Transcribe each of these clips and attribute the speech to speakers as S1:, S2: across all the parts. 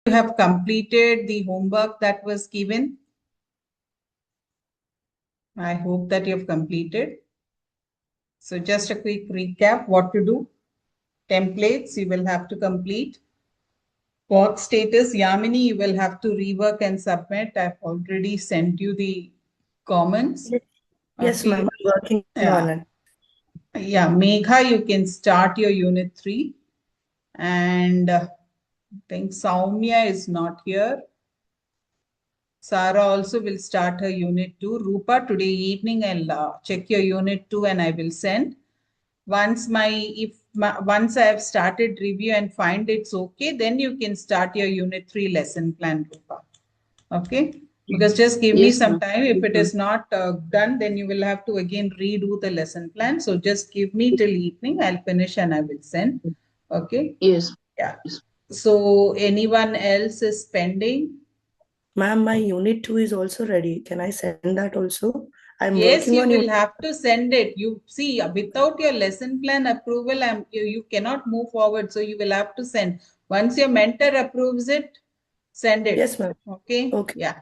S1: You have completed the homework that was given. I hope that you have completed. So just a quick recap, what to do. Templates, you will have to complete. Work status, Yamini, you will have to rework and submit. I've already sent you the comments.
S2: Yes,
S1: Okay.
S2: ma'am, I'm working on it.
S1: Yeah, Megha, you can start your unit 3. And I think Saumya is not here. Sarah also will start her unit 2. Rupa, today evening I'll check your unit 2 and I will send. Once once I have started review and find it's okay, then you can start your unit 3 lesson plan, Rupa. Okay? Because just give me some time. If it is not done, then you will have to again redo the lesson plan. So just give me till evening. I'll finish and I will send. Okay?
S3: Yes.
S1: Yeah. So anyone else is pending?
S2: Ma'am, my unit 2 is also ready. Can I send that also? I'm
S1: Yes,
S2: working
S1: you
S2: on
S1: will
S2: unit.
S1: have to send it. You see, without your lesson plan approval, you cannot move forward. So you will have to send. Once your mentor approves it, send it.
S2: Yes, ma'am.
S1: Okay?
S2: Okay.
S1: Yeah.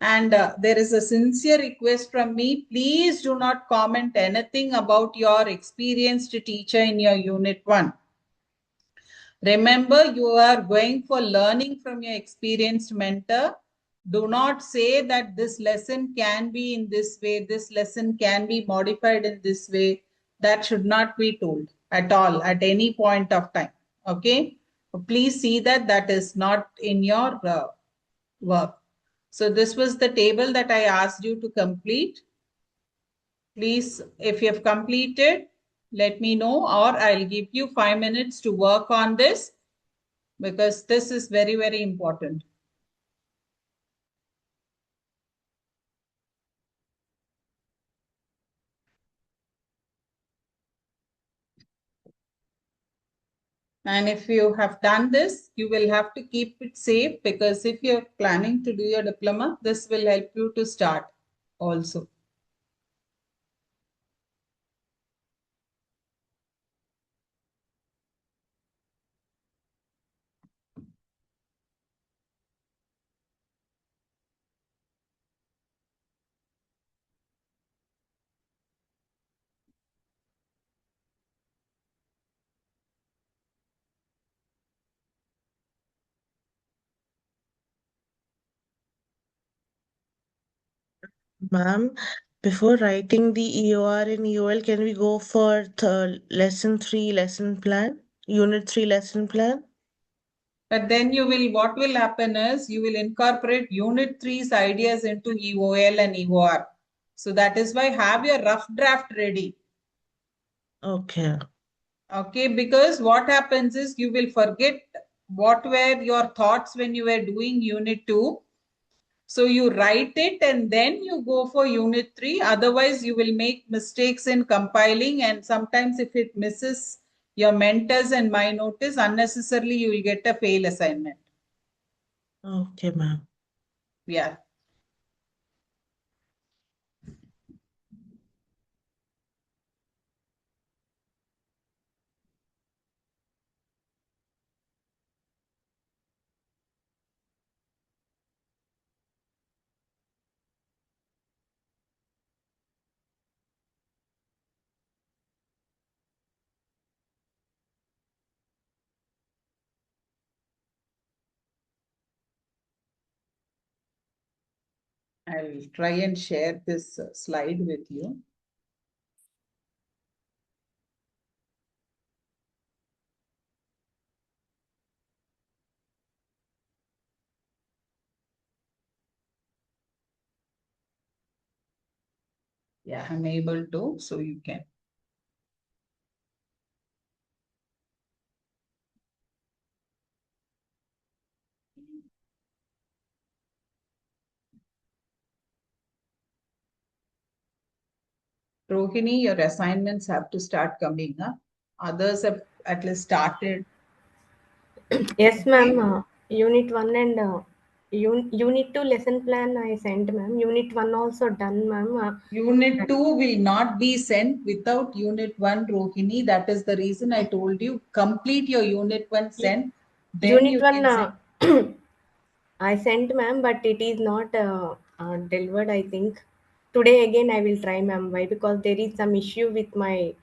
S1: And there is a sincere request from me. Please do not comment anything about your experienced teacher in your unit 1. Remember, you are going for learning from your experienced mentor. Do not say that this lesson can be in this way, this lesson can be modified in this way. That should not be told at all at any point of time. Okay? Please see that that is not in your work. So this was the table that I asked you to complete. Please, if you have completed, let me know, or I'll give you 5 minutes to work on this, because this is very, very important. And if you have done this, you will have to keep it safe, because if you're planning to do your diploma, this will help you to start also.
S4: Ma'am, before writing the EOR and EOL, can we go for the lesson 3 lesson plan, unit 3 lesson plan?
S1: But then what will happen is you will incorporate unit 3's ideas into EOL and EOR. So that is why have your rough draft ready.
S4: Okay.
S1: Okay, because what happens is you will forget what were your thoughts when you were doing unit 2. So you write it and then you go for unit 3. Otherwise, you will make mistakes in compiling, and sometimes if it misses your mentors and my notice, unnecessarily you will get a fail assignment.
S4: Okay, ma'am.
S1: Yeah. I'll try and share this slide with you. Yeah, I'm able to, so you can. Rohini, your assignments have to start coming up. Others have at least started.
S5: Yes, ma'am. Unit 1 and Unit 2 lesson plan I sent, ma'am. Unit 1 also done, ma'am.
S1: Unit 2 will not be sent without Unit 1, Rohini. That is the reason I told you complete your Unit 1 send. Then
S5: Unit
S1: you
S5: 1,
S1: can send.
S5: I sent, ma'am, but it is not delivered, I think. Today again I will try, ma'am. Why? Because there is some issue with my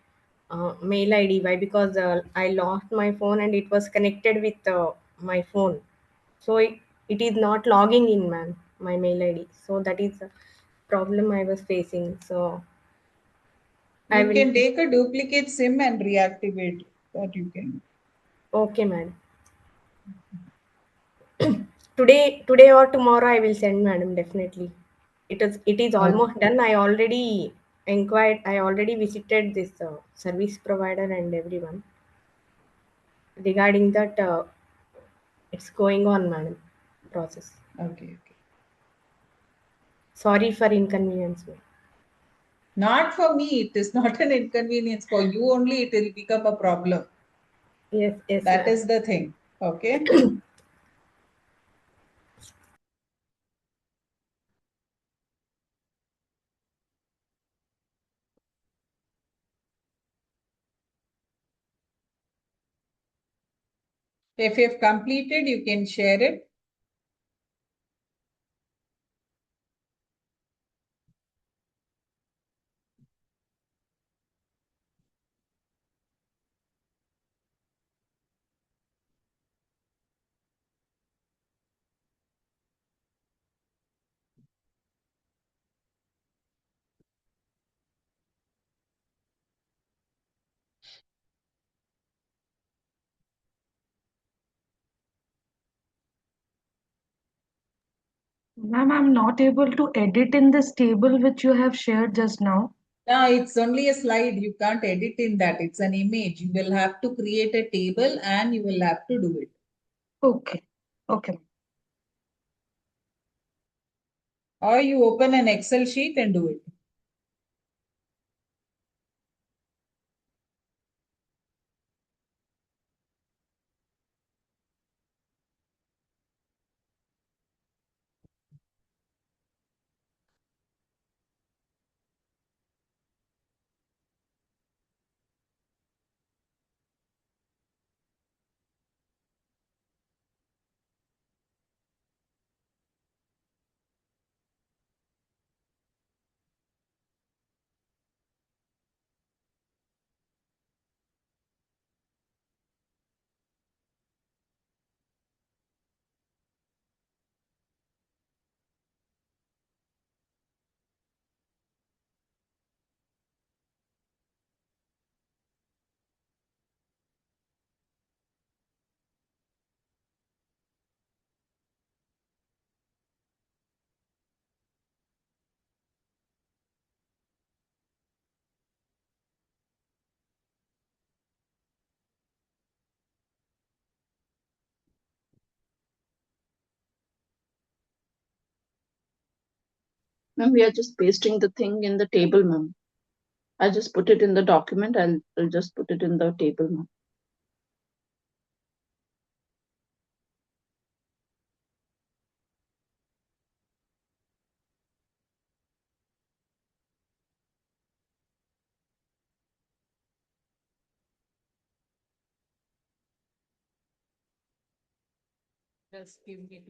S5: mail ID. Why? Because I lost my phone and it was connected with my phone. So it is not logging in, ma'am, my mail ID. So that is a problem I was facing. So I
S1: You
S5: will.
S1: can take a duplicate SIM and reactivate that you can.
S5: Okay, madam. Today or tomorrow I will send, madam, definitely. It is
S1: Okay.
S5: almost done. I already inquired. I already visited this service provider and everyone regarding that. It's going on, madam. Process.
S1: Okay. Okay.
S5: Sorry for inconvenience, ma'am.
S1: Not for me. It is not an inconvenience. For you only, it will become a problem.
S5: Yes, yes,
S1: That
S5: ma'am.
S1: is the thing. Okay. If you've completed, you can share it.
S3: Ma'am, I'm not able to edit in this table which you have shared just now.
S1: Now it's only a slide. You can't edit in that. It's an image. You will have to create a table and you will have to do it.
S3: Okay. Okay.
S1: Or you open an Excel sheet and do it.
S6: Ma'am, we are just pasting the thing in the table, ma'am. I just put it in the document. I'll just put it in the table, ma'am.
S1: Just give me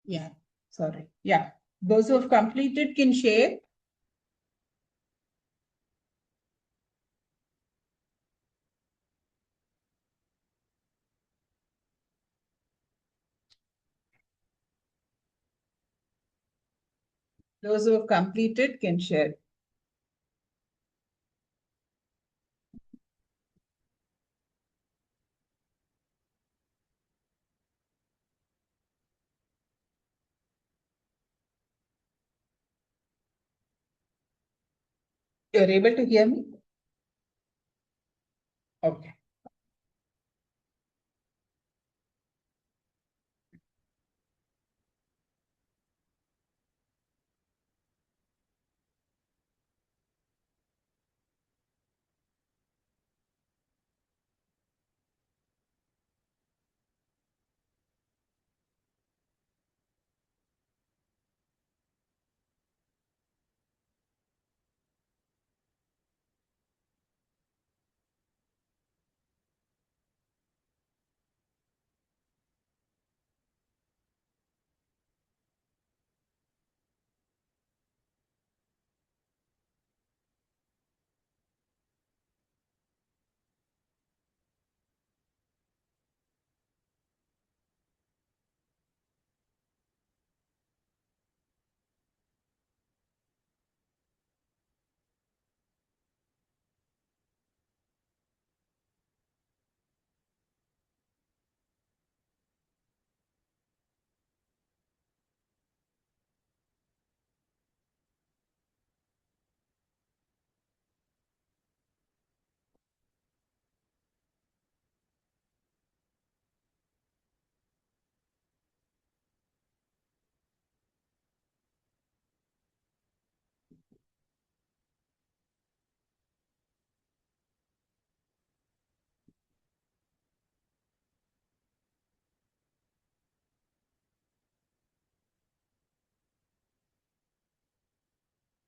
S1: Yeah, sorry. Yeah, those who have completed can share. Those who have completed can share. You're able to hear me? Okay.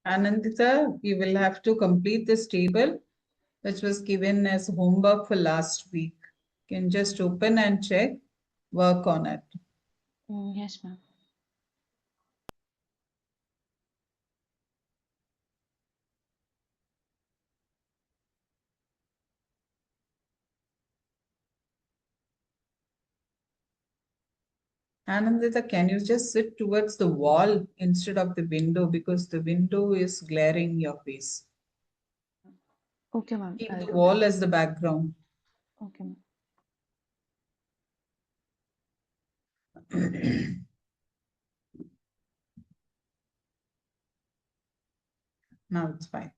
S1: Anandita, you will have to complete this table, which was given as homework for last week. You can just open and check, work on it.
S7: Yes, ma'am.
S1: Anandita, can you just sit towards the wall instead of the window because the window is glaring your face?
S7: Okay, ma'am.
S1: Keep
S7: I'll
S1: the
S7: do
S1: wall
S7: that.
S1: as the background.
S7: Okay, ma'am.
S1: Now it's fine.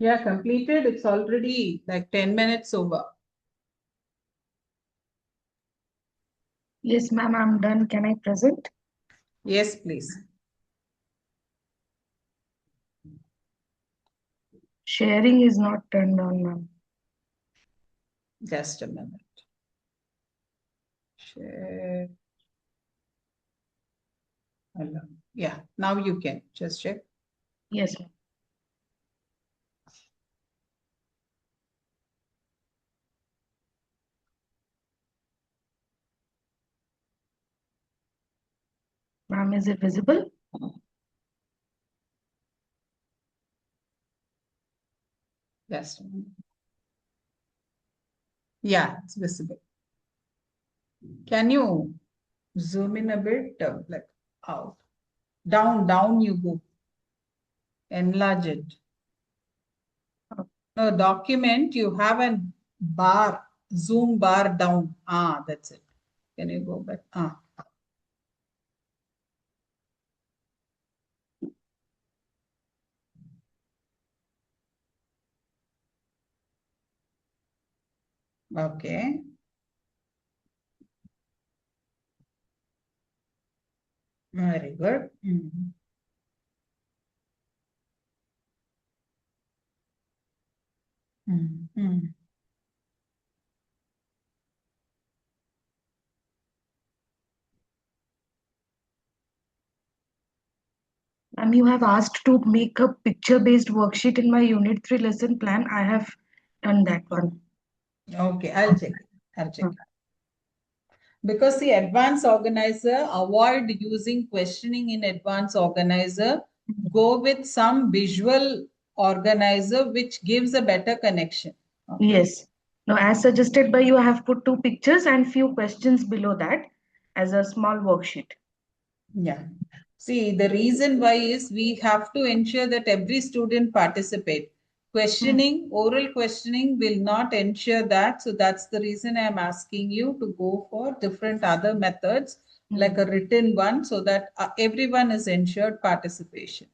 S1: Yeah, completed. It's already like 10 minutes over.
S3: Yes, ma'am, I'm done. Can I present?
S1: Yes, please.
S3: Sharing is not turned on, ma'am.
S1: Just a minute. Share. Hello. Yeah, now you can just check.
S3: Yes, ma'am. Ma'am, is it visible?
S1: Just a minute. Yeah, it's visible. Can you zoom in a bit, like out? Down you go. Enlarge it. No, document, you have a bar, zoom bar down. Ah, that's it. Can you go back? Ah. Okay. Very good. Mhm. Mhm.
S3: Ma'am, you have asked to make a picture-based worksheet in my Unit 3 lesson plan. I have done that one.
S1: Okay, I'll check it. I'll check it. Because the advanced organizer, avoid using questioning in advanced organizer. Go with some visual organizer which gives a better connection. Okay.
S3: Yes. Now, as suggested by you, I have put 2 pictures and few questions below that as a small worksheet.
S1: Yeah. See, the reason why is we have to ensure that every student participate. Questioning, oral questioning will not ensure that. So that's the reason I'm asking you to go for different other methods like a written one so that everyone is ensured participation.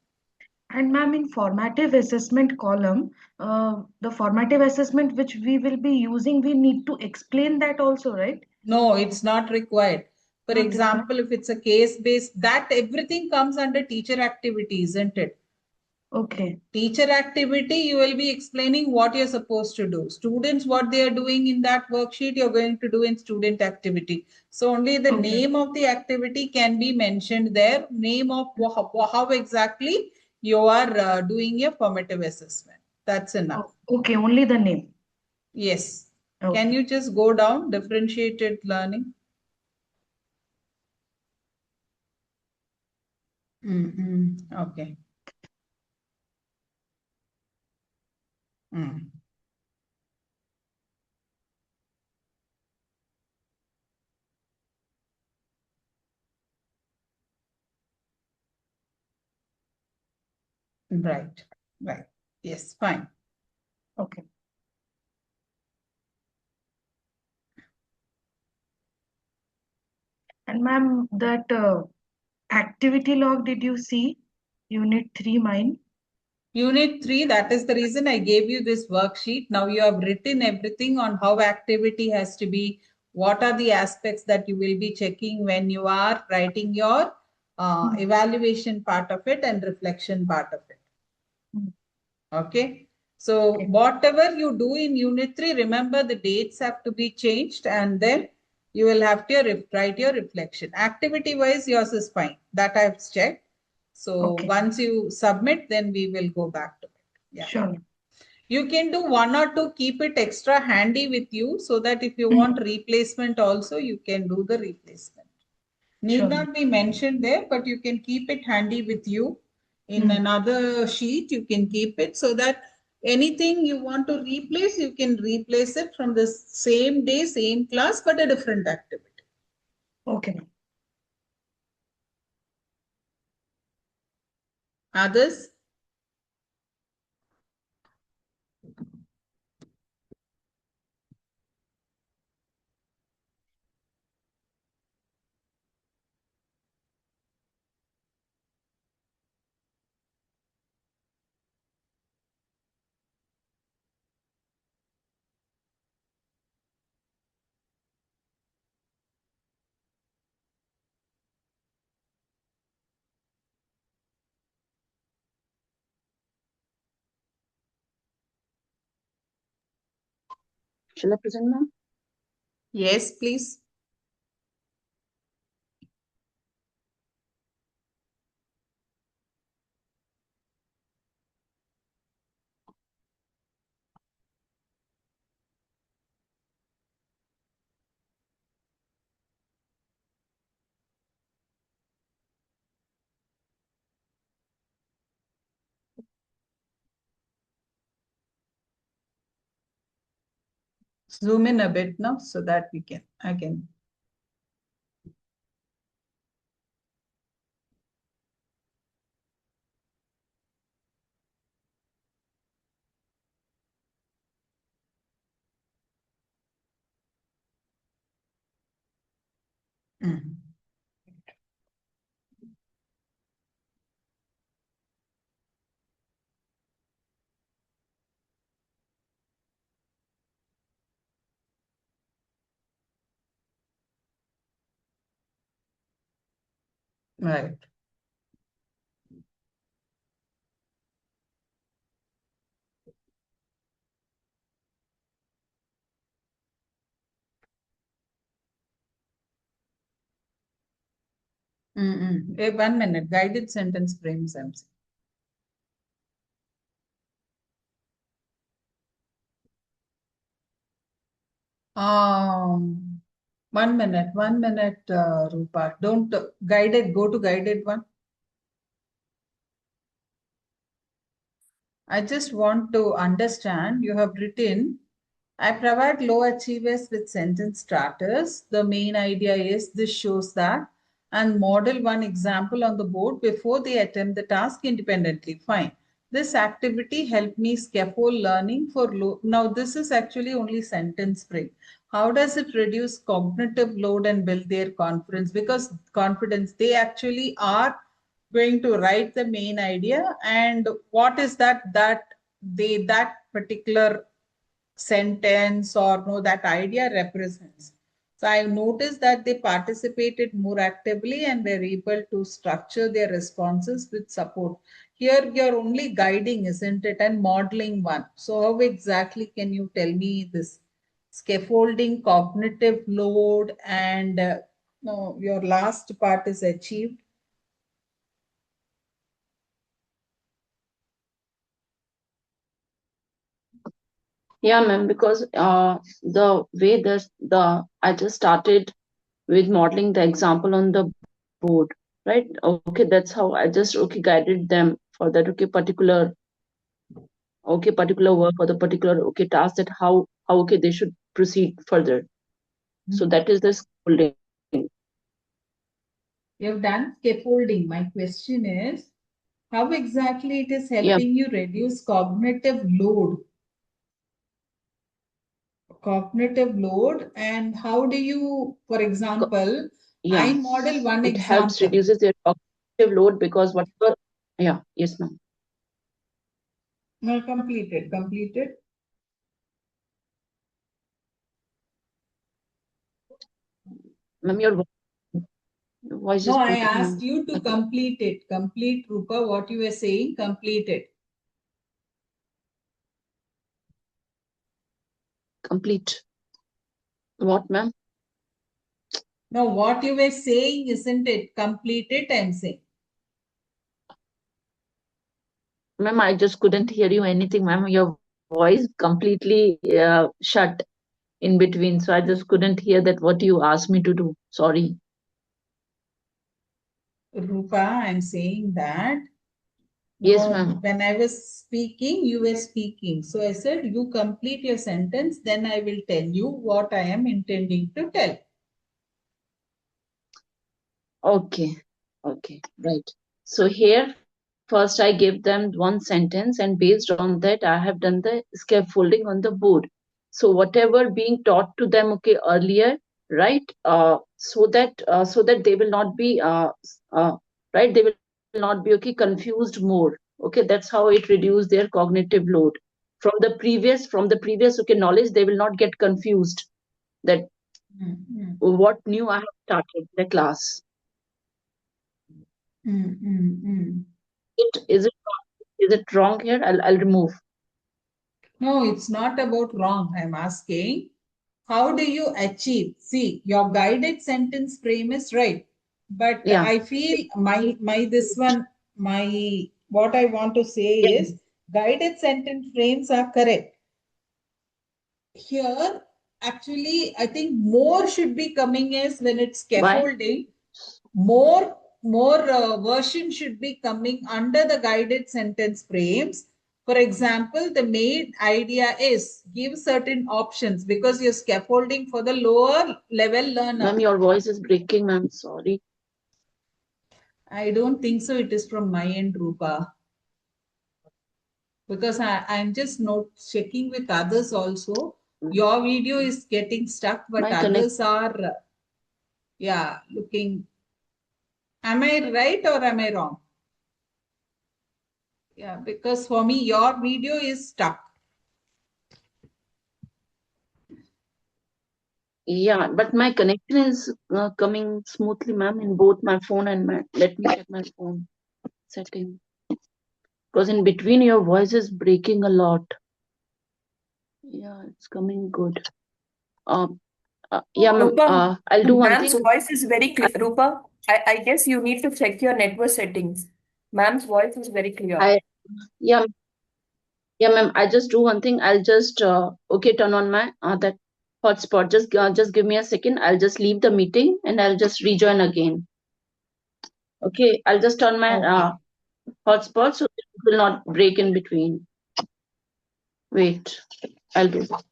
S3: And ma'am, in formative assessment column, the formative assessment which we will be using, we need to explain that also, right?
S1: No, it's not required. For
S3: Not
S1: example, if it's a case-based, that everything comes under teacher activity, isn't it?
S3: Okay.
S1: Teacher activity, you will be explaining what you're supposed to do. Students, what they are doing in that worksheet, you're going to do in student activity. So only the name of the activity can be mentioned there, name of how exactly you are doing your formative assessment. That's enough.
S3: Okay, only the name.
S1: Yes.
S3: Okay.
S1: Can you just go down, differentiated learning? Okay. Mm. Right. Right. Yes, fine.
S3: Okay. And ma'am, that activity log, did you see? Unit 3 mine.
S1: Unit 3, that is the reason I gave you this worksheet. Now you have written everything on how activity has to be, what are the aspects that you will be checking when you are writing your evaluation part of it and reflection part of it. Okay. So whatever you do in Unit 3, remember the dates have to be changed and then you will have to write your reflection. Activity wise, yours is fine. That I've checked. So once you submit, then we will go back to it. Yeah.
S3: Sure.
S1: You can do 1 or 2, keep it extra handy with you so that if you want replacement also, you can do the replacement. Need not be mentioned there, but you can keep it handy with you. In another sheet, you can keep it so that anything you want to replace, you can replace it from the same day, same class, but a different activity.
S3: Okay.
S1: Others?
S6: Shall I present, ma'am?
S1: Yes, please. Zoom in a bit now so that I can. Mm. Right. Hey, 1 minute. Guided sentence frames, I'm saying. Um, 1 minute, Rupa. Don't guided, go to guided one. I just want to understand, you have written, I provide low achievers with sentence starters. The main idea is this shows that and model one example on the board before they attempt the task independently. Fine. This activity helped me scaffold learning for low. Now, this is actually only sentence frame. How does it reduce cognitive load and build their confidence? Because confidence, they actually are going to write the main idea and what is that particular sentence or no that idea represents. So I've noticed that they participated more actively and were able to structure their responses with support. Here you're only guiding, isn't it, and modeling one. So how exactly can you tell me this scaffolding, cognitive load, and no, your last part is achieved?
S6: Yeah, ma'am, because the way the I just started with modeling the example on the board, right? Okay, that's how I just guided them for that particular work or the particular task that how they should proceed further. So that is the scaffolding.
S1: You've done scaffolding. My question is, how exactly it is
S6: Yeah,
S1: helping you reduce cognitive load? Cognitive load, and how do you, for example,
S6: yeah,
S1: I model one
S6: it helps
S1: example.
S6: reduces their cognitive load because whatever. Yeah, yes, ma'am.
S1: No, completed.
S6: Ma'am, your voice
S1: No,
S6: is
S1: I
S6: breaking,
S1: asked
S6: ma'am.
S1: you to complete it. Complete, Rupa, what you were saying, complete it.
S6: Complete. What, ma'am?
S1: No, what you were saying, isn't it? Complete it, I'm saying.
S6: Ma'am, I just couldn't hear you anything, ma'am. Your voice completely shut in between, so I just couldn't hear that what you asked me to do. Sorry.
S1: Rupa, I'm saying that.
S6: Yes,
S1: No,
S6: ma'am.
S1: when I was speaking, you were speaking. So I said, you complete your sentence, then I will tell you what I am intending to tell.
S6: Okay. Okay. Right. So here, first I gave them one sentence, and based on that, I have done the scaffolding on the board. So whatever being taught to them, earlier, right? So that they will not be right. They will not be confused more. Okay, that's how it reduce their cognitive load. From the previous knowledge, they will not get confused that
S1: Mm,
S6: what new I have started the class.
S1: mm, mm, mm.
S6: Is it wrong here? I'll remove.
S1: No, it's not about wrong. I'm asking, how do you achieve? See, your guided sentence frame is right, but
S6: Yeah.
S1: I feel my this one, my what I want to say
S6: Yeah.
S1: is guided sentence frames are correct. Here, actually, I think more should be coming as when it's
S6: Why?
S1: scaffolding, more version should be coming under the guided sentence frames. For example, the main idea is give certain options because you're scaffolding for the lower level learner.
S6: Ma'am, your voice is breaking, ma'am. Sorry.
S1: I don't think so. It is from my end, Rupa, because I'm just not checking with others also. Your video is getting stuck, but
S6: My connect.
S1: others are, yeah, looking. Am I right or am I wrong? Yeah, because for me, your video is stuck.
S6: Yeah, but my connection is coming smoothly, ma'am, in both my phone and my. Let me check my phone setting. Because in between your voice is breaking a lot. Yeah, it's coming good. Yeah, ma'am.
S8: Rupa,
S6: I'll do one thing.
S8: ma'am's voice is very clear. Rupa, I guess you need to check your network settings. Ma'am's voice is very clear.
S6: Yeah, yeah, ma'am. I just do one thing. I'll just okay turn on my that hotspot. Just give me a second. I'll just leave the meeting and I'll just rejoin again. Okay, I'll just turn my
S1: Okay.
S6: hotspot so it will not break in between. Wait, I'll do that.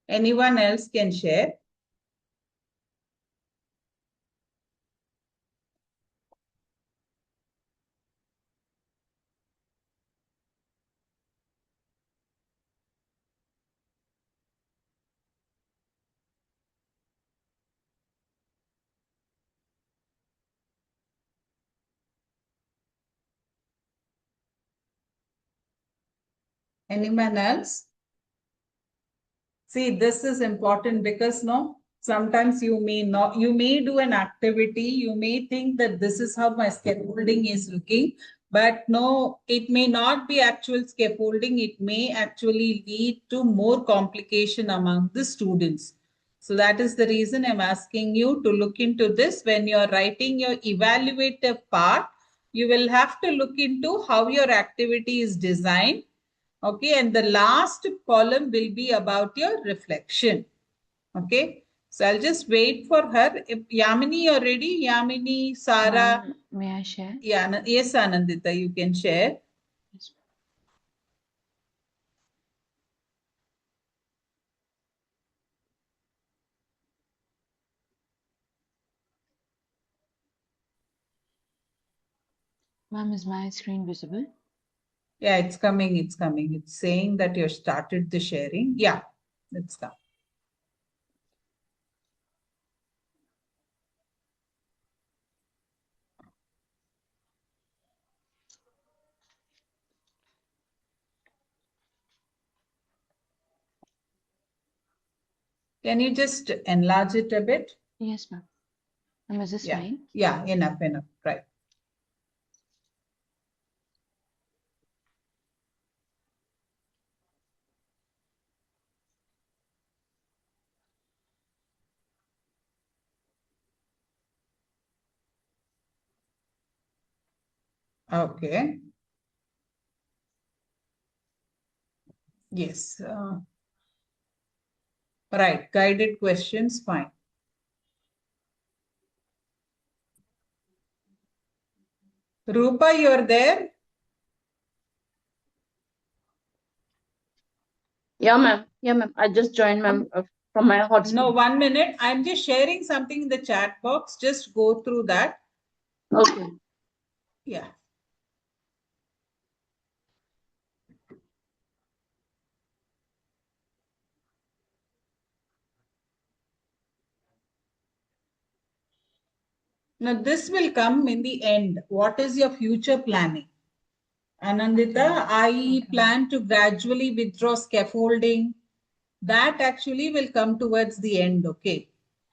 S1: Anyone else can share? Anyone else? See, this is important because no, sometimes you may not, you may do an activity, you may think that this is how my scaffolding is looking, but no, it may not be actual scaffolding. It may actually lead to more complication among the students. So that is the reason I'm asking you to look into this. When you're writing your evaluative part, you will have to look into how your activity is designed. Okay, and the last column will be about your reflection. Okay, so I'll just wait for her. If Yamini, you're ready? Yamini, Sara.
S7: Ma'am, may I share?
S1: Yeah, yes, Anandita, you can share.
S7: Yes. Ma'am, is my screen visible?
S1: Yeah, it's coming, it's coming. It's saying that you started the sharing. Yeah, it's come. Can you just enlarge it a bit?
S7: Yes, ma'am. Ma'am, is this
S1: Yeah,
S7: fine?
S1: yeah, enough, right. Okay. Yes. Right. Guided questions, fine. Rupa, you're there?
S6: Yeah, ma'am. Yeah, ma'am. I just joined, ma'am, from my hotspot.
S1: No, 1 minute. I'm just sharing something in the chat box. Just go through that.
S6: Okay.
S1: Yeah. Now, this will come in the end. What is your future planning? Anandita, I plan to gradually withdraw scaffolding. That actually will come towards the end, okay?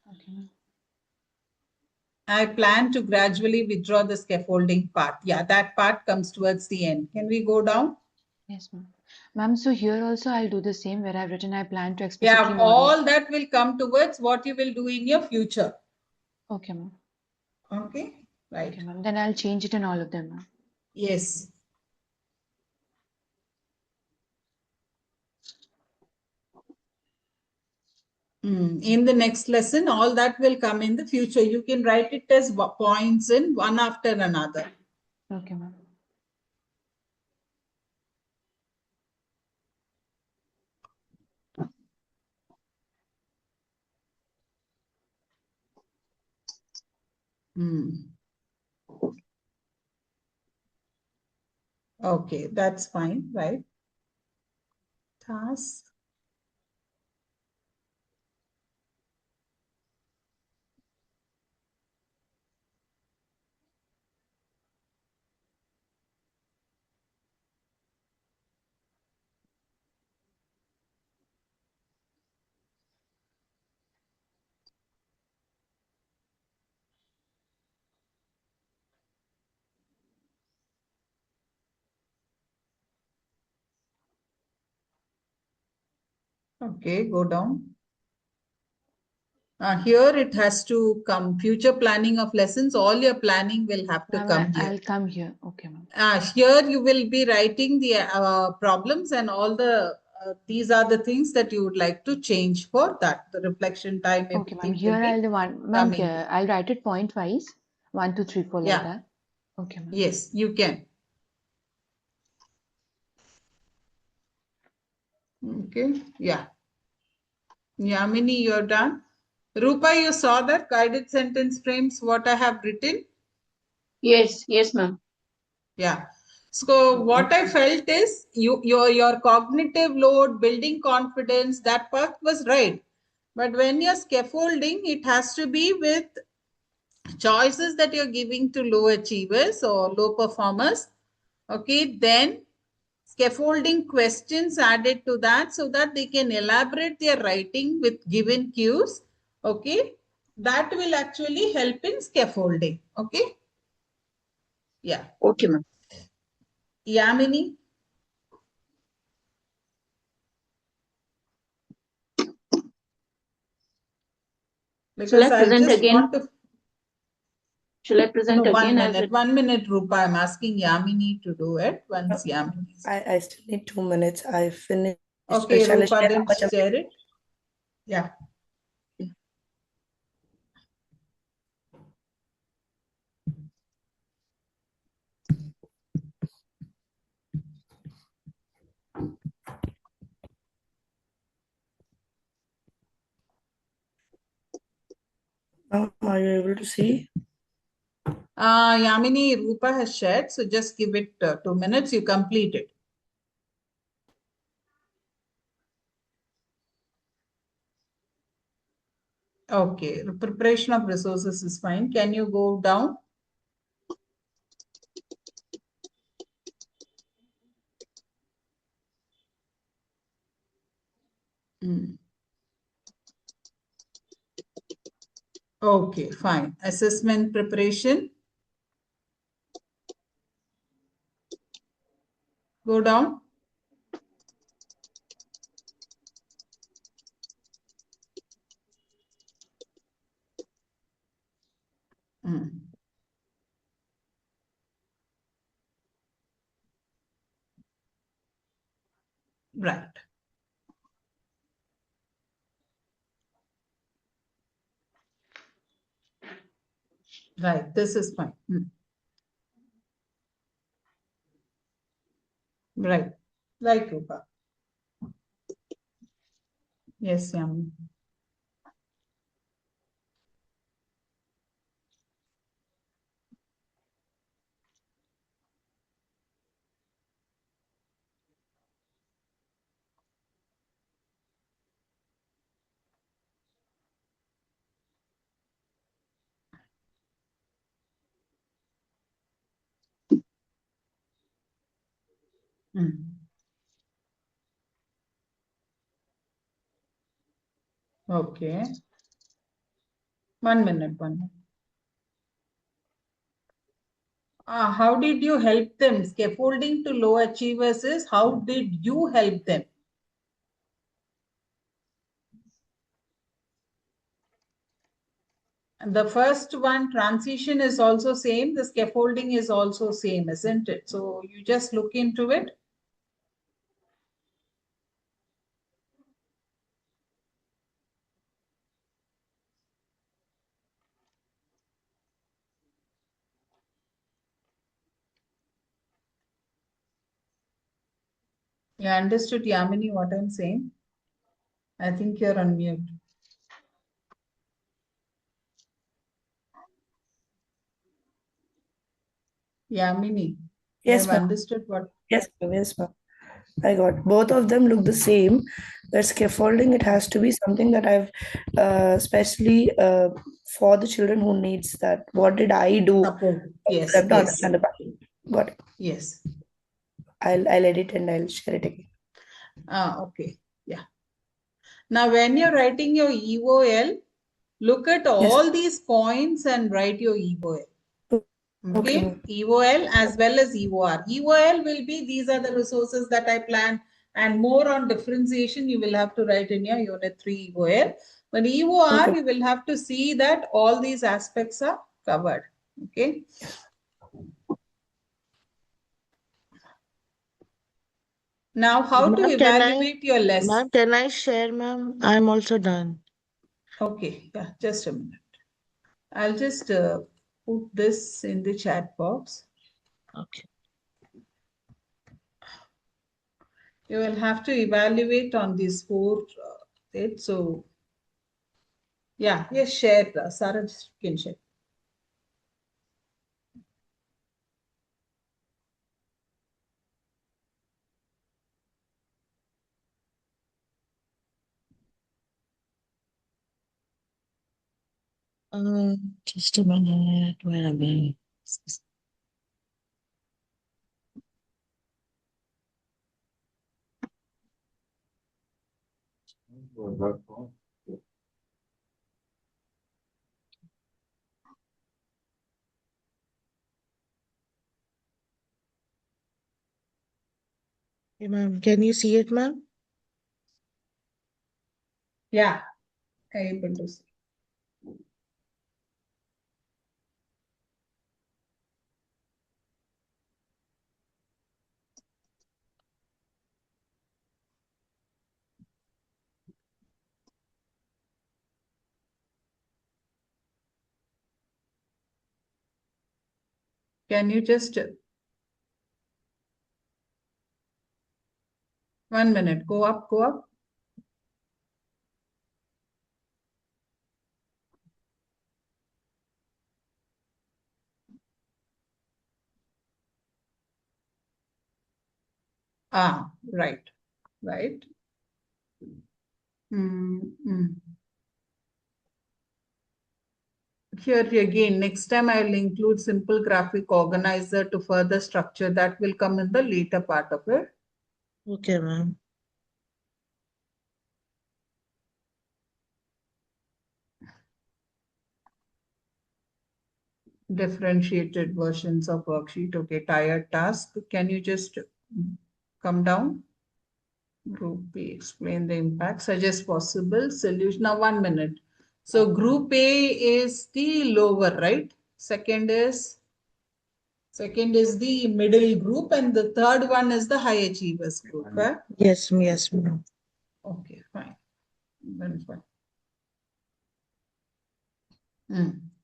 S7: Okay.
S1: I plan to gradually withdraw the scaffolding part. Yeah, that part comes towards the end. Can we go down?
S7: Yes, ma'am. Ma'am, so here also I'll do the same where I've written I plan to
S1: Yeah,
S7: explicitly model.
S1: all that will come towards what you will do in your future.
S7: Okay, ma'am.
S1: Okay, right.
S7: Okay, ma'am. Then I'll change it in all of them, ma'am.
S1: Yes. In the next lesson, all that will come in the future. You can write it as points in one after another.
S7: Okay, ma'am.
S1: Okay, that's fine, right? Task. Okay, go down. Here it has to come. Future planning of lessons, all your planning will have to
S7: Ma'am,
S1: come here.
S7: I'll come here. Okay, ma'am.
S1: Here you will be writing the problems and all the, these are the things that you would like to change for that. The reflection time,
S7: Okay, ma'am.
S1: everything
S7: Here
S1: will be
S7: I'll do one. Ma'am,
S1: coming.
S7: here I'll write it point wise. 1, 2, 3, 4 like
S1: Yeah.
S7: that. Okay, ma'am.
S1: Yes, you can. Okay, yeah. Yamini, you're done. Rupa, you saw that guided sentence frames, what I have written?
S6: Yes, yes, ma'am.
S1: Yeah. So what I
S6: Okay.
S1: felt is your cognitive load, building confidence, that part was right. But when you're scaffolding, it has to be with choices that you're giving to low achievers or low performers. Okay, then scaffolding questions added to that so that they can elaborate their writing with given cues. Okay, that will actually help in scaffolding. Okay, yeah.
S6: Okay, ma'am.
S1: Yamini,
S6: Shall I
S1: because I
S6: present
S1: just
S6: again?
S1: want to.
S6: Shall I
S1: No,
S6: present again as it?
S1: 1 minute, Rupa. I'm asking Yamini to do it once Yamini.
S2: I still need 2 minutes. I finished.
S1: Okay,
S2: Shall I
S1: Rupa,
S2: share how
S1: then
S2: much I'm
S1: share it. Yeah.
S2: Are you able to see?
S1: Yamini, Rupa has shared, so just give it 2 minutes. You complete it. Okay, the preparation of resources is fine. Can you go down? Okay, fine. Assessment preparation. Go down. Right. Right. This is fine. Right. Right, Rupa. Yes, Yamini. Okay. 1 minute. How did you help them? Scaffolding to low achievers is how did you help them? And the first one, transition, is also same. The scaffolding is also same, isn't it? So you just look into it. You understood, Yamini, what I'm saying? I think you're on mute. Yamini, you
S2: Yes,
S1: have
S2: ma'am.
S1: understood what?
S2: Yes, ma'am. Yes, ma'am. I got both of them look the same. But scaffolding, it has to be something that I've especially for the children who needs that. What did I do
S1: Support.
S2: for
S1: Yes,
S2: them to
S1: yes,
S2: understand the pattern? Got it.
S1: yes.
S2: I'll edit and I'll share it again.
S1: Okay. Yeah. Now, when you're writing your EOL, look at
S2: Yes.
S1: all these points and write your EOL.
S2: Okay,
S1: Okay,
S2: ma'am.
S1: EOL as well as EOR. EOL will be these are the resources that I plan, and more on differentiation you will have to write in your Unit 3 EOL. But EOR,
S2: Okay.
S1: you will have to see that all these aspects are covered. Okay. Now, how to
S4: Ma'am,
S1: evaluate your lesson?
S4: ma'am, can I share, ma'am? I'm also done.
S1: Okay, yeah, just a minute. I'll just put this in the chat box.
S4: Okay.
S1: You will have to evaluate on these four things. So, yeah, yes, share. Sarah, just you can share.
S4: Just a minute. Where am I? Hey, ma'am, can you see it, ma'am?
S1: Yeah, able to see. Can you just 1 minute, go up, go up. Right, right. Here again, next time I will include simple graphic organizer to further structure. That will come in the later part of it.
S4: Okay, ma'am.
S1: Differentiated versions of worksheet. Okay, tired task. Can you just come down? Group B, explain the impact, suggest possible solution. Now, 1 minute. So group A is the lower, right? Second is the middle group, and the third one is the high achievers group. Huh?
S4: Yes, ma'am.
S1: Okay, fine. Then fine.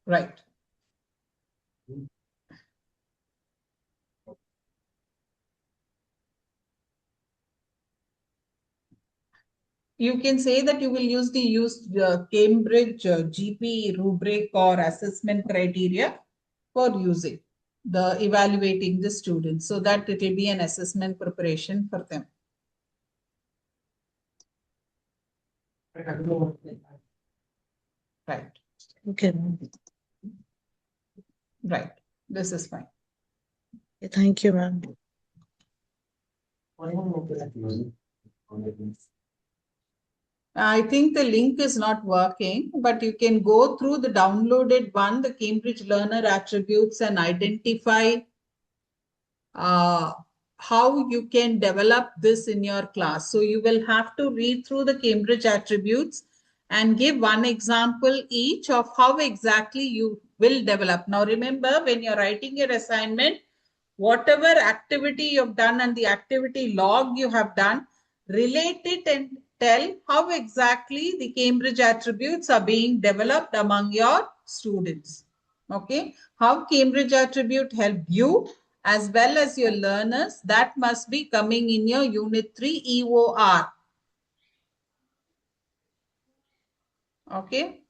S1: Right. You can say that you will use the Cambridge GP rubric or assessment criteria for using the evaluating the students, so that it will be an assessment preparation for them. Right.
S4: Okay, ma'am.
S1: Right. This is fine.
S4: Thank you, ma'am.
S1: I think the link is not working, but you can go through the downloaded one, the Cambridge Learner attributes, and identify how you can develop this in your class. So you will have to read through the Cambridge attributes and give one example each of how exactly you will develop. Now remember, when you're writing your assignment, whatever activity you've done and the activity log you have done, relate it and tell how exactly the Cambridge attributes are being developed among your students. Okay, how Cambridge attribute helped you as well as your learners, that must be coming in your unit 3 EOR. Okay,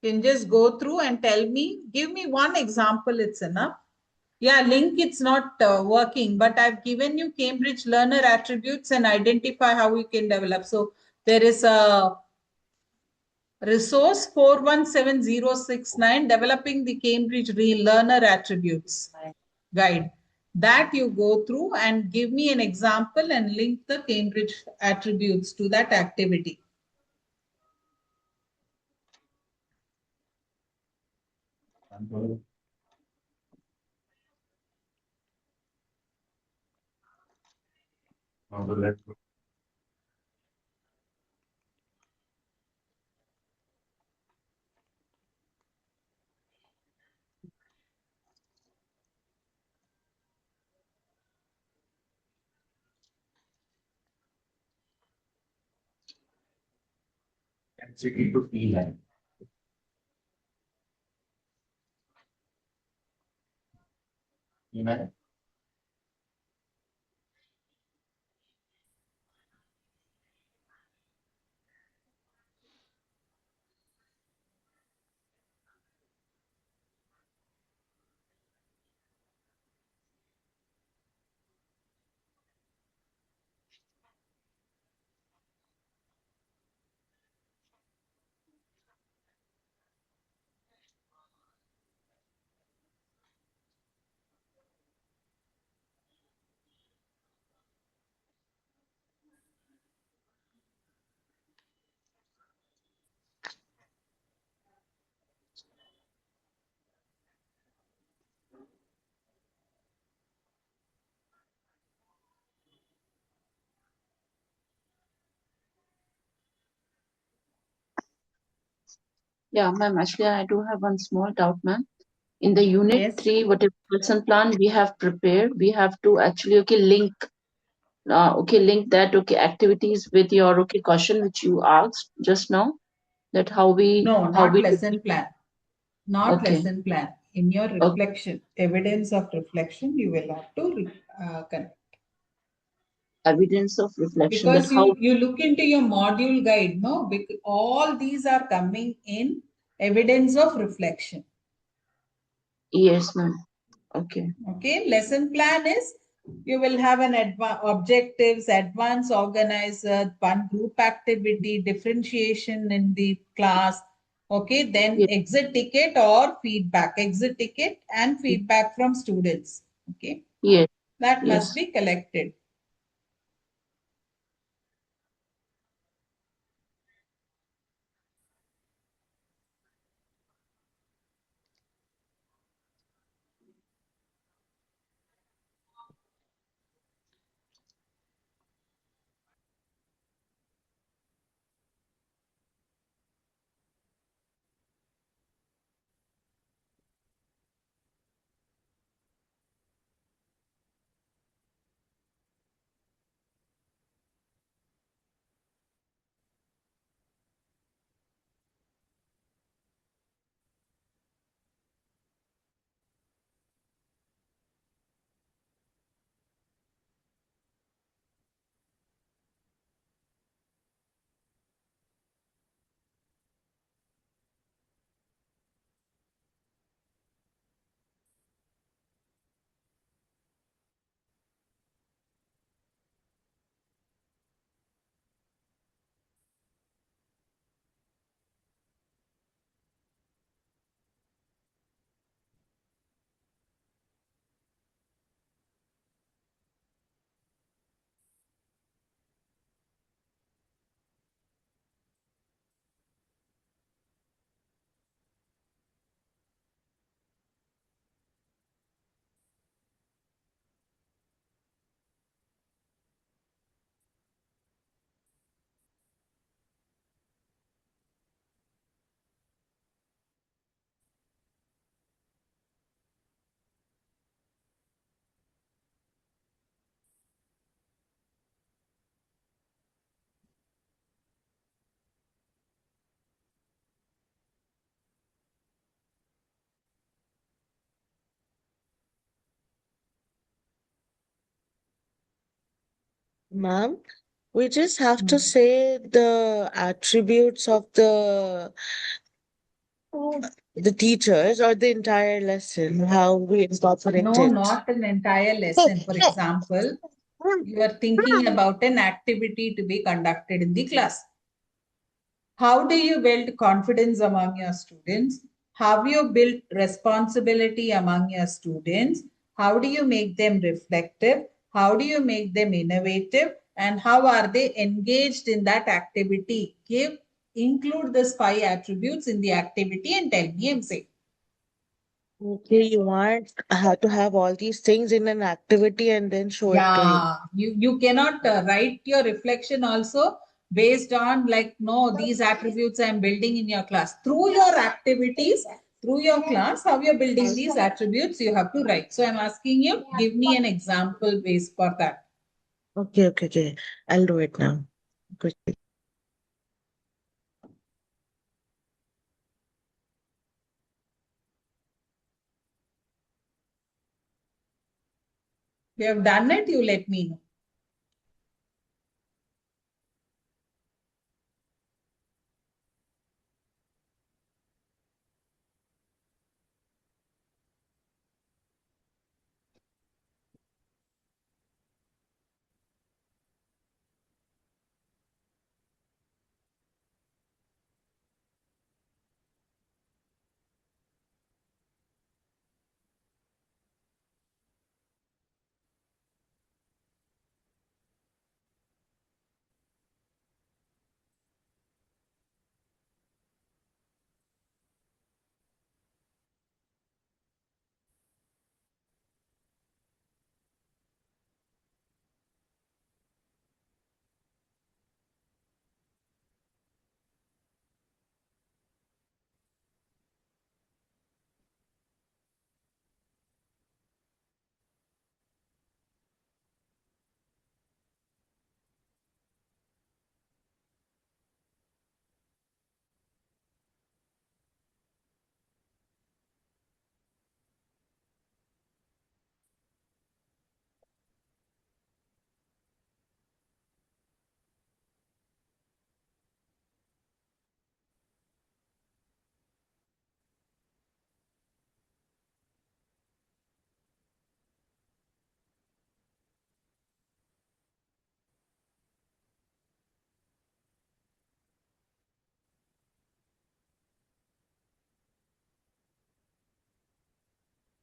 S1: you can just go through and tell me, give me one example, it's enough. Yeah, link it's not working, but I've given you Cambridge learner attributes and identify how you can develop. So there is a resource 417069 developing the Cambridge learner attributes guide. That you go through and give me an example and link the Cambridge attributes to that activity.
S6: Yeah, ma'am. Actually, I do have one small doubt, ma'am. In the unit
S1: Yes.
S6: 3, whatever lesson plan we have prepared, we have to actually link link that activities with your question which you asked just now, that
S1: No,
S6: how
S1: not
S6: we
S1: lesson plan. Not
S6: okay
S1: lesson plan. In your
S6: okay
S1: reflection, evidence of reflection, you will have to connect.
S6: evidence of reflection, that
S1: Because
S6: how.
S1: you look into your module guide, no? Because all these are coming in evidence of reflection.
S6: Yes, ma'am. Okay.
S1: Okay, lesson plan is you will have an objectives, advanced organizer, one group activity, differentiation in the class. Okay, then
S6: Yes,
S1: exit ticket or feedback, exit ticket and feedback from students. Okay,
S6: yes,
S1: that must
S6: yes.
S1: be collected.
S4: Ma'am, we just have to
S1: Hmm.
S4: say the attributes of the teachers or the entire lesson, how we incorporate
S1: No,
S4: it.
S1: not an entire lesson. For example, you are thinking about an activity to be conducted in the class. How do you build confidence among your students? How you build responsibility among your students? How do you make them reflective? How do you make them innovative? And how are they engaged in that activity? Include these 5 attributes in the activity and tell me and say.
S4: Okay, you want to have all these things in an activity and then show it to him.
S1: Yeah, you cannot write your reflection also based on like, no, these attributes I'm building in your class. Through your activities, through your class, how you're building these attributes, you have to write. So I'm asking you, give me an example base for that.
S4: Okay. I'll do it now. Quickly.
S1: You have done it, you let me know.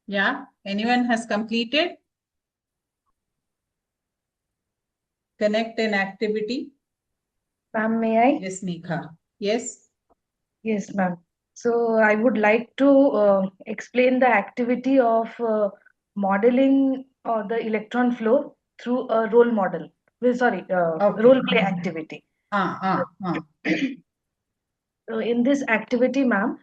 S1: Yeah, anyone has completed? Connect an activity.
S3: Ma'am, may I?
S1: Yes, Megha. Yes.
S3: Yes, ma'am. So I would like to explain the activity of modeling the electron flow through a role model. Sorry,
S1: Okay.
S3: role play activity.
S1: Ah.
S3: So in this activity, ma'am,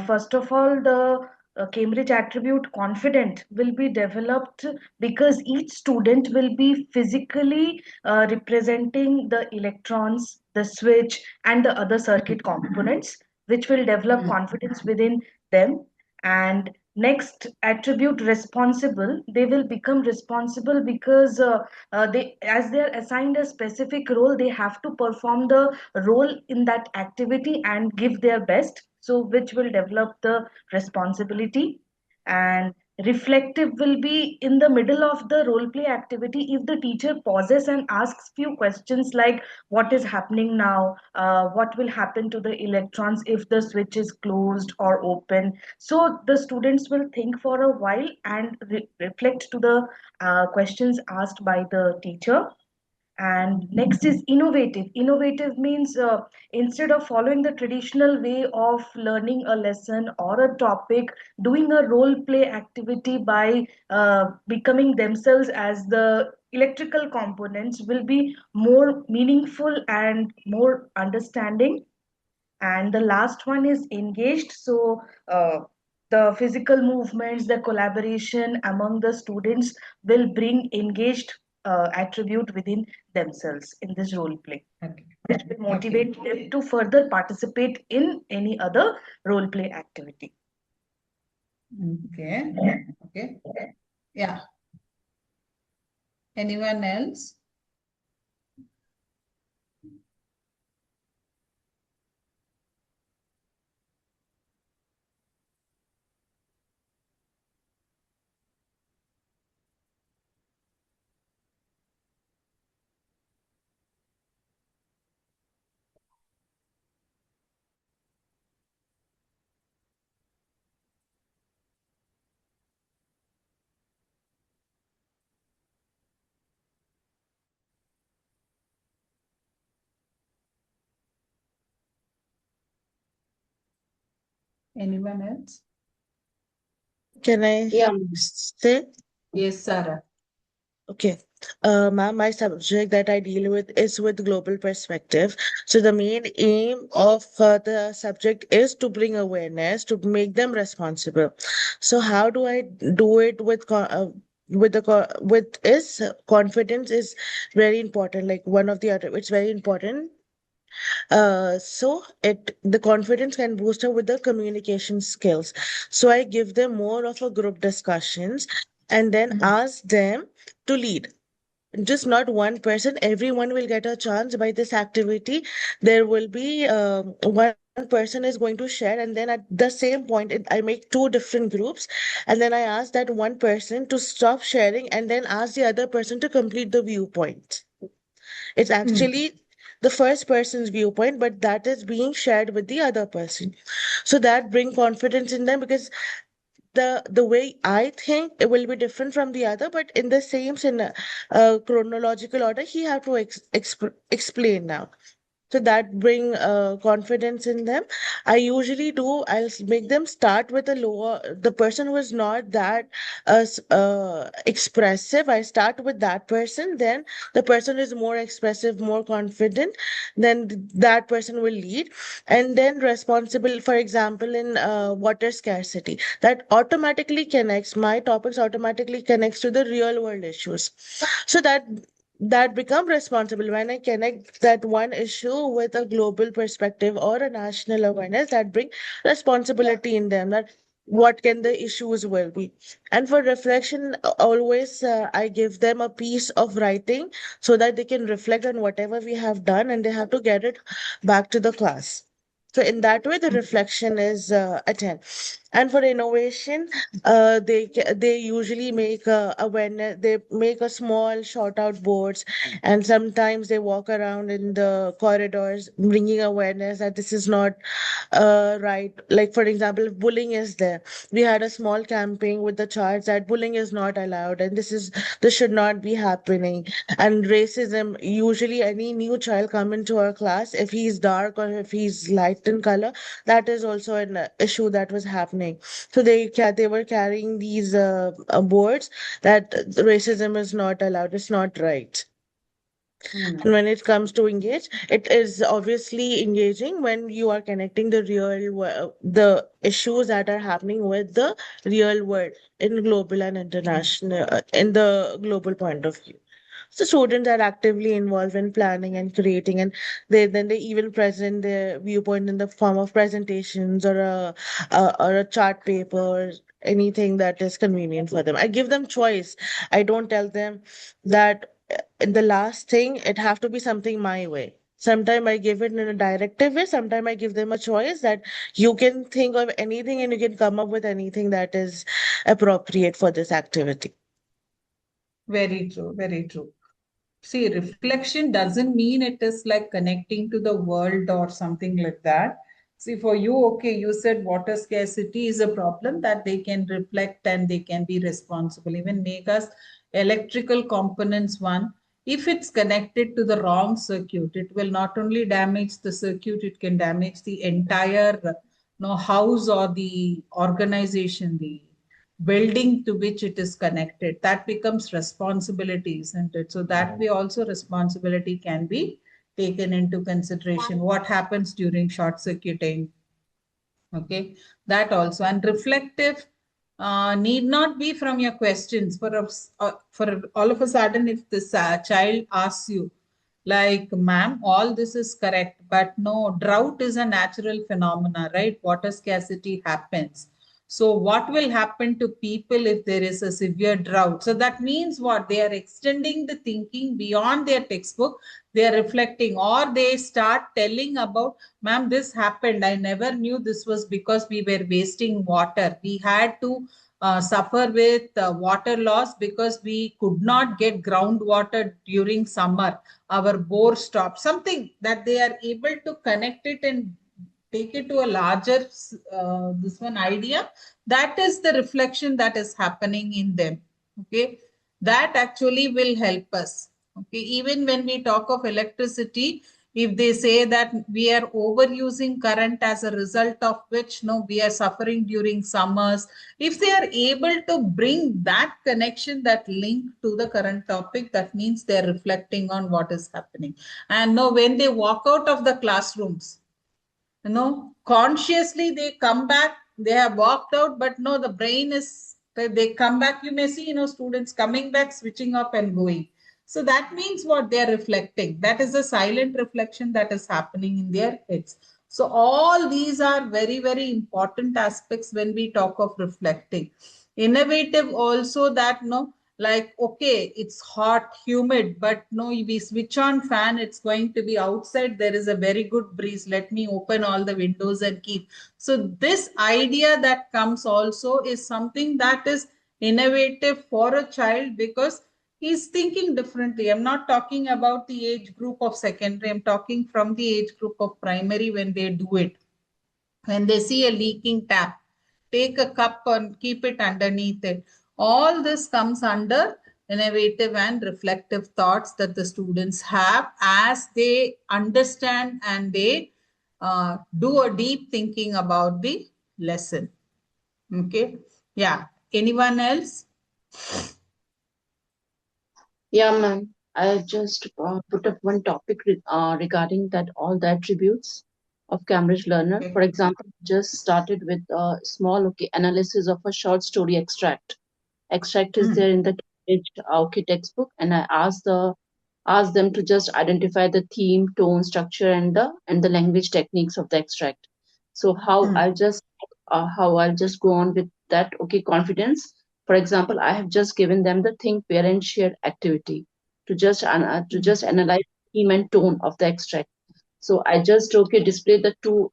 S3: first of all, the Cambridge attribute confident will be developed because each student will be physically representing the electrons, the switch, and the other circuit components, which will develop confidence within them. And next attribute responsible, they will become responsible because they, as they are assigned a specific role, they have to perform the role in that activity and give their best, so which will develop the responsibility. And reflective will be in the middle of the role play activity if the teacher pauses and asks few questions like what is happening now, what will happen to the electrons if the switch is closed or open. So the students will think for a while and reflect to the questions asked by the teacher. And next is innovative. Innovative means instead of following the traditional way of learning a lesson or a topic, doing a role play activity by becoming themselves as the electrical components will be more meaningful and more understanding. And the last one is engaged. So the physical movements, the collaboration among the students will bring engaged attribute within themselves in this role play,
S1: Okay.
S3: which will motivate them to further participate in any other role play activity.
S1: Okay. Yeah. Anyone else? Anyone else?
S4: Can I
S6: Yeah.
S4: say?
S1: Yes, Sarah.
S4: Okay. Ma'am, my subject that I deal with is with global perspective. So the main aim of the subject is to bring awareness, to make them responsible. So how do I do it with is confidence is very important. Like one of the other, it's very important. So the confidence can boost her with the communication skills. So I give them more of a group discussions and then ask them to lead, just not one person. Everyone will get a chance by this activity. There will be one person is going to share, and then at the same point I make two different groups, and then I ask that one person to stop sharing and then ask the other person to complete the viewpoint. It's actually the first person's viewpoint, but that is being shared with the other person. So that bring confidence in them, because the way I think it will be different from the other, but in the same chronological order, he have to explain now. So that bring confidence in them. I usually do. Make them start with a lower. The person who is not that expressive, I start with that person. Then the person is more expressive, more confident. Then that person will lead, and then responsible. For example, in water scarcity, that automatically connects my topics. Automatically connects to the real world issues. So that become responsible when I connect that one issue with a global perspective or a national awareness, that bring responsibility in them, that what can the issues will be. And for reflection, always I give them a piece of writing so that they can reflect on whatever we have done, and they have to get it back to the class. So in that way, the reflection is attend. And for innovation, they usually make awareness. They make a small shout out boards, and sometimes they walk around in the corridors, bringing awareness that this is not right. Like for example, if bullying is there, we had a small campaign with the charts that bullying is not allowed, and this should not be happening. And racism, usually any new child come into our class, if he's dark or if he's light in color, that is also an issue that was happening. So they were carrying these boards that racism is not allowed, it's not right. And when it comes to engage, it is obviously engaging when you are connecting the issues that are happening with the real world in global and international, in the global point of view. So students are actively involved in planning and creating, and they even present their viewpoint in the form of presentations or a chart paper or anything that is convenient for them. I give them choice. I don't tell them that in the last thing it have to be something my way. Sometimes I give it in a directive way. Sometimes I give them a choice that you can think of anything and you can come up with anything that is appropriate for this activity.
S1: Very true, very true. See, reflection doesn't mean it is like connecting to the world or something like that. See, for you, okay, you said water scarcity is a problem that they can reflect and they can be responsible. Even make us electrical components one. If it's connected to the wrong circuit, it will not only damage the circuit, it can damage the entire house or the organization, the building to which it is connected. That becomes responsibility, isn't it? So that way also responsibility can be taken into consideration. What happens during short circuiting? Okay, that also. And reflective need not be from your questions. For all of a sudden, if this child asks you, like, ma'am, all this is correct, but no, drought is a natural phenomena, right? Water scarcity happens. So what will happen to people if there is a severe drought? So that means what? They are extending the thinking beyond their textbook. They are reflecting, or they start telling about, ma'am, this happened. I never knew this was because we were wasting water. We had to suffer with water loss because we could not get groundwater during summer. Our bore stopped. Something that they are able to connect it and take it to a larger this one idea. That is the reflection that is happening in them. Okay, that actually will help us. Okay, even when we talk of electricity, If they say that we are overusing current as a result of which no we are suffering during summers, if they are able to bring that connection, that link to the current topic, that means they're reflecting on what is happening. And no, when they walk out of the classrooms, consciously they come back, they have walked out, but no, the brain is, they come back, you may see, students coming back, switching up and going. So that means what they're reflecting, that is a silent reflection that is happening in their heads. So all these are very, very important aspects when we talk of reflecting. Innovative also, that no, like, okay, it's hot, humid, but no, we switch on fan, it's going to be outside, there is a very good breeze, let me open all the windows and keep. So this idea that comes also is something that is innovative for a child, because he's thinking differently. I'm not talking about the age group of secondary, I'm talking from the age group of primary. When they do it, when they see a leaking tap, take a cup and keep it underneath it. All this comes under innovative and reflective thoughts that the students have as they understand and they do a deep thinking about the lesson. Okay. Yeah. Anyone else?
S6: Yeah, ma'am. I just put up one topic regarding that all the attributes of Cambridge learner.
S1: Okay.
S6: For example, just started with a small analysis of a short story extract. Extract is there in the Cambridge textbook, and I asked them to just identify the theme, tone, structure, and the language techniques of the extract. So how I'll just go on with that. Okay, confidence. For example, I have just given them the think, pair, and share activity to just analyze theme and tone of the extract. So I just display the two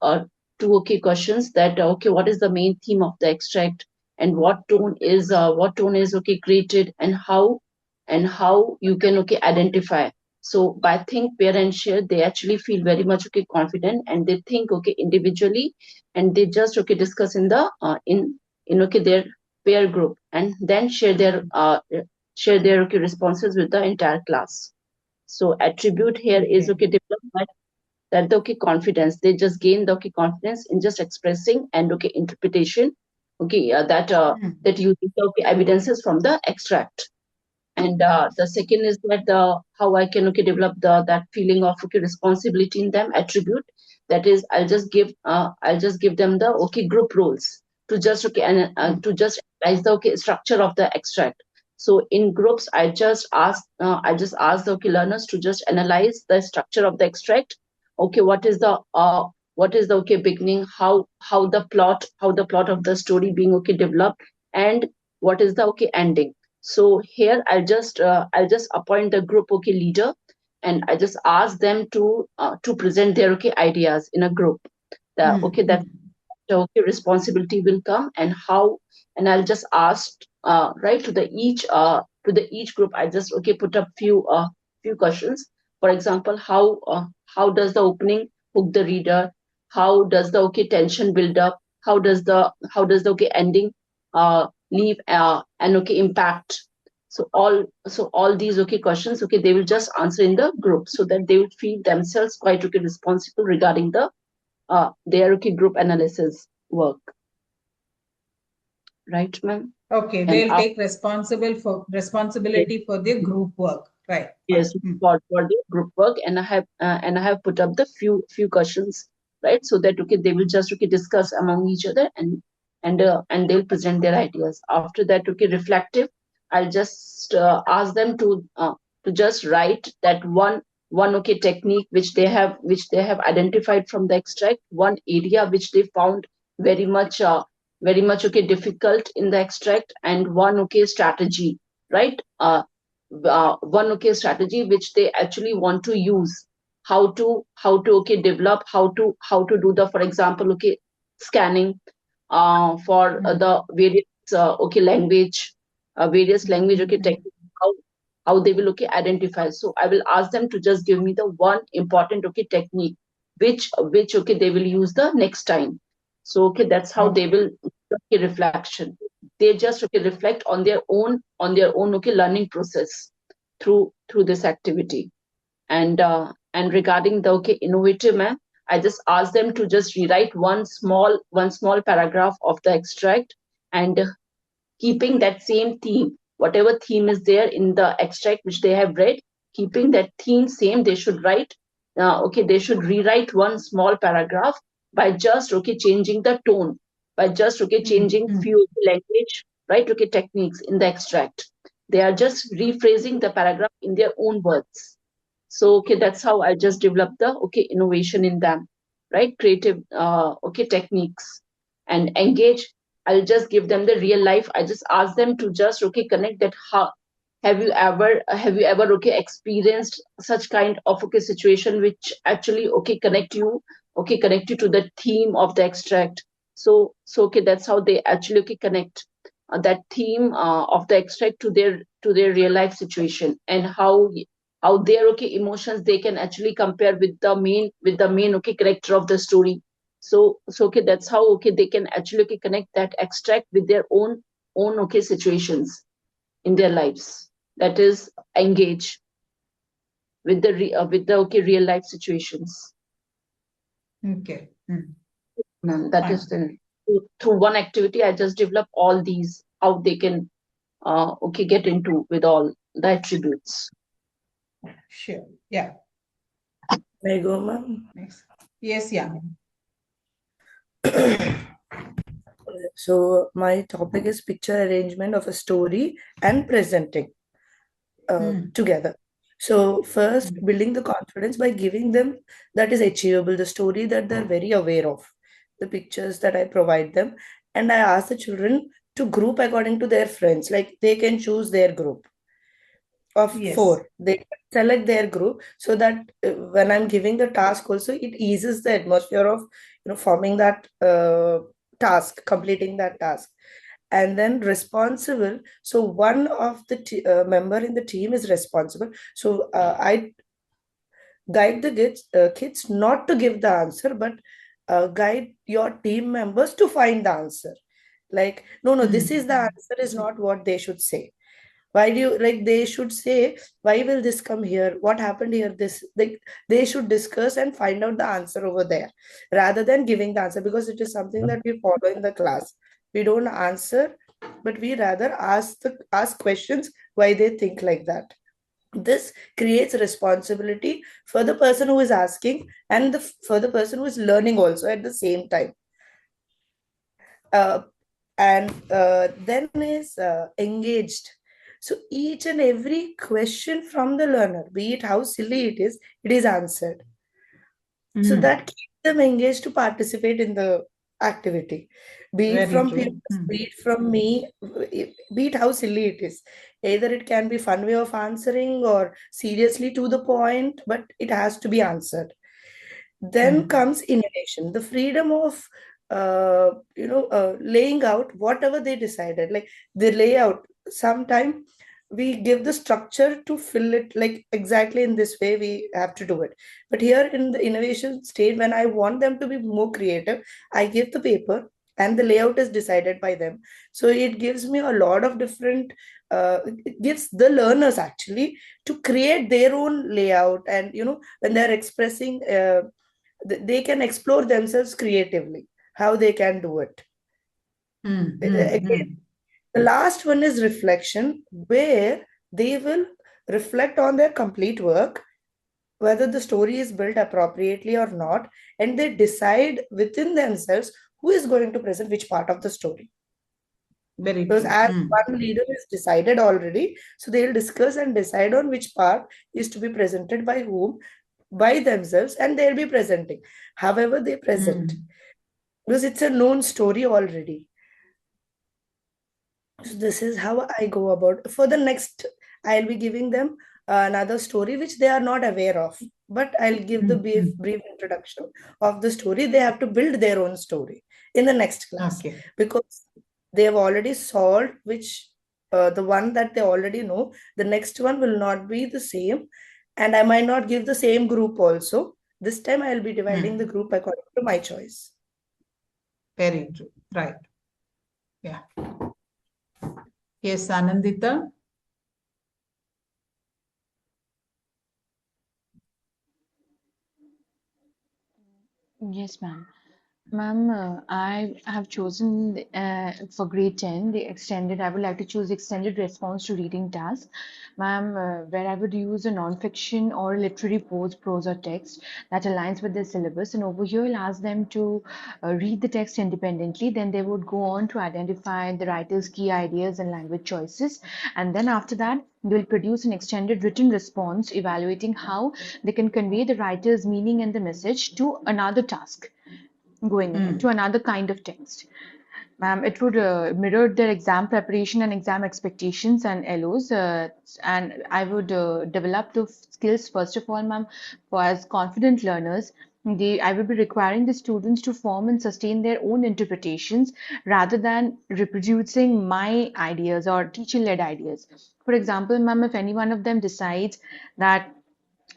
S6: questions that what is the main theme of the extract, and what tone is created, and how you can identify. So by think, pair, and share, they actually feel very much confident, and they think individually, and they just discuss in the in their peer group, and then share their responses with the entire class. So attribute here is developed that the confidence, they just gain the confidence in just expressing and interpretation, that using the evidences from the extract. And the second is that how I can develop that feeling of responsibility in them. Attribute, that is, I'll just give them the group roles to just to just analyze the structure of the extract. So in groups, I just ask the learners to just analyze the structure of the extract. What is the beginning, how the plot of the story being developed, and what is the ending. So here I'll just appoint the group leader, and I just ask them to present their ideas in a group. That responsibility will come, and how, and I'll just ask right to the each group. I just put up few questions. For example, how does the opening hook the reader? How does the tension build up? How does the ending leave an impact? So all these questions, they will just answer in the group, so that they will feel themselves quite responsible regarding their group analysis work. Right, ma'am?
S1: Okay,
S6: And
S1: they'll take responsibility for their group work, right?
S6: yes, for the group work, and I have put up the few questions, right, so that they will just discuss among each other, and they'll present their ideas. After that, reflective, I'll just ask them to just write that one technique which they have identified from the extract, one area which they found very much difficult in the extract, and one strategy, right? One strategy which they actually want to use, how to develop, how to do the, for example, scanning for the various language, various language techniques, how they will identify. So I will ask them to just give me the one important technique which they will use the next time. So that's how they will reflection. They just reflect on their own learning process through this activity. And And regarding the innovative, ma'am, I just asked them to just rewrite one small paragraph of the extract, and keeping that same theme, whatever theme is there in the extract which they have read, keeping that theme same, they should write. They should rewrite one small paragraph by just changing the tone, by just changing few language, right? Techniques in the extract. They are just rephrasing the paragraph in their own words. So that's how I just develop the innovation in them, right? Creative techniques. And engage, I'll just give them the real life. I just ask them to just connect that. How have you ever experienced such kind of situation which actually connect you to the theme of the extract. So that's how they actually connect that theme of the extract to their real life situation, and how their emotions they can actually compare with the main character of the story. So that's how they can actually connect that extract with their own situations in their lives. That is engage with the real life situations.
S1: Okay.
S6: That is
S1: Fine.
S6: through one activity I just develop all these, how they can get into with all the attributes.
S1: Sure. Yeah.
S2: May I go, ma'am?
S1: Next. Yes, yeah.
S2: So my topic is picture arrangement of a story and presenting together. So first, building the confidence by giving them that is achievable, the story that they're very aware of, the pictures that I provide them, and I ask the children to group according to their friends. Like they can choose their group of
S1: Yes.
S2: 4. They select their group so that when I'm giving the task also, it eases the atmosphere of forming that task, completing that task. And then responsible, so one of the member in the team is responsible. So I guide the kids not to give the answer, but guide your team members to find the answer. Like, no, this is the answer, is not what they should say. Why do you, like, they should say, why will this come here, what happened here, this, like, they should discuss and find out the answer over there rather than giving the answer, because it is something that we follow in the class. We don't answer, but we rather ask questions why they think like that. This creates responsibility for the person who is asking and for the person who is learning also at the same time. And then is engaged. So each and every question from the learner, be it how silly it is answered. So that keeps them engaged to participate in the activity. Be it
S1: Very
S2: from
S1: true.
S2: peers, be it from me, be it how silly it is. Either it can be fun way of answering or seriously to the point, but it has to be answered. Then comes innovation, the freedom of laying out whatever they decided, like the layout. Sometime we give the structure to fill it, like exactly in this way we have to do it. But here in the innovation state, when I want them to be more creative, I give the paper and the layout is decided by them. So it gives me a lot of different it gives the learners actually to create their own layout. And when they're expressing they can explore themselves creatively, how they can do it. Again, the last one is reflection, where they will reflect on their complete work, whether the story is built appropriately or not, and they decide within themselves who is going to present which part of the story.
S1: Very
S2: Because
S1: true.
S2: as one leader is decided already, so they'll discuss and decide on which part is to be presented by whom, by themselves, and they'll be presenting however they present, because it's a known story already. So this is how I go about. For the next, I'll be giving them another story which they are not aware of, but I'll give the brief introduction of the story. They have to build their own story in the next class,
S1: Okay.
S2: because they have already solved which the one that they already know. The next one will not be the same, and I might not give the same group also. This time I'll be dividing the group according to my choice.
S1: Very true. Right. Yeah. Yes, Anandita.
S7: Yes, ma'am. Ma'am, I have chosen for grade 10 the extended. I would like to choose extended response to reading task, ma'am, where I would use a non-fiction or literary prose or text that aligns with their syllabus. And over here, I'll ask them to read the text independently. Then they would go on to identify the writer's key ideas and language choices. And then after that, they will produce an extended written response evaluating how they can convey the writer's meaning and the message to another task going ahead to another kind of text. Ma'am, it would mirror their exam preparation and exam expectations and LOs. And I would develop the skills first of all, ma'am, for as confident learners. I will be requiring the students to form and sustain their own interpretations rather than reproducing my ideas or teacher-led ideas. For example, ma'am, if any one of them decides that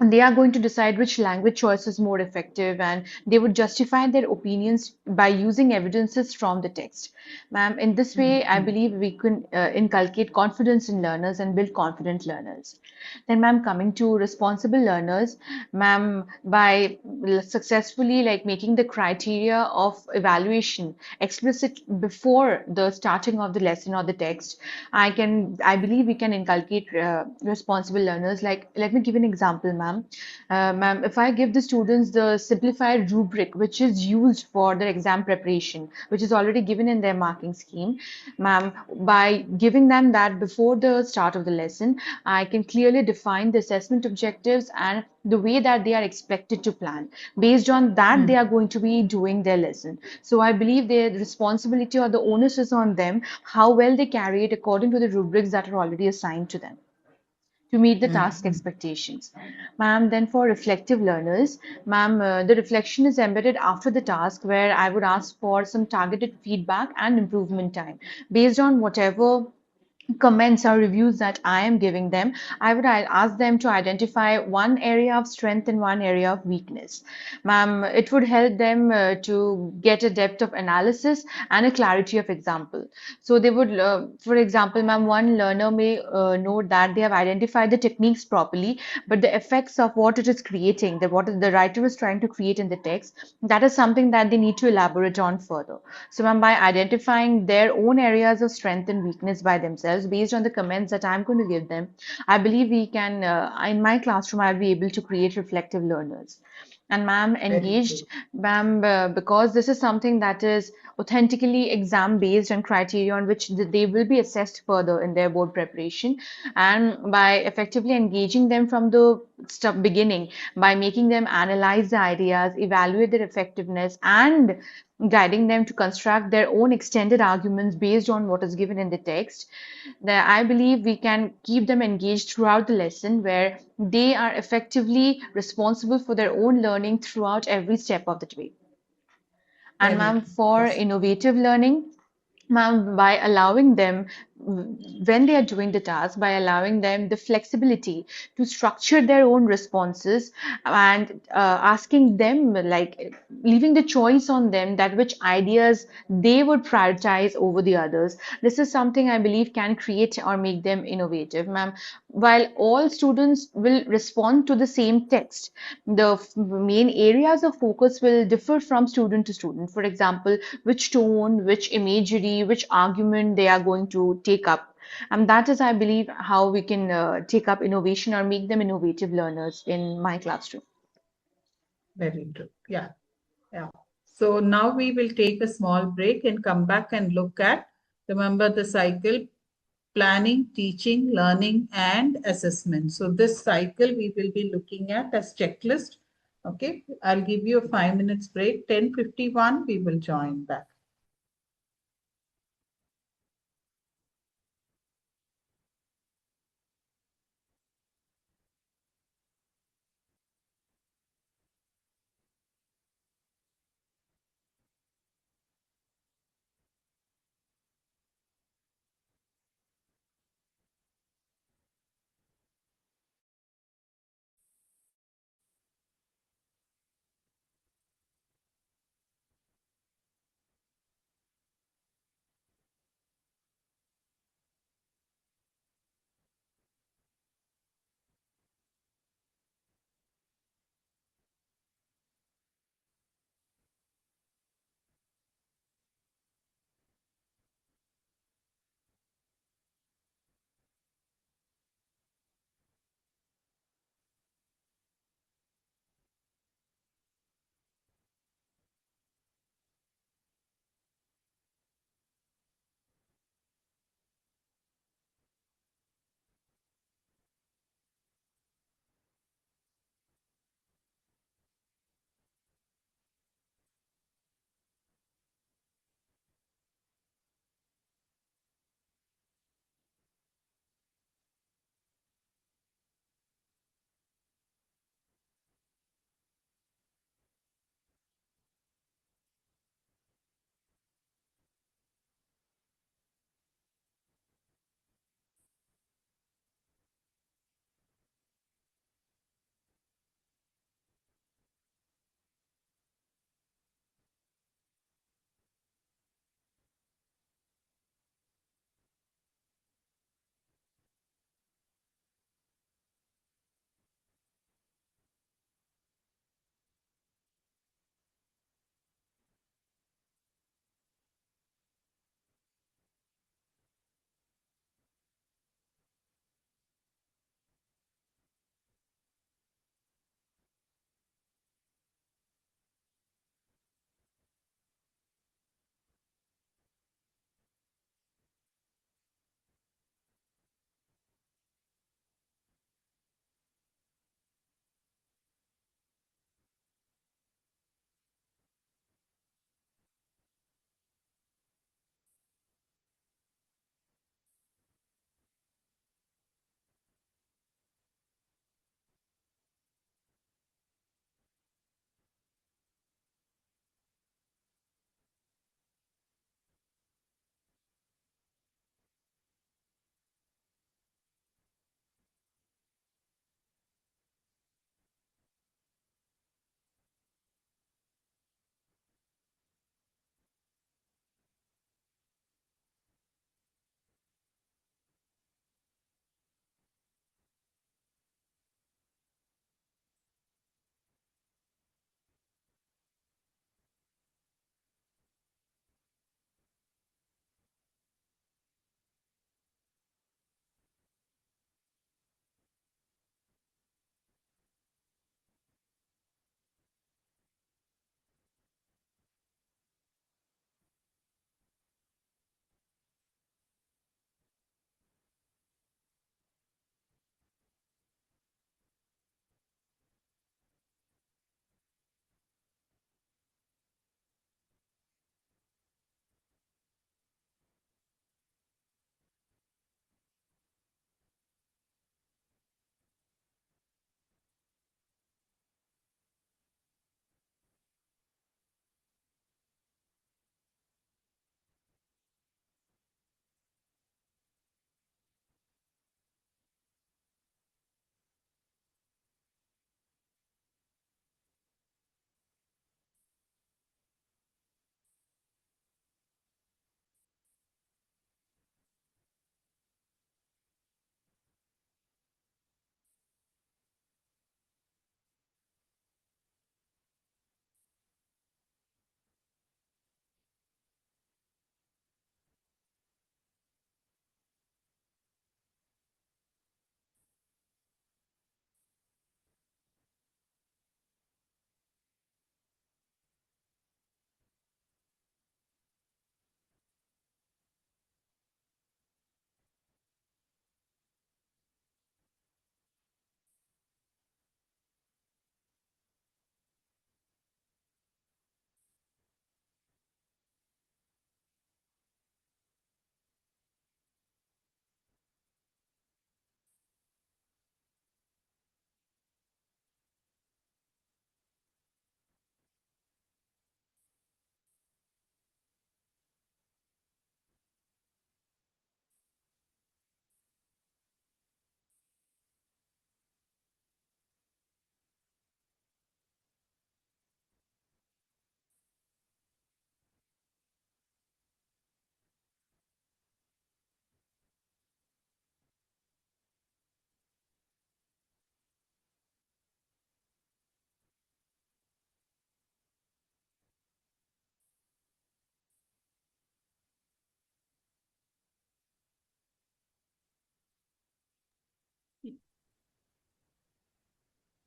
S7: they are going to decide which language choice is more effective and they would justify their opinions by using evidences from the text. Ma'am, in this way, I believe we can inculcate confidence in learners and build confident learners. Then, ma'am, coming to responsible learners, ma'am, by successfully like making the criteria of evaluation explicit before the starting of the lesson or the text, I believe we can inculcate responsible learners. Like, let me give an example, ma'am. Ma'am, if I give the students the simplified rubric, which is used for their exam preparation, which is already given in their marking scheme, ma'am, by giving them that before the start of the lesson, I can clearly define the assessment objectives and the way that they are expected to plan. Based on that, they are going to be doing their lesson. So I believe their responsibility or the onus is on them how well they carry it according to the rubrics that are already assigned to them to meet the task expectations. Ma'am, then for reflective learners, ma'am, the reflection is embedded after the task where I would ask for some targeted feedback and improvement time based on whatever comments or reviews that I am giving them. I ask them to identify one area of strength and one area of weakness. Ma'am, it would help them to get a depth of analysis and a clarity of example. So they would, for example, ma'am, one learner may note that they have identified the techniques properly, but the effects of what it is creating, that what the writer is trying to create in the text, that is something that they need to elaborate on further. So, ma'am, by identifying their own areas of strength and weakness by themselves, based on the comments that I'm going to give them, I believe we can, in my classroom, I'll be able to create reflective learners. And ma'am,
S1: Very
S7: engaged,
S1: true.
S7: ma'am, because this is something that is authentically exam based and criteria on which they will be assessed further in their board preparation. And by effectively engaging them from the beginning, by making them analyze the ideas, evaluate their effectiveness, and guiding them to construct their own extended arguments based on what is given in the text, that I believe we can keep them engaged throughout the lesson where they are effectively responsible for their own learning throughout every step of the way. And
S1: Very
S7: ma'am,
S1: true.
S7: for
S1: Yes.
S7: innovative learning, ma'am, by allowing them, when they are doing the task, by allowing them the flexibility to structure their own responses and asking them, like, leaving the choice on them that which ideas they would prioritize over the others. This is something I believe can create or make them innovative, ma'am. While all students will respond to the same text, the main areas of focus will differ from student to student. For example, which tone, which imagery, which argument they are going to take up. And that is, I believe, how we can take up innovation or make them innovative learners in my classroom.
S1: Very true. Yeah. Yeah. So now we will take a small break and come back and look at, remember the cycle: planning, teaching, learning, and assessment. So this cycle we will be looking at as checklist. Okay. I'll give you a 5 minutes break. 10:51, we will join back.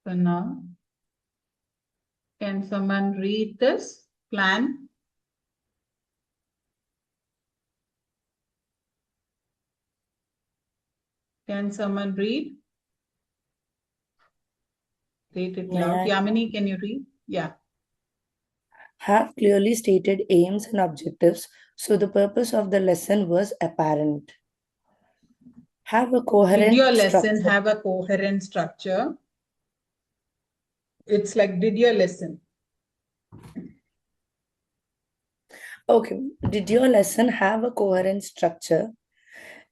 S1: So now, can someone read this plan? Can someone read? Read it
S2: May
S1: loud.
S2: I
S1: Yamini, can you read? Yeah.
S2: have clearly stated aims and objectives so the purpose of the lesson was apparent? Have a
S1: Did
S2: coherent
S1: your lesson
S2: structure.
S1: have a coherent structure? It's like, did your lesson?
S2: Okay. Did your lesson have a coherent structure?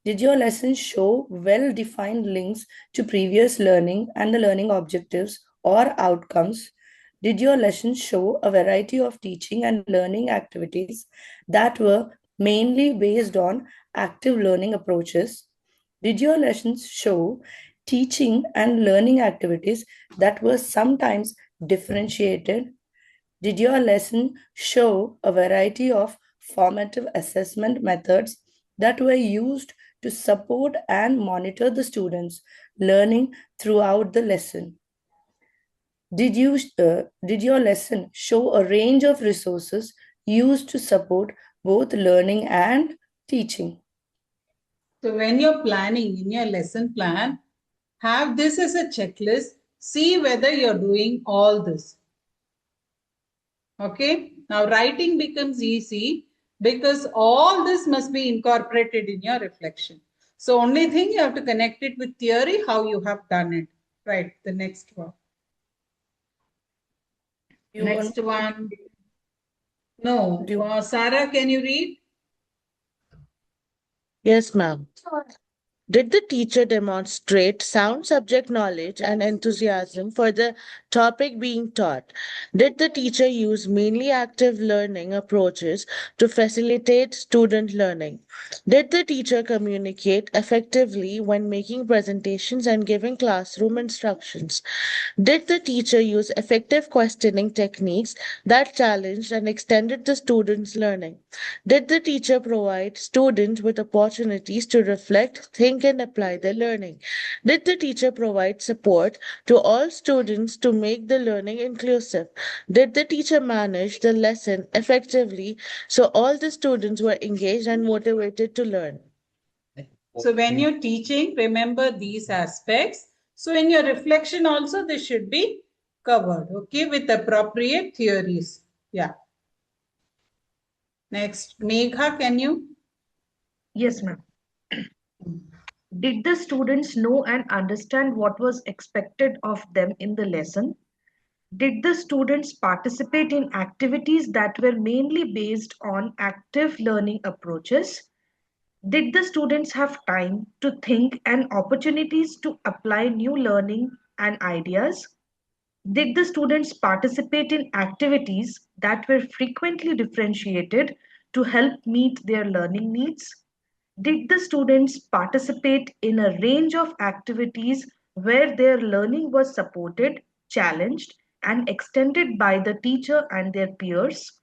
S2: Did your lesson show well defined links to previous learning and the learning objectives or outcomes? Did your lesson show a variety of teaching and learning activities that were mainly based on active learning approaches? Did your lessons show teaching and learning activities that were sometimes differentiated? Did your lesson show a variety of formative assessment methods that were used to support and monitor the students' learning throughout the lesson? Did your lesson show a range of resources used to support both learning and teaching?
S1: So when you're planning in your lesson plan, have this as a checklist. See whether you're doing all this. Okay. Now writing becomes easy because all this must be incorporated in your reflection. So only thing you have to connect it with theory, how you have done it. Right. The next one.
S2: You
S1: Next
S2: want
S1: one. No.
S2: do you,
S1: Sarah, can you read?
S4: Yes, ma'am. Did the teacher demonstrate sound subject knowledge and enthusiasm for the topic being taught? Did the teacher use mainly active learning approaches to facilitate student learning? Did the teacher communicate effectively when making presentations and giving classroom instructions? Did the teacher use effective questioning techniques that challenged and extended the students' learning? Did the teacher provide students with opportunities to reflect, think, and apply their learning? Did the teacher provide support to all students to make the learning inclusive? Did the teacher manage the lesson effectively so all the students were engaged and motivated to learn?
S1: So when you're teaching, remember these aspects. So in your reflection also, this should be covered, okay, with appropriate theories. Yeah. Next, Megha, can you?
S3: Yes, ma'am. Did the students know and understand what was expected of them in the lesson? Did the students participate in activities that were mainly based on active learning approaches? Did the students have time to think and opportunities to apply new learning and ideas? Did the students participate in activities that were frequently differentiated to help meet their learning needs? Did the students participate in a range of activities where their learning was supported, challenged, and extended by the teacher and their peers?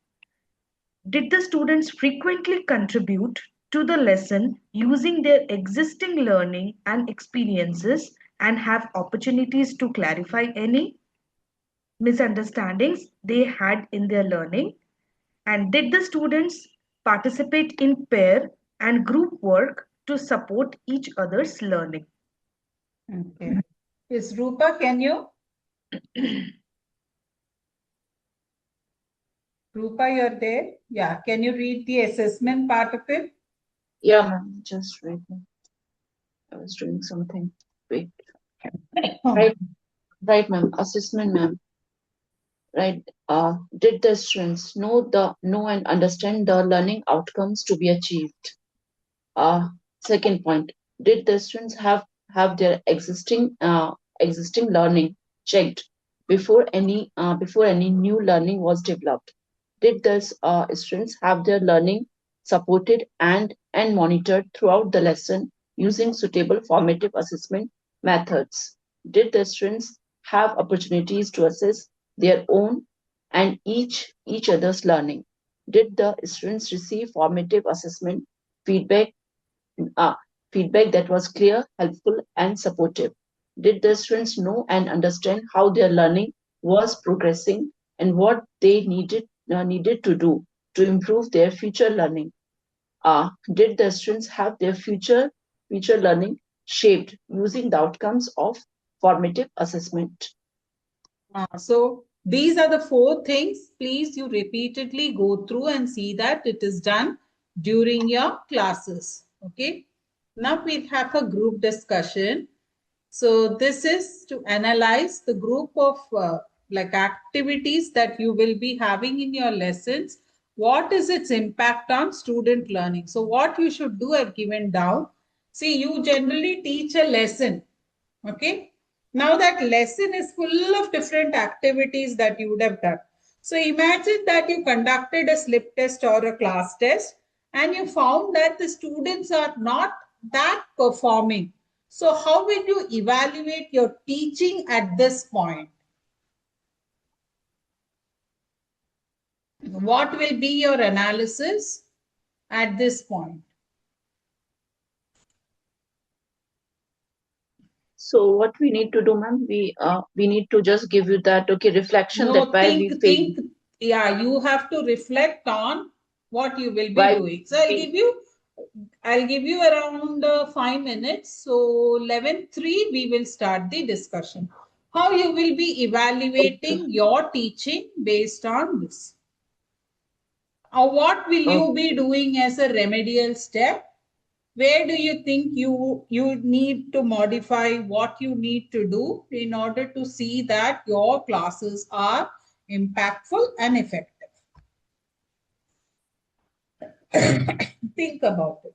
S3: Did the students frequently contribute to the lesson using their existing learning and experiences and have opportunities to clarify any misunderstandings they had in their learning? And did the students participate in pair and group work to support each other's learning?
S1: Okay. Is Rupa, can you? Rupa, you're there? Yeah. Can you read the assessment part of it?
S6: Yeah, ma'am. Just right now. I was doing something. Wait. Right, right, ma'am. Assessment, ma'am. Right. Did the students know and understand the learning outcomes to be achieved? Second point, did the students have their existing learning checked before any new learning was developed? Did the students have their learning supported and monitored throughout the lesson using suitable formative assessment methods? Did the students have opportunities to assess their own and each other's learning? Did the students receive formative assessment feedback uh, feedback that was clear, helpful, and supportive? Did the students know and understand how their learning was progressing and what they needed to do to improve their future learning? Did the students have their future learning shaped using the outcomes of formative assessment?
S1: So these are the four things. Please, you repeatedly go through and see that it is done during your classes. Okay. Now we'll have a group discussion. So this is to analyze the group of like activities that you will be having in your lessons. What is its impact on student learning? So what you should do, I've given down. See, you generally teach a lesson. Okay. Now that lesson is full of different activities that you would have done. So imagine that you conducted a slip test or a class test and you found that the students are not that performing. So how will you evaluate your teaching at this point? What will be your analysis at this point?
S6: So what we need to do, ma'am, we need to just give you that reflection that
S1: No,
S6: why we failed,
S1: yeah, you have to reflect on what you will be
S6: why
S1: doing. So
S6: we
S1: I'll give you around 5 minutes. So 11:03, we will start the discussion. How you will be
S6: okay,
S1: evaluating your teaching based on this? Or what will you be
S6: okay.
S1: doing as a remedial step? Where do you think you need to modify what you need to do in order to see that your classes are impactful and effective? Think about it.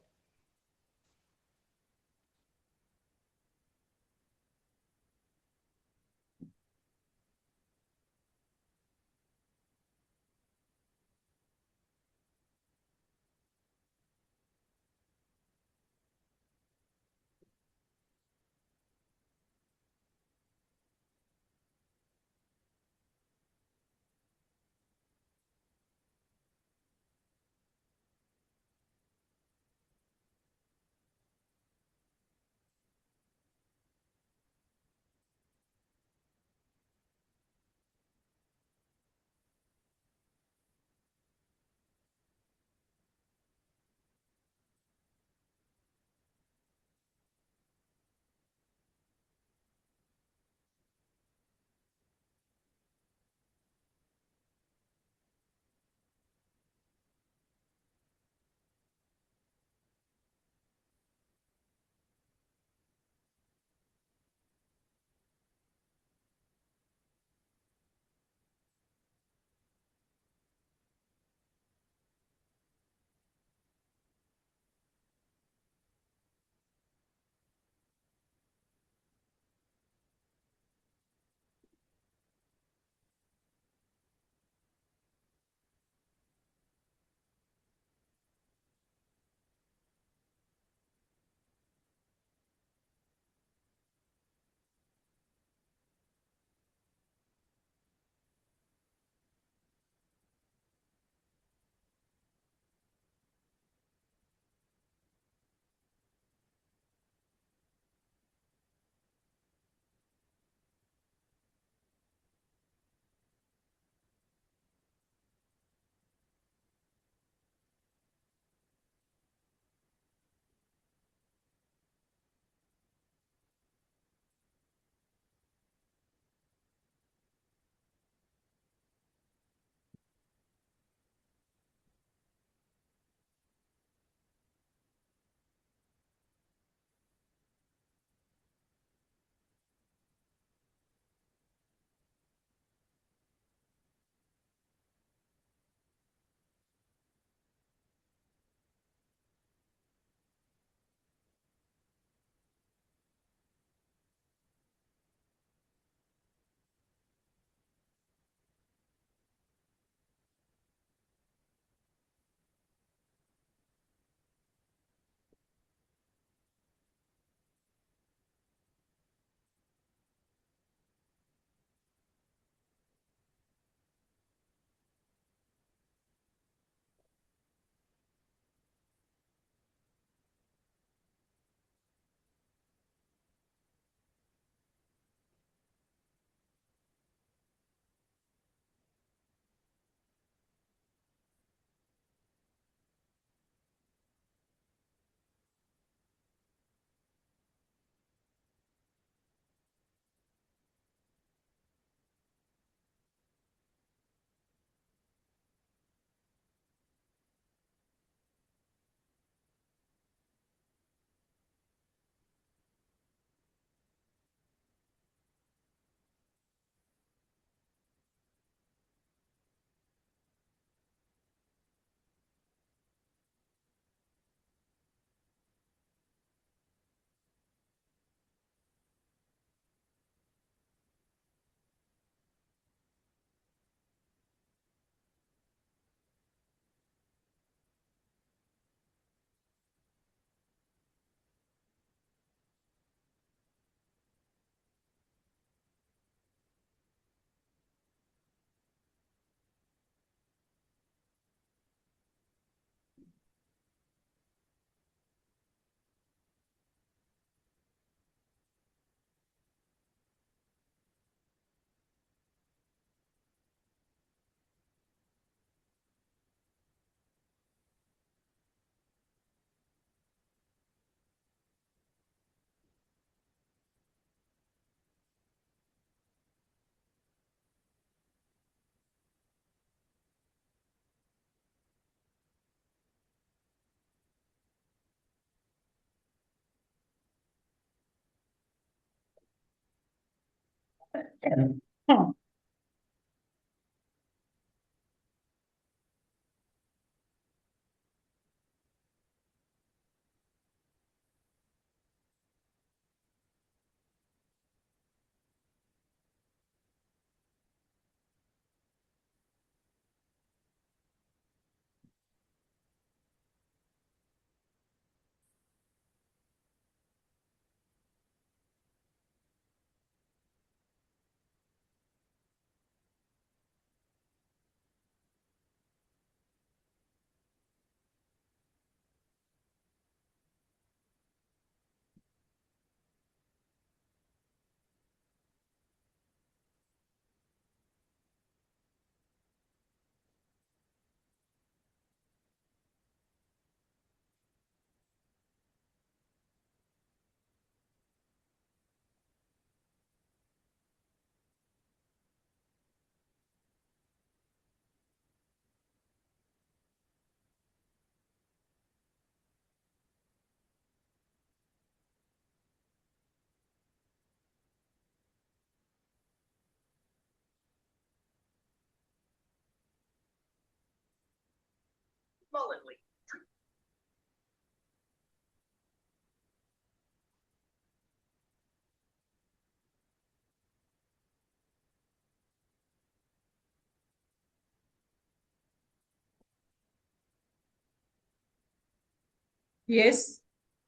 S1: Yes,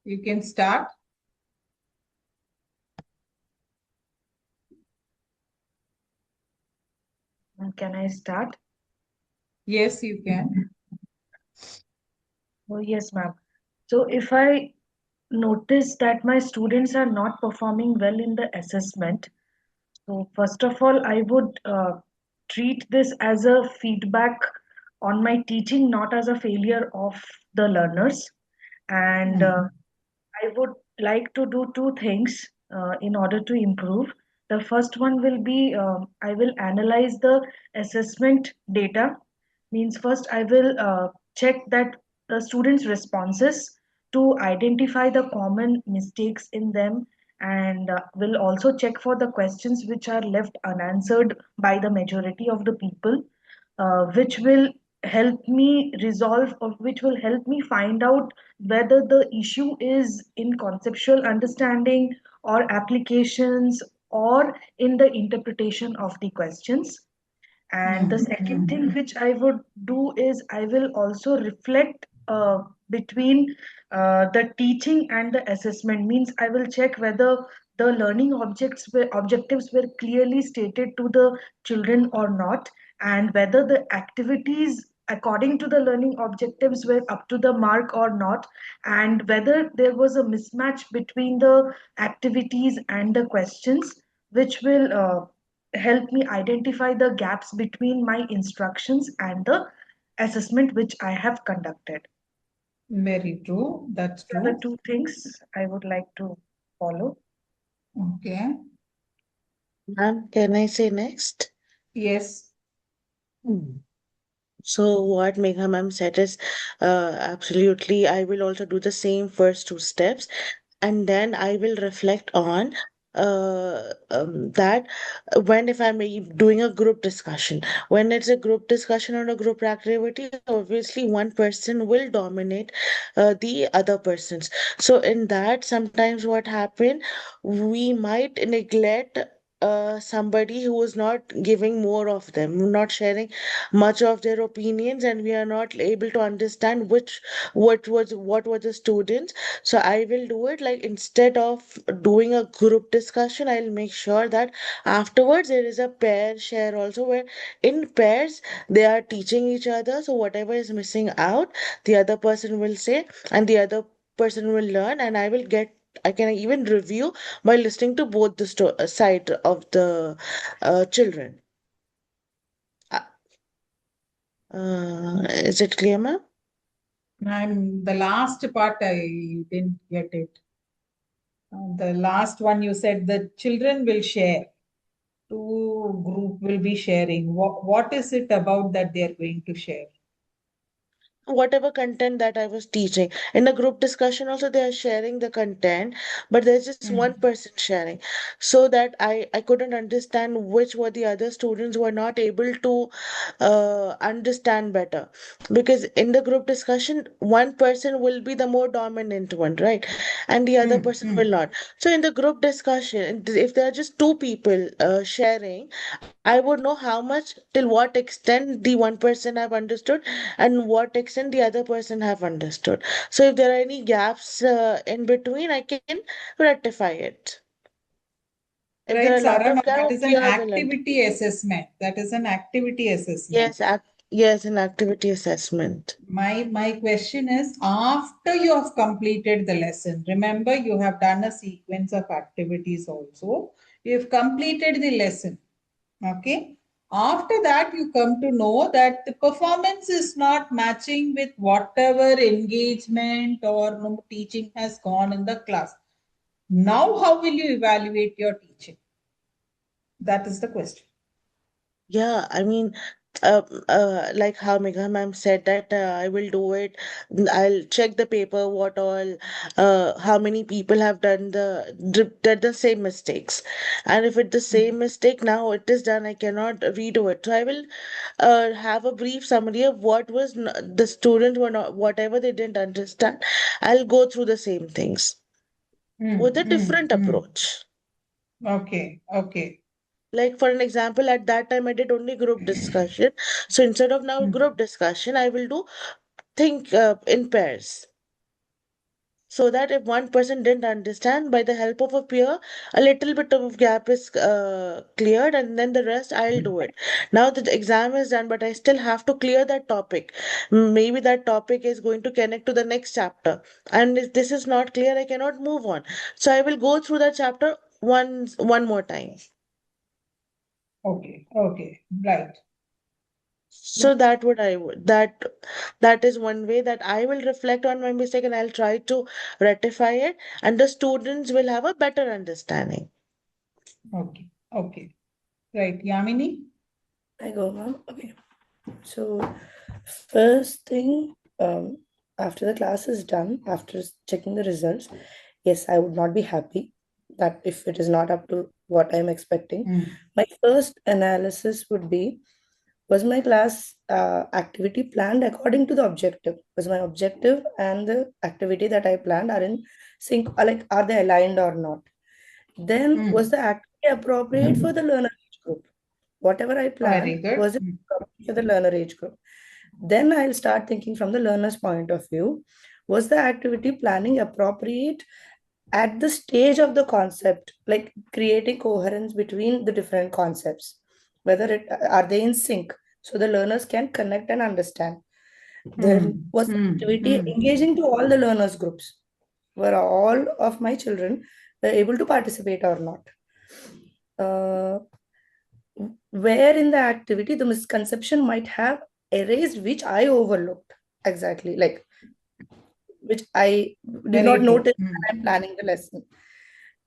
S1: you can start.
S3: Can I start?
S1: Yes, you can.
S3: Oh, yes, ma'am. So if I notice that my students are not performing well in the assessment, so first of all, I would treat this as a feedback on my teaching, not as a failure of the learners. And I would like to do two things in order to improve. The first one will be I will analyze the assessment data. Means first I will check that the students' responses to identify the common mistakes in them, and will also check for the questions which are left unanswered by the majority of the people, which will help me resolve, or which will help me find out whether the issue is in conceptual understanding or applications or in the interpretation of the questions. And the second thing which I would do is I will also reflect between the teaching and the assessment. Means I will check whether the learning objectives were clearly stated to the children or not, and whether the activities according to the learning objectives were up to the mark or not, and whether there was a mismatch between the activities and the questions, which will help me identify the gaps between my instructions and the assessment which I have conducted.
S1: Very true. That's
S3: These are
S1: true.
S3: the two things I would like to follow.
S1: Okay.
S4: Ma'am, can I say next?
S1: Yes.
S4: Hmm. So what Megha ma'am said is absolutely. I will also do the same first two steps, and then I will reflect on that when if I'm doing a group discussion, when it's a group discussion or a group activity, obviously one person will dominate the other persons. So in that, sometimes what happen, we might neglect somebody who is not giving more of them, not sharing much of their opinions, and we are not able to understand what were the students. So I will do it like, instead of doing a group discussion, I'll make sure that afterwards there is a pair share also, where in pairs they are teaching each other. So whatever is missing out, the other person will say, and the other person will learn, and I can even review by listening to both the side of the children. Uh, is it clear, ma'am?
S1: The last part I didn't get it. The last one you said the children will share. Two group will be sharing. What is it about that they are going to share?
S4: whatever content that I was teaching. In the group discussion, also they are sharing the content, but there's just one person sharing. So that I couldn't understand which were the other students who were not able to understand better. Because in the group discussion, one person will be the more dominant one, right? And the other person will not. So in the group discussion, if there are just two people sharing, I would know how much, till what extent the one person have understood and what extent the other person have understood. So if there are any gaps in between, I can rectify it. If there
S1: Right,
S4: are a lot
S1: Sarah,
S4: of
S1: now that
S4: gaps,
S1: is an
S4: peer will
S1: activity assessment. That is an activity assessment.
S4: yes, an activity assessment.
S1: My question is, after you have completed the lesson, remember you have done a sequence of activities also. You have completed the lesson. Okay. After that, you come to know that the performance is not matching with whatever engagement or no teaching has gone in the class. Now, how will you evaluate your teaching? That is the question.
S4: Yeah, I mean, like how Megha ma'am said that I will do it. I'll check the paper, what all, how many people have done the same mistakes, and if it's the same mistake now it is done, I cannot redo it. So I will have a brief summary of what was the student were not whatever they didn't understand. I'll go through the same things with a different approach.
S1: Okay, okay.
S4: Like for an example, at that time I did only group discussion. So instead of now group discussion, I will do think in pairs. So that if one person didn't understand, by the help of a peer, a little bit of gap is cleared, and then the rest I'll do it. Now that the exam is done, but I still have to clear that topic. Maybe that topic is going to connect to the next chapter, and if this is not clear, I cannot move on. So I will go through that chapter one more time.
S1: Okay, okay, right.
S4: So that would I would that is one way that I will reflect on my mistake and I'll try to rectify it, and the students will have a better understanding.
S1: Okay, okay. Right, Yamini?
S2: I go, ma'am. Okay. So, first thing, after the class is done, after checking the results, yes, I would not be happy that if it is not up to what I'm expecting. My first analysis would be, was my class activity planned according to the objective? Was my objective and the activity that I planned are in sync, like are they aligned or not? Then, was the activity appropriate for the learner age group? Whatever I
S1: Very
S2: planned,
S1: good.
S2: was it appropriate for the learner age group? Then I'll start thinking from the learner's point of view. Was the activity planning appropriate at the stage of the concept, like creating coherence between the different concepts? Whether it are they in sync so the learners can connect and understand? Then was the activity engaging to all the learners groups? Were all of my children able to participate or not? Uh, where in the activity the misconception might have erased which I overlooked exactly, like which I did
S1: Very
S2: not
S1: good.
S2: notice when I'm planning the lesson.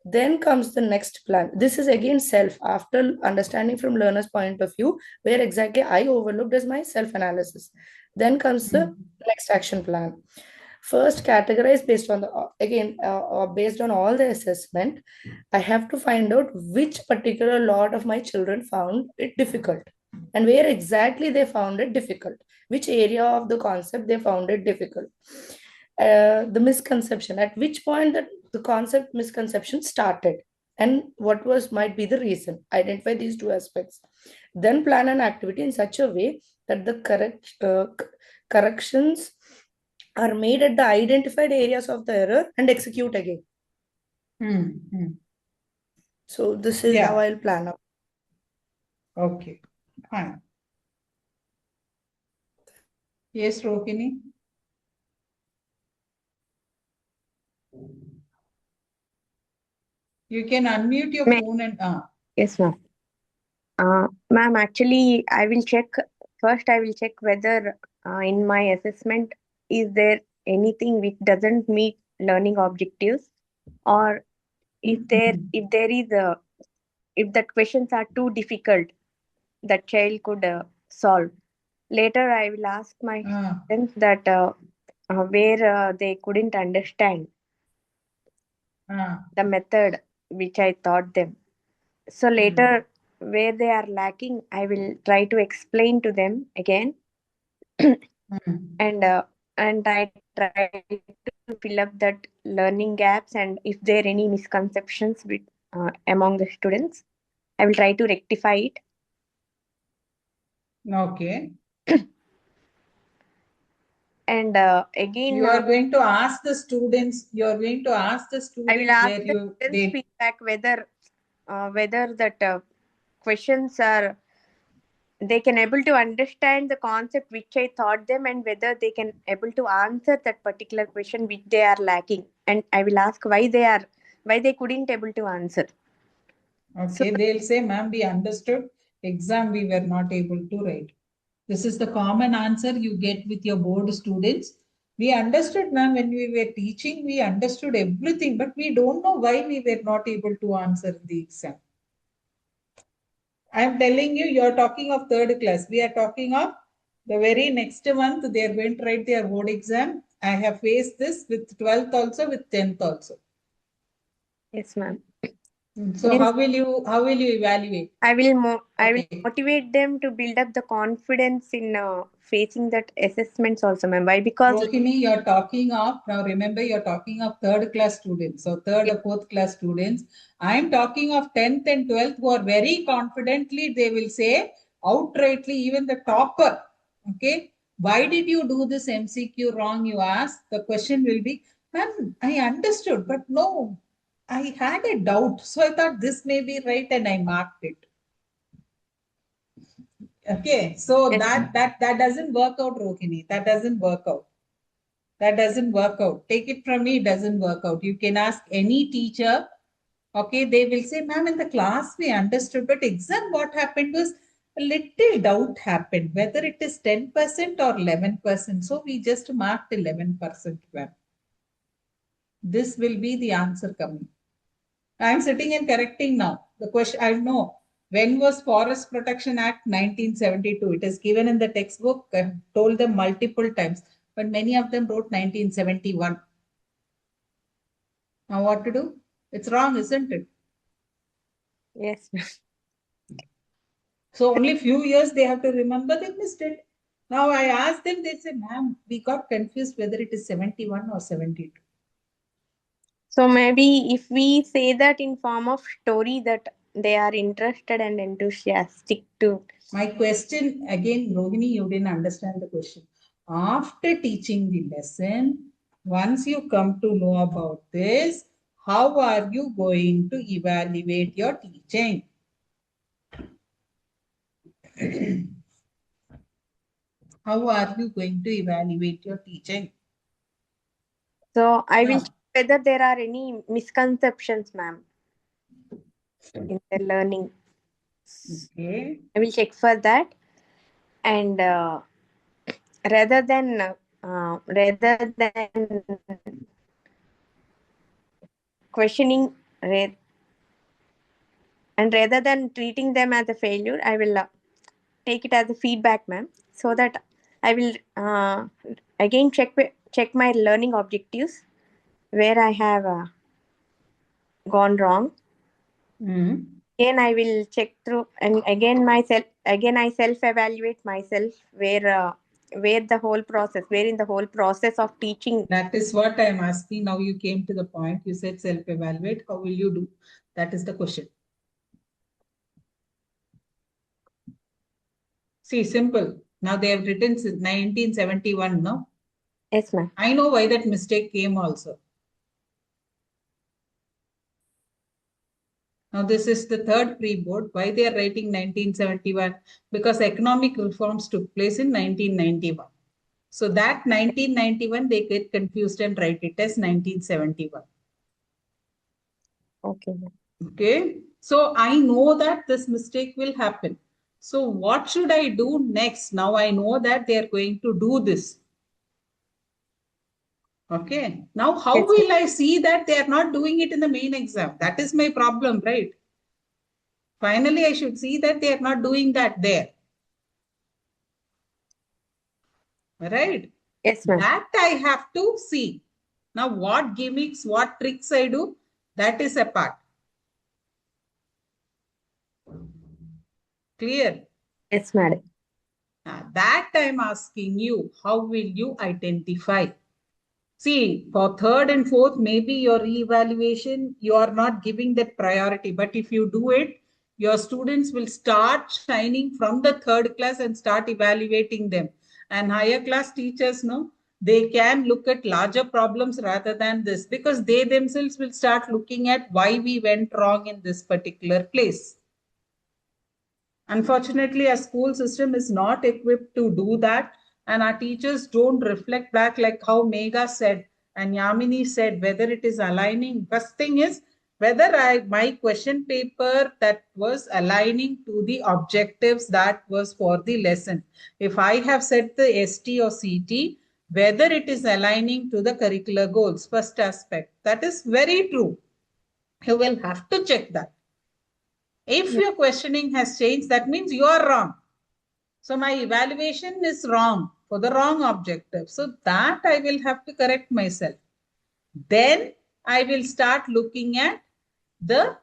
S2: Then comes the next plan. This is again self, after understanding from learner's point of view, where exactly I overlooked is my self analysis. Then comes the next action plan. First, categorize based on the based on all the assessment. I have to find out which particular lot of my children found it difficult and where exactly they found it difficult, which area of the concept they found it difficult. The misconception, at which point that the concept misconception started, and what was might be the reason. Identify these two aspects, then plan an activity in such a way that the corrections are made at the identified areas of the error and execute again. So this is how
S1: Yeah,
S2: I'll plan out.
S1: okay, fine. Yes, Rohini? You can unmute your
S5: Ma-
S1: phone and
S5: Yes, ma'am. Ma'am, actually, I will check first. I will check whether in my assessment is there anything which doesn't meet learning objectives, or if there is a if the questions are too difficult that child could solve. Later, I will ask my
S1: Ah,
S5: students that where they couldn't understand
S1: ah,
S5: the method which I taught them. So later, where they are lacking, I will try to explain to them again,
S1: mm.
S5: and I try to fill up that learning gaps. And if there are any misconceptions with among the students, I will try to rectify it.
S1: Okay.
S5: And again,
S1: You are going to ask the students, you are going to ask the
S5: I will
S1: students
S5: ask
S1: where
S5: the
S1: you,
S5: students'
S1: they,
S5: feedback whether that questions are they can able to understand the concept which I taught them, and whether they can able to answer that particular question which they are lacking. And I will ask why they couldn't able to answer. So
S1: okay, they'll say, ma'am, we understood. Exam, we were not able to write. This is the common answer you get with your board students. We understood, ma'am, when we were teaching, we understood everything, but we don't know why we were not able to answer the exam. I'm telling you, you're talking of third class. We are talking of the very next month, they are going to write their board exam. I have faced this with 12th also, with 10th also.
S5: yes, ma'am.
S1: So
S5: Means
S1: how will you evaluate?
S5: I will
S1: Okay.
S5: motivate them to build up the confidence in facing that assessments also, ma'am. Why? Because
S1: Rohini, you're talking of, now remember you're talking of third class students, so third or fourth class students. I'm talking of 10th and 12th who are very confidently, they will say outrightly, even the topper. Okay. Why did you do this MCQ wrong? You ask. The question will be, ma'am, I understood, but no, I had a doubt. So I thought this may be right and I marked it. Okay. So
S5: yes,
S1: that doesn't work out, Rohini. That doesn't work out. That doesn't work out. Take it from me, it doesn't work out. You can ask any teacher, okay, they will say, ma'am, in the class we understood, but exam what happened was a little doubt happened, whether it is 10% or 11%. So we just marked 11%, ma'am. This will be the answer coming. I'm sitting and correcting now. The question I know. When was Forest Protection Act 1972? It is given in the textbook. I told them multiple times, but many of them wrote 1971. Now what to do? It's wrong, isn't it?
S5: yes, ma'am.
S1: So only few years they have to remember they missed it. Now I asked them, they say, ma'am, we got confused whether it is 71 or 72.
S5: So maybe if we say that in form of story, that they are interested and enthusiastic to.
S1: My question again, Rohini, you didn't understand the question. After teaching the lesson, once you come to know about this, how are you going to evaluate your teaching? How are you going to evaluate your teaching?
S5: So I will
S1: Now,
S5: check whether there are any misconceptions, ma'am, in the learning.
S1: okay.
S5: I will check for that, and rather than questioning, and rather than treating them as a failure, I will take it as a feedback, ma'am, so that I will again check my learning objectives where I have gone wrong.
S1: Mm.
S5: Again, I will check through, and again I self evaluate myself where the whole process, where in the whole process of teaching.
S1: That is what I'm asking. Now you came to the point. You said self-evaluate. How will you do? That is the question. See, simple. Now they have written since 1971, no?
S5: Yes, ma'am.
S1: I know why that mistake came also. Now this is the third pre-board. Why they are writing 1971? Because economic reforms took place in 1991. So that 1991, they get confused and write it as 1971.
S5: Okay, ma'am.
S1: Okay. So I know that this mistake will happen. So what should I do next? Now I know that they are going to do this. Okay. Now how
S5: Yes, ma'am.
S1: will I see that they are not doing it in the main exam? That is my problem, right? Finally, I should see that they are not doing that there. right?
S9: Yes, ma'am.
S1: That I have to see. Now, what gimmicks, what tricks I do, that is a part. Clear?
S9: Yes, madam.
S1: That I'm asking you, how will you identify? See, for third and fourth, maybe your reevaluation, you are not giving that priority. But if you do it, your students will start shining from the third class and start evaluating them. And higher class teachers know they can look at larger problems rather than this, because they themselves will start looking at why we went wrong in this particular place. Unfortunately, our school system is not equipped to do that, and our teachers don't reflect back like how Megha said and Yamini said, whether it is aligning. First thing is whether my question paper that was aligning to the objectives that was for the lesson. If I have set the ST or CT, whether it is aligning to the curricular goals, first aspect. That is very true. You will have to check that. If your questioning has changed, that means you are wrong. So my evaluation is wrong for the wrong objective. So that I will have to correct myself. Then I will start looking at the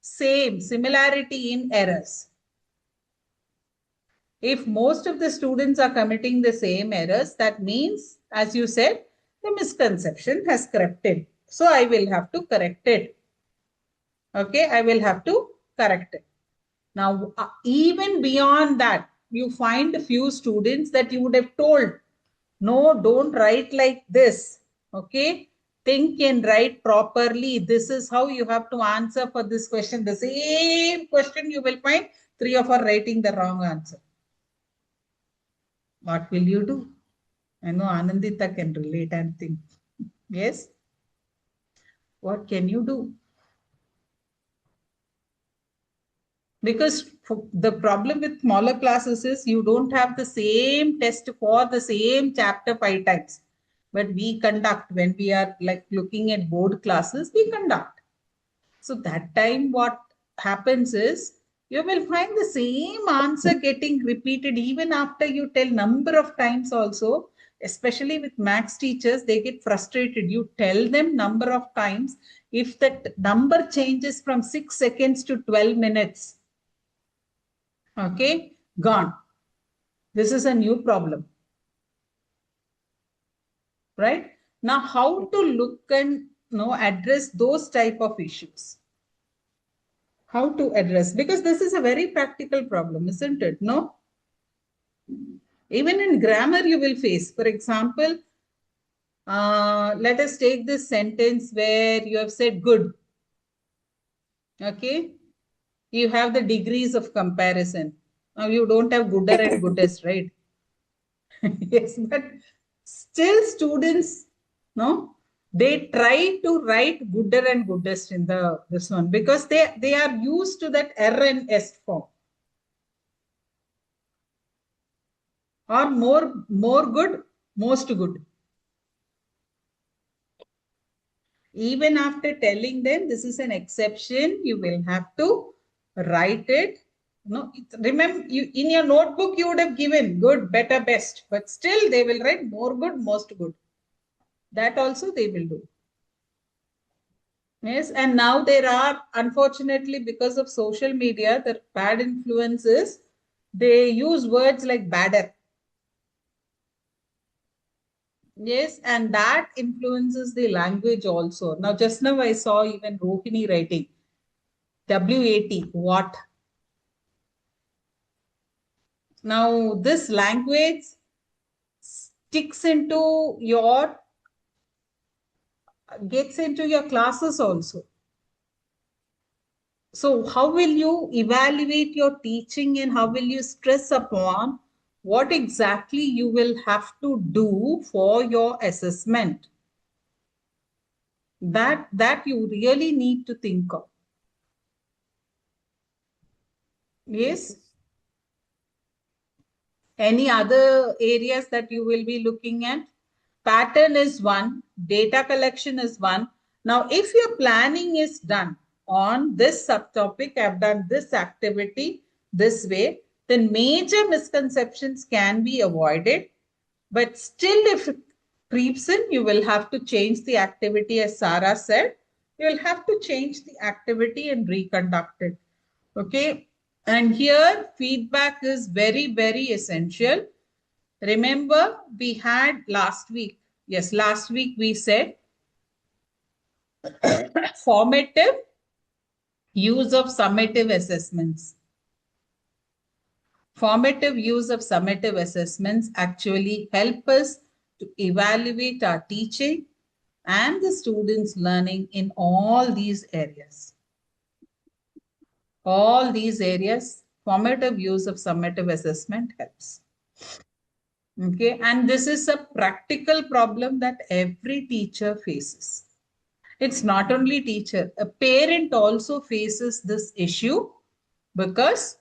S1: similarity in errors. If most of the students are committing the same errors, that means, as you said, the misconception has crept in. So I will have to correct it. Okay, I will have to correct it. Now, even beyond that, you find a few students that you would have told, no, don't write like this. Okay, think and write properly. This is how you have to answer for this question. The same question you will find 3 of are writing the wrong answer. What will you do? I know Anandita can relate and think. Yes? What can you do? Because the problem with smaller classes is you don't have the same test for the same chapter 5 times. But we conduct, when we are like looking at board classes, we conduct. So that time what happens is you will find the same answer getting repeated even after you tell number of times also. Especially with maths teachers, they get frustrated. You tell them number of times. If that number changes from 6 seconds to 12 minutes, okay, gone. This is a new problem. Right? Now, how to look and address those type of issues? How to address? Because this is a very practical problem, isn't it? No? Even in grammar, you will face. For example, let us take this sentence where you have said good. Okay? You have the degrees of comparison. Now, you don't have gooder and goodest, right? Yes, but still students, no, they try to write gooder and goodest in this one because they are used to that R and S form. Or more good, most good. Even after telling them this is an exception, you will have to write it. No, remember, in your notebook you would have given good, better, best, but still they will write more good, most good. That also they will do. Yes, and now there are, unfortunately, because of social media, the bad influences, they use words like badder. Yes, and that influences the language also. Now, just now I saw even Rohini writing WAT, what? Now, this language sticks into your, gets into your classes also. So how will you evaluate your teaching and how will you stress upon what exactly you will have to do for your assessment? That you really need to think of. Yes. Any other areas that you will be looking at? Pattern is one, data collection is one. Now, if your planning is done on this subtopic, I've done this activity this way, then major misconceptions can be avoided But still, if it creeps in, you will have to change the activity, as Sarah said. You will have to change the activity and reconduct it. Okay. And here, feedback is very, very essential. Remember, we had last week, yes, last week we said formative use of summative assessments. Formative use of summative assessments actually help us to evaluate our teaching and the students' learning in all these areas. All these areas, formative use of summative assessment helps. Okay, and this is a practical problem that every teacher faces. It's not only teacher, a parent also faces this issue, because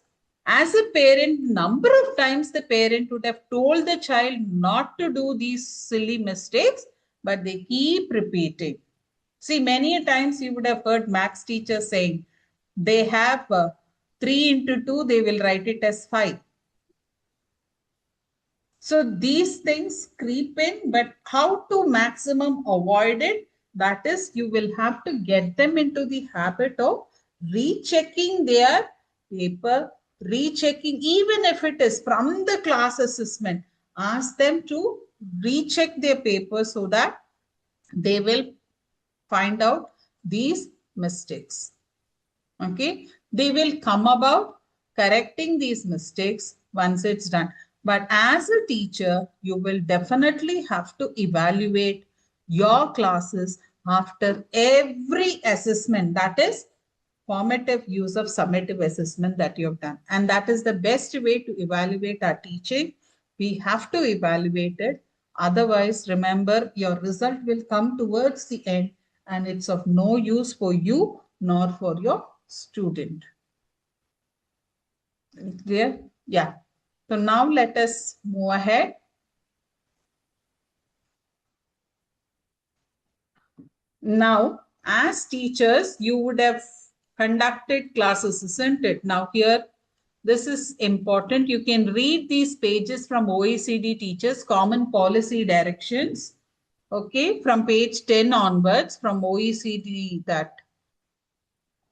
S1: as a parent, number of times the parent would have told the child not to do these silly mistakes, but they keep repeating. See, many a times you would have heard maths teachers saying they have 3 into 2, they will write it as 5. So these things creep in, but how to maximum avoid it? That is, you will have to get them into the habit of rechecking their paper, rechecking, even if it is from the class assessment, ask them to recheck their paper so that they will find out these mistakes. Okay, they will come about correcting these mistakes once it's done. But as a teacher, you will definitely have to evaluate your classes after every assessment, that is formative use of summative assessment that you have done. And that is the best way to evaluate our teaching. We have to evaluate it. Otherwise, remember, your result will come towards the end and it's of no use for you nor for your student. Clear? Yeah. So now let us move ahead. Now, as teachers, you would have conducted classes, isn't it? Now here, this is important. You can read these pages from OECD Teachers, Common Policy Directions. Okay, from page 10 onwards, from OECD, that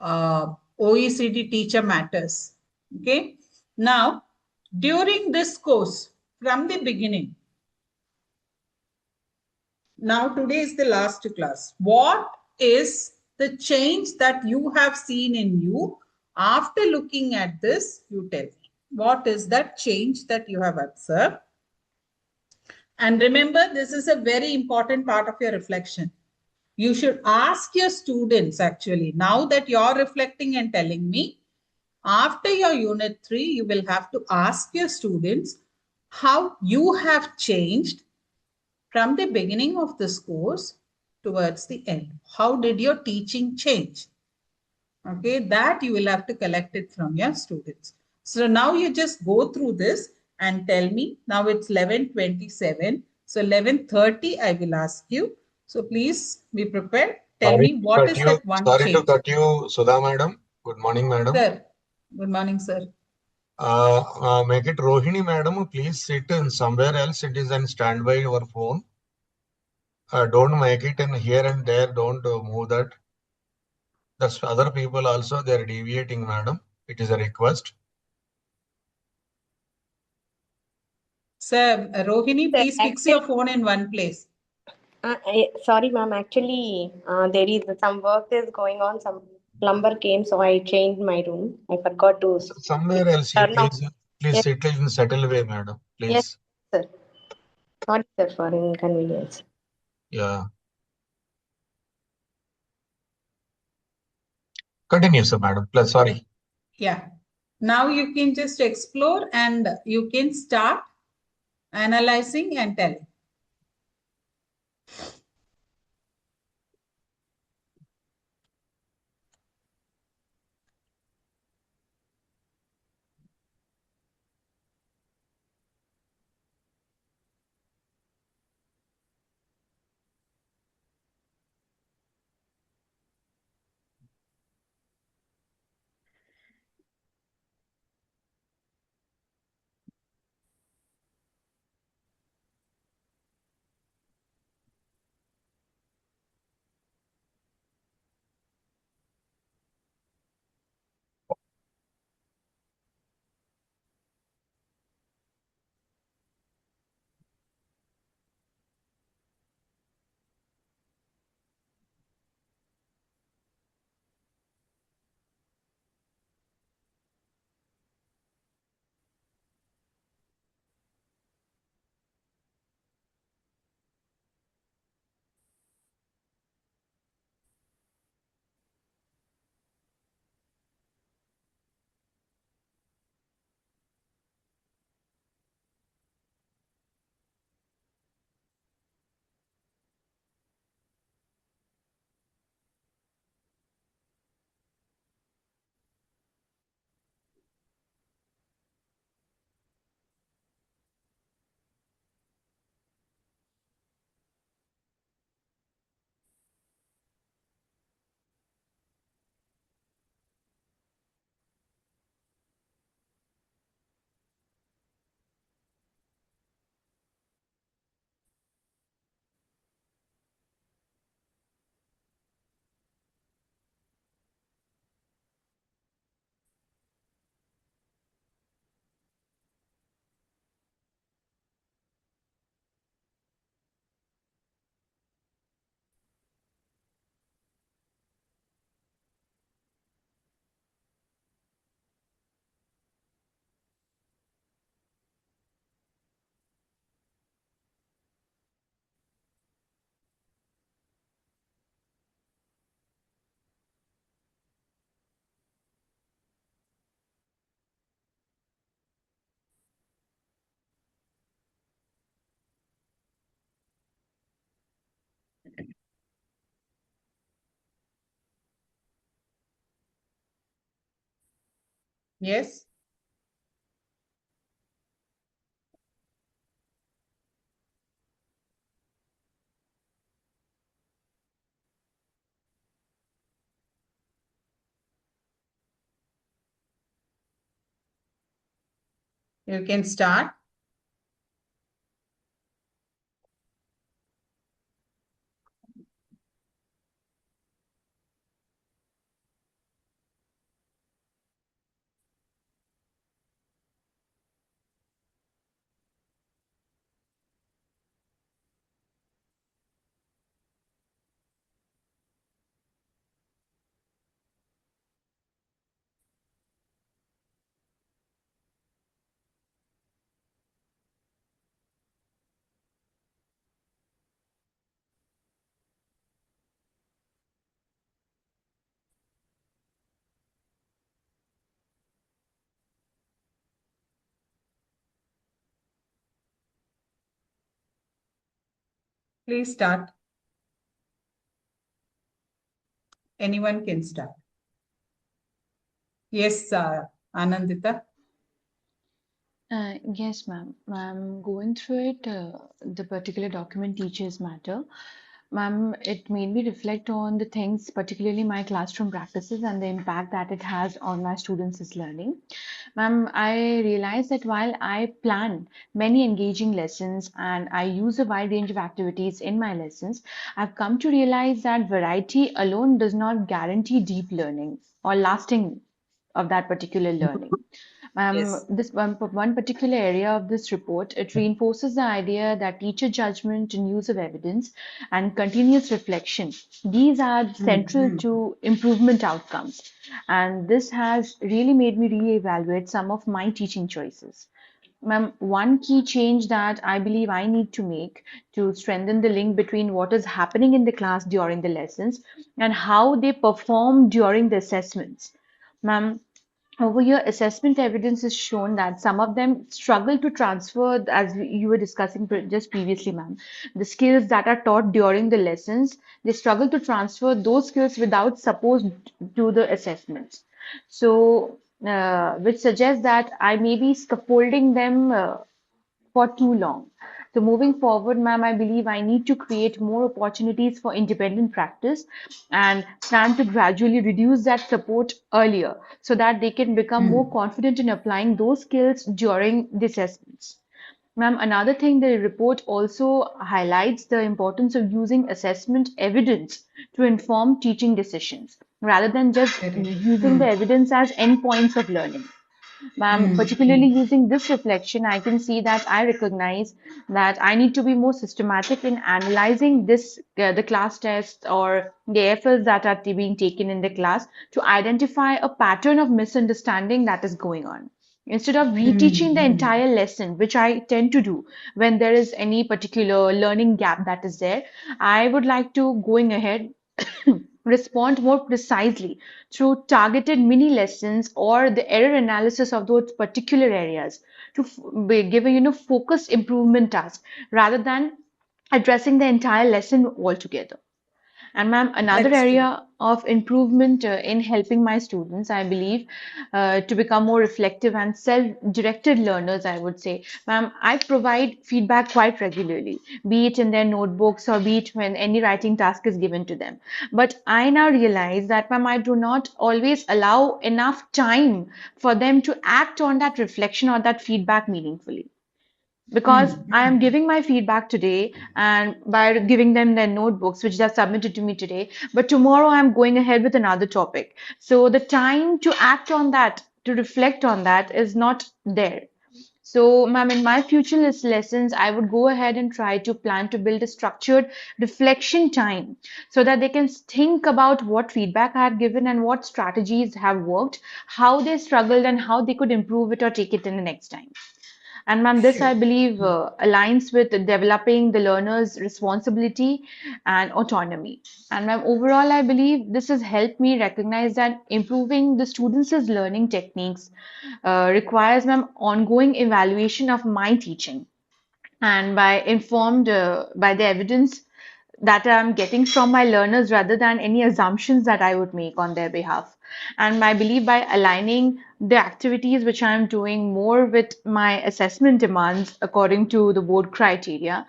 S1: OECD Teacher Matters. Okay, now during this course, from the beginning, now today is the last class. What is the change that you have seen in you after looking at this? You tell me. What is that change that you have observed? And remember, this is a very important part of your reflection. You should ask your students, actually, now that you're reflecting and telling me, after your unit 3, you will have to ask your students how you have changed from the beginning of this course towards the end. How did your teaching change? Okay, that you will have to collect it from your students. So now you just go through this and tell me. Now it's 11:27. So 11:30 I will ask you. So please be prepared. Tell
S9: Sorry
S1: me
S9: to
S1: what
S9: cut
S1: is
S9: you.
S1: that one
S9: Sorry to
S1: change.
S9: cut you, Sudha madam. Good morning, madam.
S1: Sir, good morning, sir.
S9: Make it Rohini madam. Please sit in somewhere else. It is on standby your phone. Don't make it in here and there. Don't move that. That's other people also. They are deviating, madam. It is a request.
S1: Sir, Rohini,
S5: Sir,
S1: please fix your
S5: actually,
S1: phone in one place.
S5: sorry, ma'am. Actually, there is some work is going on. Some plumber came, so I changed my room. I forgot to
S9: Somewhere else. You
S5: turn off.
S9: please
S5: Yes,
S9: sit in settle way, madam.
S5: yes,
S9: Please.
S5: sir. Sorry, sir, for inconvenience.
S9: Yeah. Continue, sir, madam. Plus, sorry.
S1: Yeah. Now you can just explore and you can start analyzing and telling. Yes. You can start. Please start. Anyone can start. Yes, Anandita.
S7: Yes, ma'am. Ma'am, going through it, the particular document teaches matter. Ma'am, it made me reflect on the things, particularly my classroom practices and the impact that it has on my students' learning. Ma'am, I realized that while I plan many engaging lessons and I use a wide range of activities in my lessons, I've come to realize that variety alone does not guarantee deep learning or lasting of that particular learning.
S1: Yes.
S7: This one particular area of this report, it reinforces the idea that teacher judgment and use of evidence and continuous reflection, these are central
S1: Mm-hmm.
S7: to improvement outcomes. And this has really made me reevaluate some of my teaching choices. Ma'am, one key change that I believe I need to make to strengthen the link between what is happening in the class during the lessons and how they perform during the assessments. Ma'am, over here, assessment evidence has shown that some of them struggle to transfer, as you were discussing just previously, ma'am, the skills that are taught during the lessons, they struggle to transfer those skills without support to the assessments. So, which suggests that I may be scaffolding them for too long. So moving forward, ma'am, I believe I need to create more opportunities for independent practice and plan to gradually reduce that support earlier so that they can become more confident in applying those skills during the assessments. Ma'am, another thing the report also highlights the importance of using assessment evidence to inform teaching decisions rather than just
S1: Very good.
S7: using the evidence as endpoints of learning. Ma'am, particularly
S1: Mm.
S7: using this reflection, I can see that I recognize that I need to be more systematic in analyzing the class tests or the efforts that are being taken in the class to identify a pattern of misunderstanding that is going on. Instead of reteaching the
S1: Mm.
S7: entire lesson, which I tend to do when there is any particular learning gap that is there, I would like to going ahead respond more precisely through targeted mini lessons or the error analysis of those particular areas to give a focused improvement task rather than addressing the entire lesson altogether. And ma'am, another
S1: That's true.
S7: area of improvement in helping my students, I believe, to become more reflective and self-directed learners, I would say. Ma'am, I provide feedback quite regularly, be it in their notebooks or be it when any writing task is given to them. But I now realize that, ma'am, I do not always allow enough time for them to act on that reflection or that feedback meaningfully because I am giving my feedback today and by giving them their notebooks, which they have submitted to me today, but tomorrow I'm going ahead with another topic. So the time to act on that, to reflect on that is not there. So, ma'am, in my future lessons, I would go ahead and try to plan to build a structured reflection time so that they can think about what feedback I have given and what strategies have worked, how they struggled, and how they could improve it or take it in the next time. And ma'am, this I
S1: Sure.
S7: believe aligns with developing the learner's responsibility and autonomy. And ma'am, overall, I believe this has helped me recognize that improving the students' learning techniques requires ma'am ongoing evaluation of my teaching and by informed by the evidence that I'm getting from my learners rather than any assumptions that I would make on their behalf. And I believe by aligning the activities which I'm doing more with my assessment demands according to the board criteria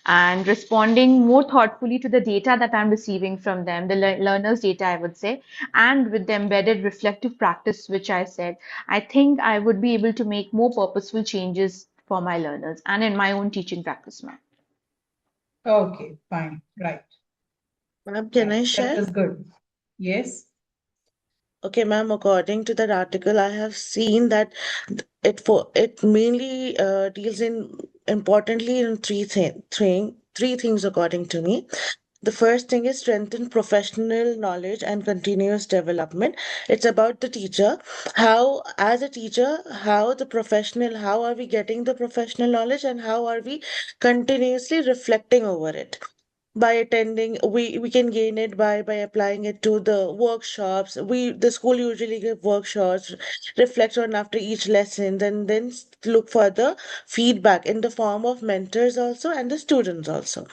S7: and responding more thoughtfully to the data that I'm receiving from them, the learners' data, I would say, and with the embedded reflective practice, which I said, I think I would be able to make more purposeful changes for my learners and in my own teaching practice, ma'am.
S1: Okay, fine. Right.
S4: Ma'am, can I
S1: Right. That
S4: share?
S1: was good. Yes.
S4: Okay, ma'am, according to that article, I have seen that it mainly deals in importantly in three things according to me. The first thing is strengthen professional knowledge and continuous development. It's about the teacher. How, as a teacher, how are we getting the professional knowledge and how are we continuously reflecting over it? By attending, we can gain it by applying it to the workshops. The school usually give workshops, reflect on after each lesson, and then look for the feedback in the form of mentors also and the students also.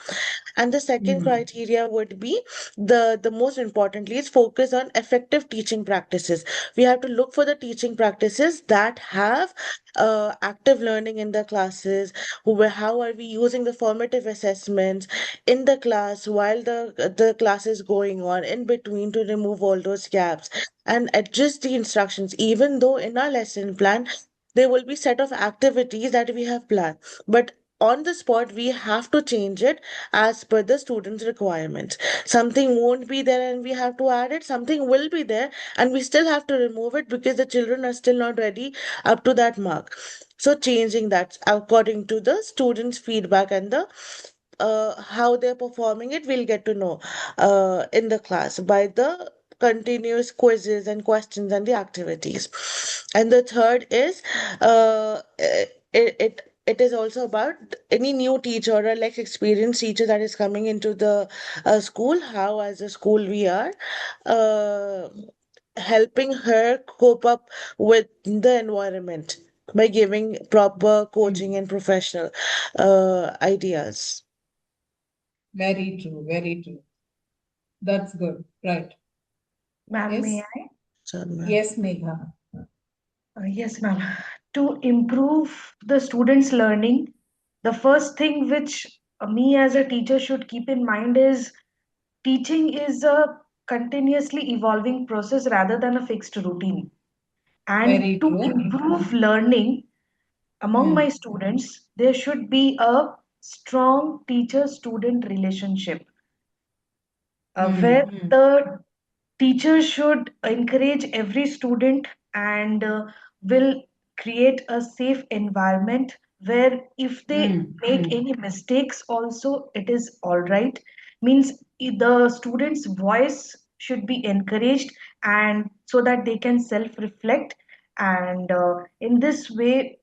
S4: And the second criteria would be the most importantly is focus on effective teaching practices. We have to look for the teaching practices that have active learning in the classes. How are we using the formative assessments in the class while the class is going on in between to remove all those gaps and adjust the instructions, even though in our lesson plan there will be set of activities that we have planned, but on the spot we have to change it as per the student's requirements. Something won't be there and we have to add it, something will be there and we still have to remove it because the children are still not ready up to that mark. So changing that according to the students feedback and the how they're performing it, we'll get to know in the class by the continuous quizzes and questions and the activities. And the third is it is also about any new teacher or like experienced teacher that is coming into the school, how as a school we are uh, helping her cope up with the environment by giving proper coaching and professional ideas.
S1: Very true. Very true. That's good. Right.
S3: Ma'am, may
S1: Yes.
S3: I?
S4: So, ma'am.
S1: Yes, Megha.
S3: Yes, ma'am. To improve the students' learning, the first thing which me as a teacher should keep in mind is teaching is a continuously evolving process rather than a fixed routine. And
S1: Very
S3: to
S1: true.
S3: improve learning among my students, there should be a strong teacher student relationship where
S1: Hmm.
S3: the teachers should encourage every student and will create a safe environment where if they make any mistakes also it is all right, means the students voice should be encouraged and so that they can self reflect and in this way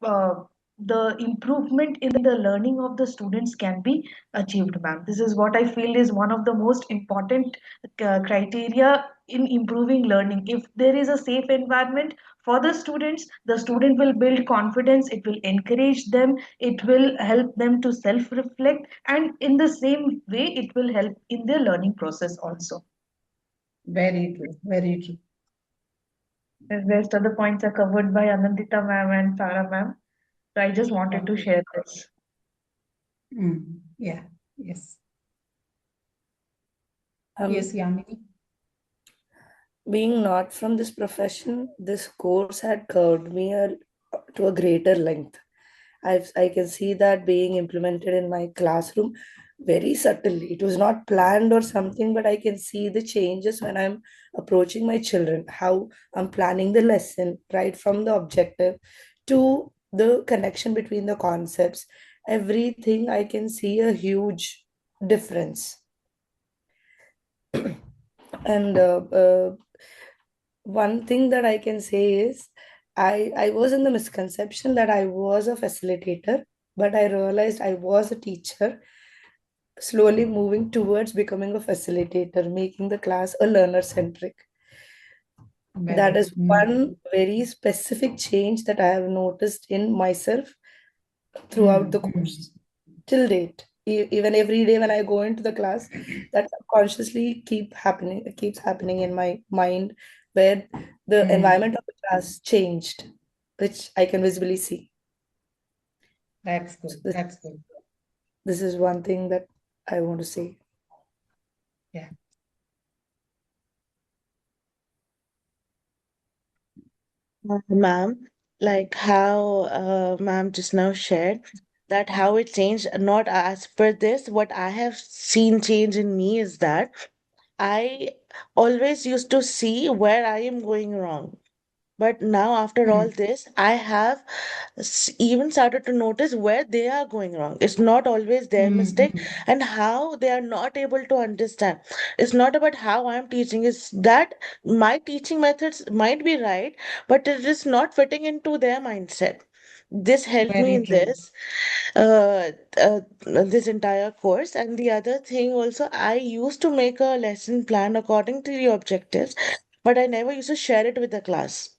S3: the improvement in the learning of the students can be achieved, ma'am. This is what I feel is one of the most important criteria in improving learning. If there is a safe environment for the students, the student will build confidence, it will encourage them, it will help them to self reflect, and in the same way it will help in their learning process also.
S1: Very true. Very true.
S3: The rest of the points are covered by Anandita ma'am and Farah ma'am, so I just wanted to
S1: Okay.
S3: share this.
S1: Yeah. Yes.
S2: Um,
S1: Yes, Yamini.
S2: being not from this profession, this course had curved me to a greater length. I can see that being implemented in my classroom very subtly. It was not planned or something, but I can see the changes when I'm approaching my children, how I'm planning the lesson, right from the objective to the connection between the concepts. Everything I can see a huge difference. And one thing that I can say is I was in the misconception that I was a facilitator, but I realized I was a teacher, slowly moving towards becoming a facilitator, making the class a learner centric. That
S1: Very.
S2: is one very specific change that I have noticed in myself throughout the course till date. even every day when I go into the class, that subconsciously keeps happening in my mind, where the environment of the class changed, which I can visibly see.
S1: That's
S2: So
S1: good. That's good.
S2: this is one thing that I want to say.
S1: Yeah.
S4: Ma'am, like how ma'am just now shared that how it changed, not as per this, what I have seen change in me is that I always used to see where I am going wrong. But now, after all this, I have even started to notice where they are going wrong. It's not always their mistake and how they are not able to understand. It's not about how I'm teaching, it's that my teaching methods might be right, but it is not fitting into their mindset. This helped me
S1: Very
S4: in
S1: true.
S4: uh, this entire course. And the other thing also, I used to make a lesson plan according to the objectives, but I never used to share it with the class.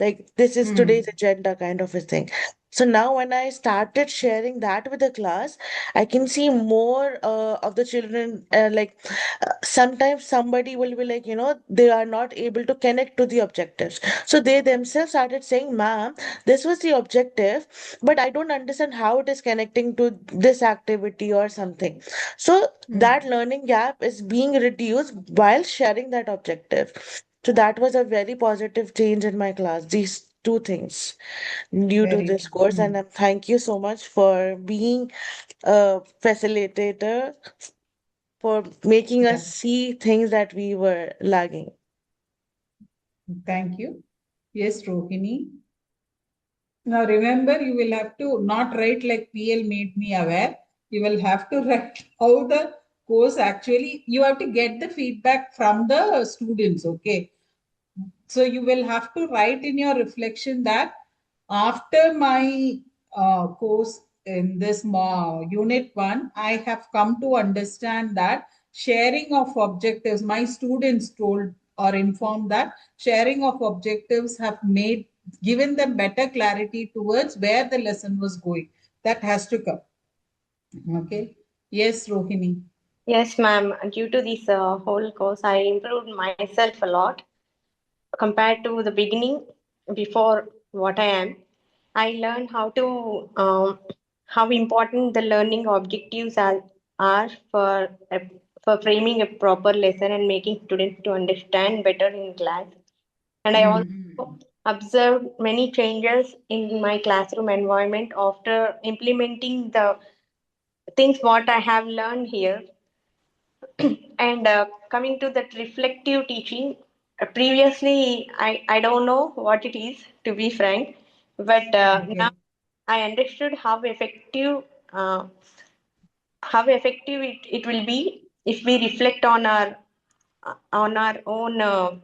S4: Like, this is today's agenda kind of a thing. So now when I started sharing that with the class, I can see more of the children, sometimes somebody will be like, they are not able to connect to the objectives. So they themselves started saying, ma'am, this was the objective, but I don't understand how it is connecting to this activity or something. So that learning gap is being reduced while sharing that objective. So that was a very positive change in my class, these two things due to
S1: Very
S4: this
S1: true.
S4: course. And thank you so much for being a facilitator, for making
S1: Yeah.
S4: us see things that we were lagging.
S1: Thank you. Yes, Rohini. Now remember, you will have to not write like PL made me aware. You will have to write how the course actually, you have to get the feedback from the students, okay? So you will have to write in your reflection that after my course in this unit one, I have come to understand that sharing of objectives, my students told or informed that sharing of objectives have made given them better clarity towards where the lesson was going. That has to come. Okay. Yes, Rohini.
S5: Yes, ma'am. Due to this whole course, I improved myself a lot compared to the beginning before what I am. I learned how important the learning objectives are for framing a proper lesson and making students to understand better in class. And I also observed many changes in my classroom environment after implementing the things what I have learned here. And coming to that reflective teaching, previously I don't know what it is, to be frank, but now
S1: Okay.
S5: I understood uh, how effective it will be if we reflect on our own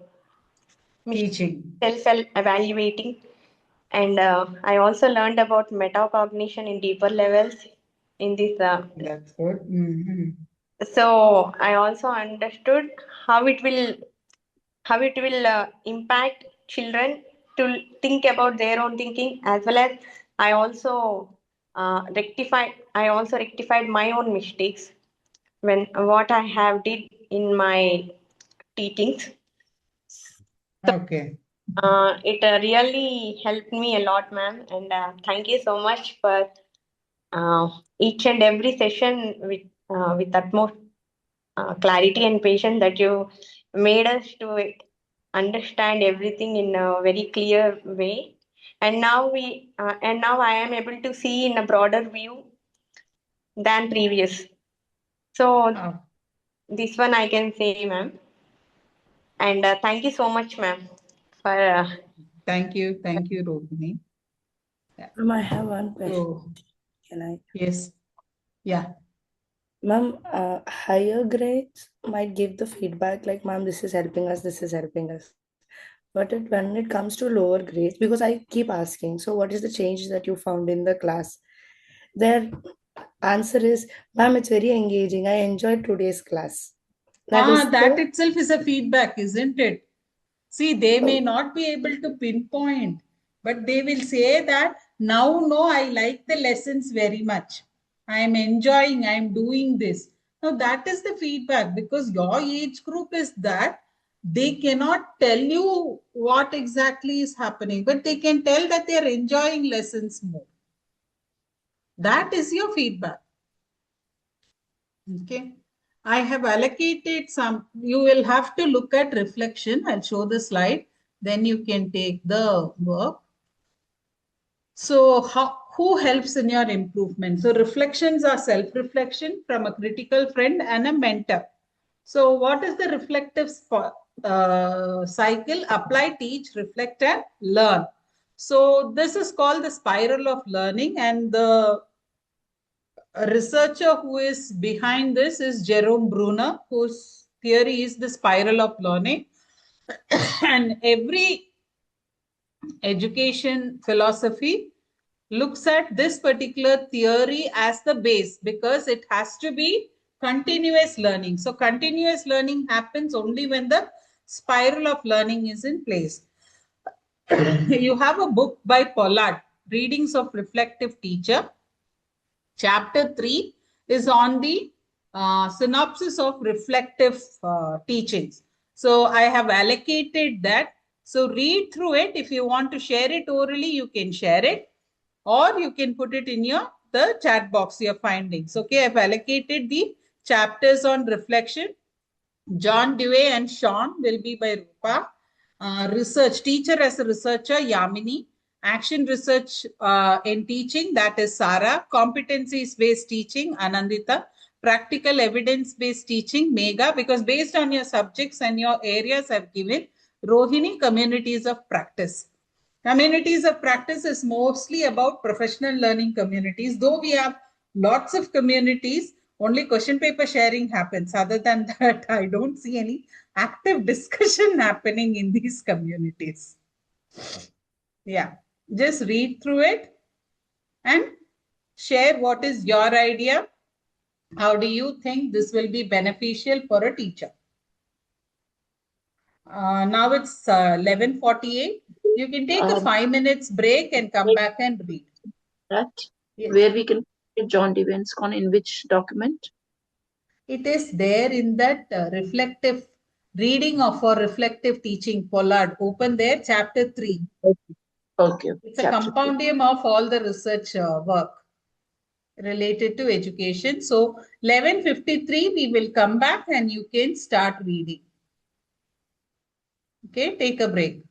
S1: Teaching.
S5: self evaluating. And I also learned about metacognition in deeper levels in this.
S1: That's good.
S5: So I also understood how it will impact children to think about their own thinking, as well as I also rectified my own mistakes when what I have did in my teachings.
S1: Okay.
S5: It really helped me a lot, ma'am, and thank you so much for uh, each and every session with utmost clarity and patience that you made us to understand everything in a very clear way. And now I am able to see in a broader view than previous. So
S1: Oh,
S5: this one I can say, ma'am. And thank you so much, ma'am, for
S1: thank you. Thank you, Rohini. Yeah.
S2: I have one question.
S1: So,
S2: Can I?
S1: yes. Yeah.
S2: Ma'am, higher grades might give the feedback like, ma'am, this is helping us. But when it comes to lower grades, because I keep asking, so what is the change that you found in the class? Their answer is, ma'am, it's very engaging. I enjoyed today's class. That is
S1: That
S2: the
S1: itself is a feedback, isn't it? See, they may
S2: oh,
S1: not be able to pinpoint, but they will say that now, no, I like the lessons very much. I'm enjoying, I'm doing this. Now, that is the feedback because your age group is that they cannot tell you what exactly is happening, but they can tell that they are enjoying lessons more. That is your feedback. Okay. I have allocated some, you will have to look at reflection. I'll show the slide. Then you can take the work. So, who helps in your improvement? So, reflections are self reflection from a critical friend and a mentor. So, what is the reflective cycle? Apply, teach, reflect, and learn. So, this is called the spiral of learning, and the researcher who is behind this is Jerome Bruner, whose theory is the spiral of learning. And every education philosophy looks at this particular theory as the base because it has to be continuous learning. So, continuous learning happens only when the spiral of learning is in place. You have a book by Pollard, Readings of Reflective Teacher. Chapter 3 is on the synopsis of reflective teachings. So I have allocated that. So read through it. If you want to share it orally, you can share it, or you can put it in the chat box, your findings. Okay, I've allocated the chapters on reflection. John Dewey and Sean will be by Rupa. Research teacher as a researcher, Yamini. Action research in teaching, that is Sara. Competencies based teaching, Anandita. Practical evidence based teaching, Megha. Because based on your subjects and your areas I've given, Rohini. Communities of practice. Communities of practice is mostly about professional learning communities. Though we have lots of communities, only question paper sharing happens. Other than that, I don't see any active discussion happening in these communities. Yeah, just read through it and share what is your idea. How do you think this will be beneficial for a teacher? Now it's 11:48. You can take a 5 minutes break and come back and read.
S6: That
S1: Yes.
S6: where we can get John Devan's con in which document?
S1: It is there in that reflective reading of or reflective teaching, Pollard. Open there, chapter 3.
S6: Okay.
S1: It's a
S6: Chapter 3.
S1: compendium of all the research work related to education. So 11:53, we will come back and you can start reading. Okay, take a break.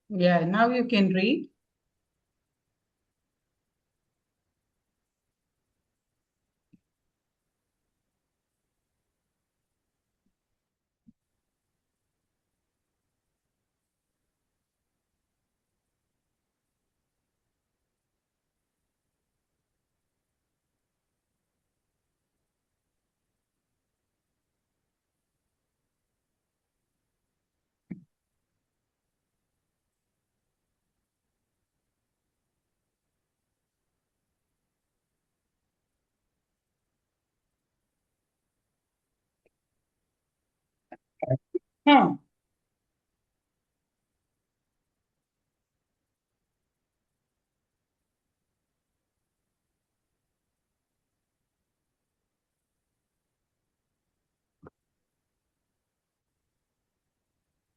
S1: Yeah, now you can read. Hmm.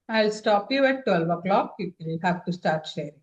S1: I'll stop you at 12 o'clock. You will have to start sharing.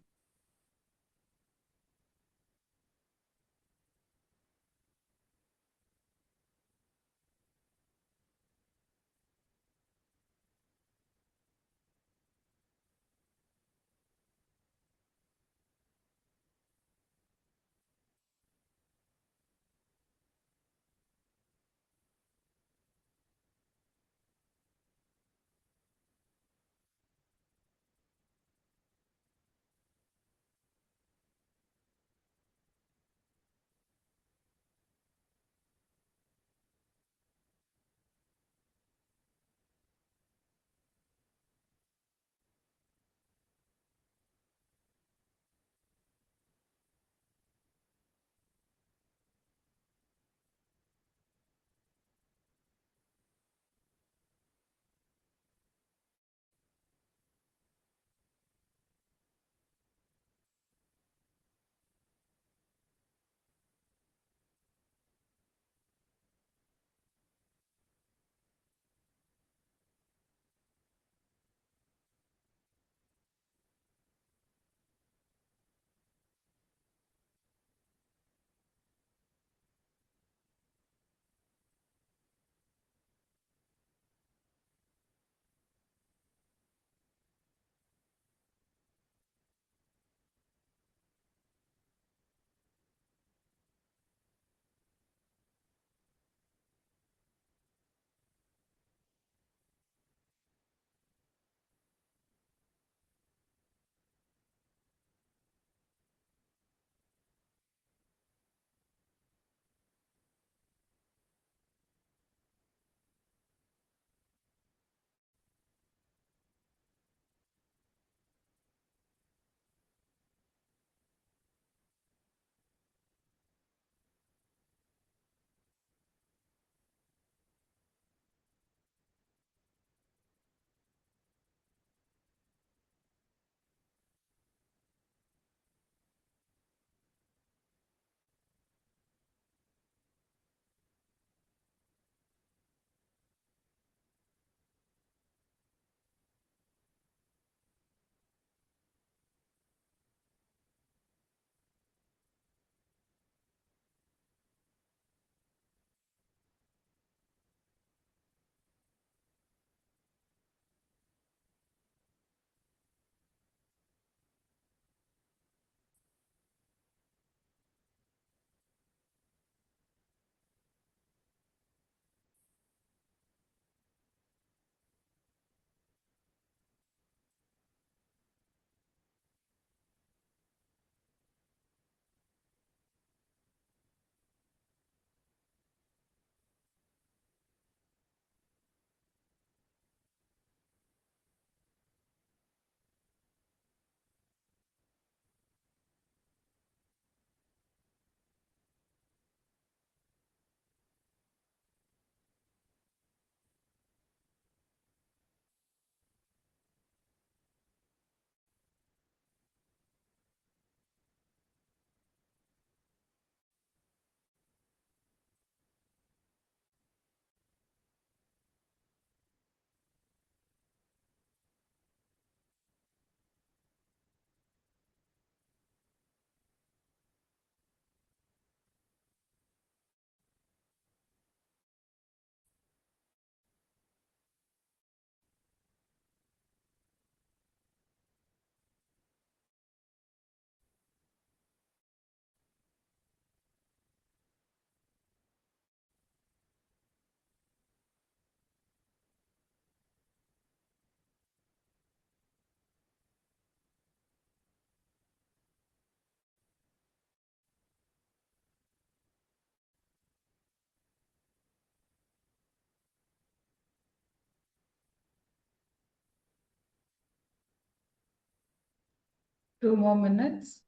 S1: 2 more minutes.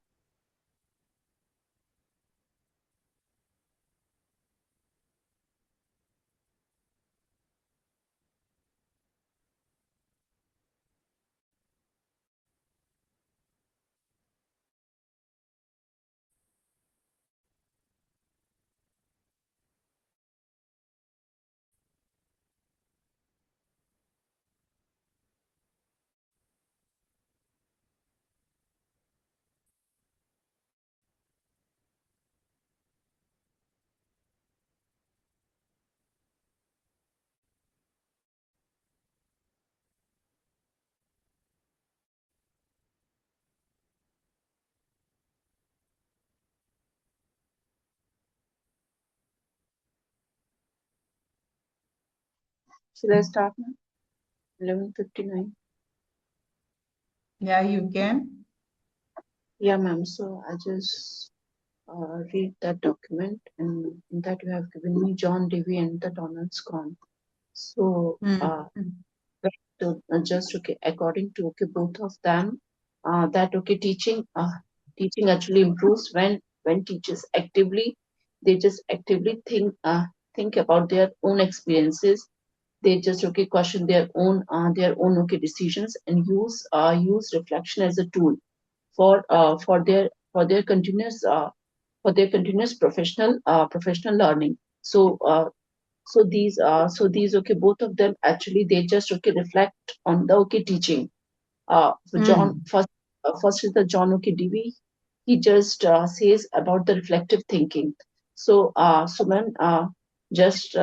S6: Should I start now? 11:59.
S1: Yeah, you can.
S6: Yeah, ma'am. So I just read that document, and in that you have given me John Dewey and the Donald's Con. So, right, so just okay, according to okay, both of them, that okay, teaching actually improves when teachers actively, they just actively think about their own experiences. They just okay question their own okay decisions and use reflection as a tool for their continuous professional learning. So these okay, both of them actually they just okay reflect on the okay teaching. So John first is the John okay Dewey. He just says about the reflective thinking. So ma'am, just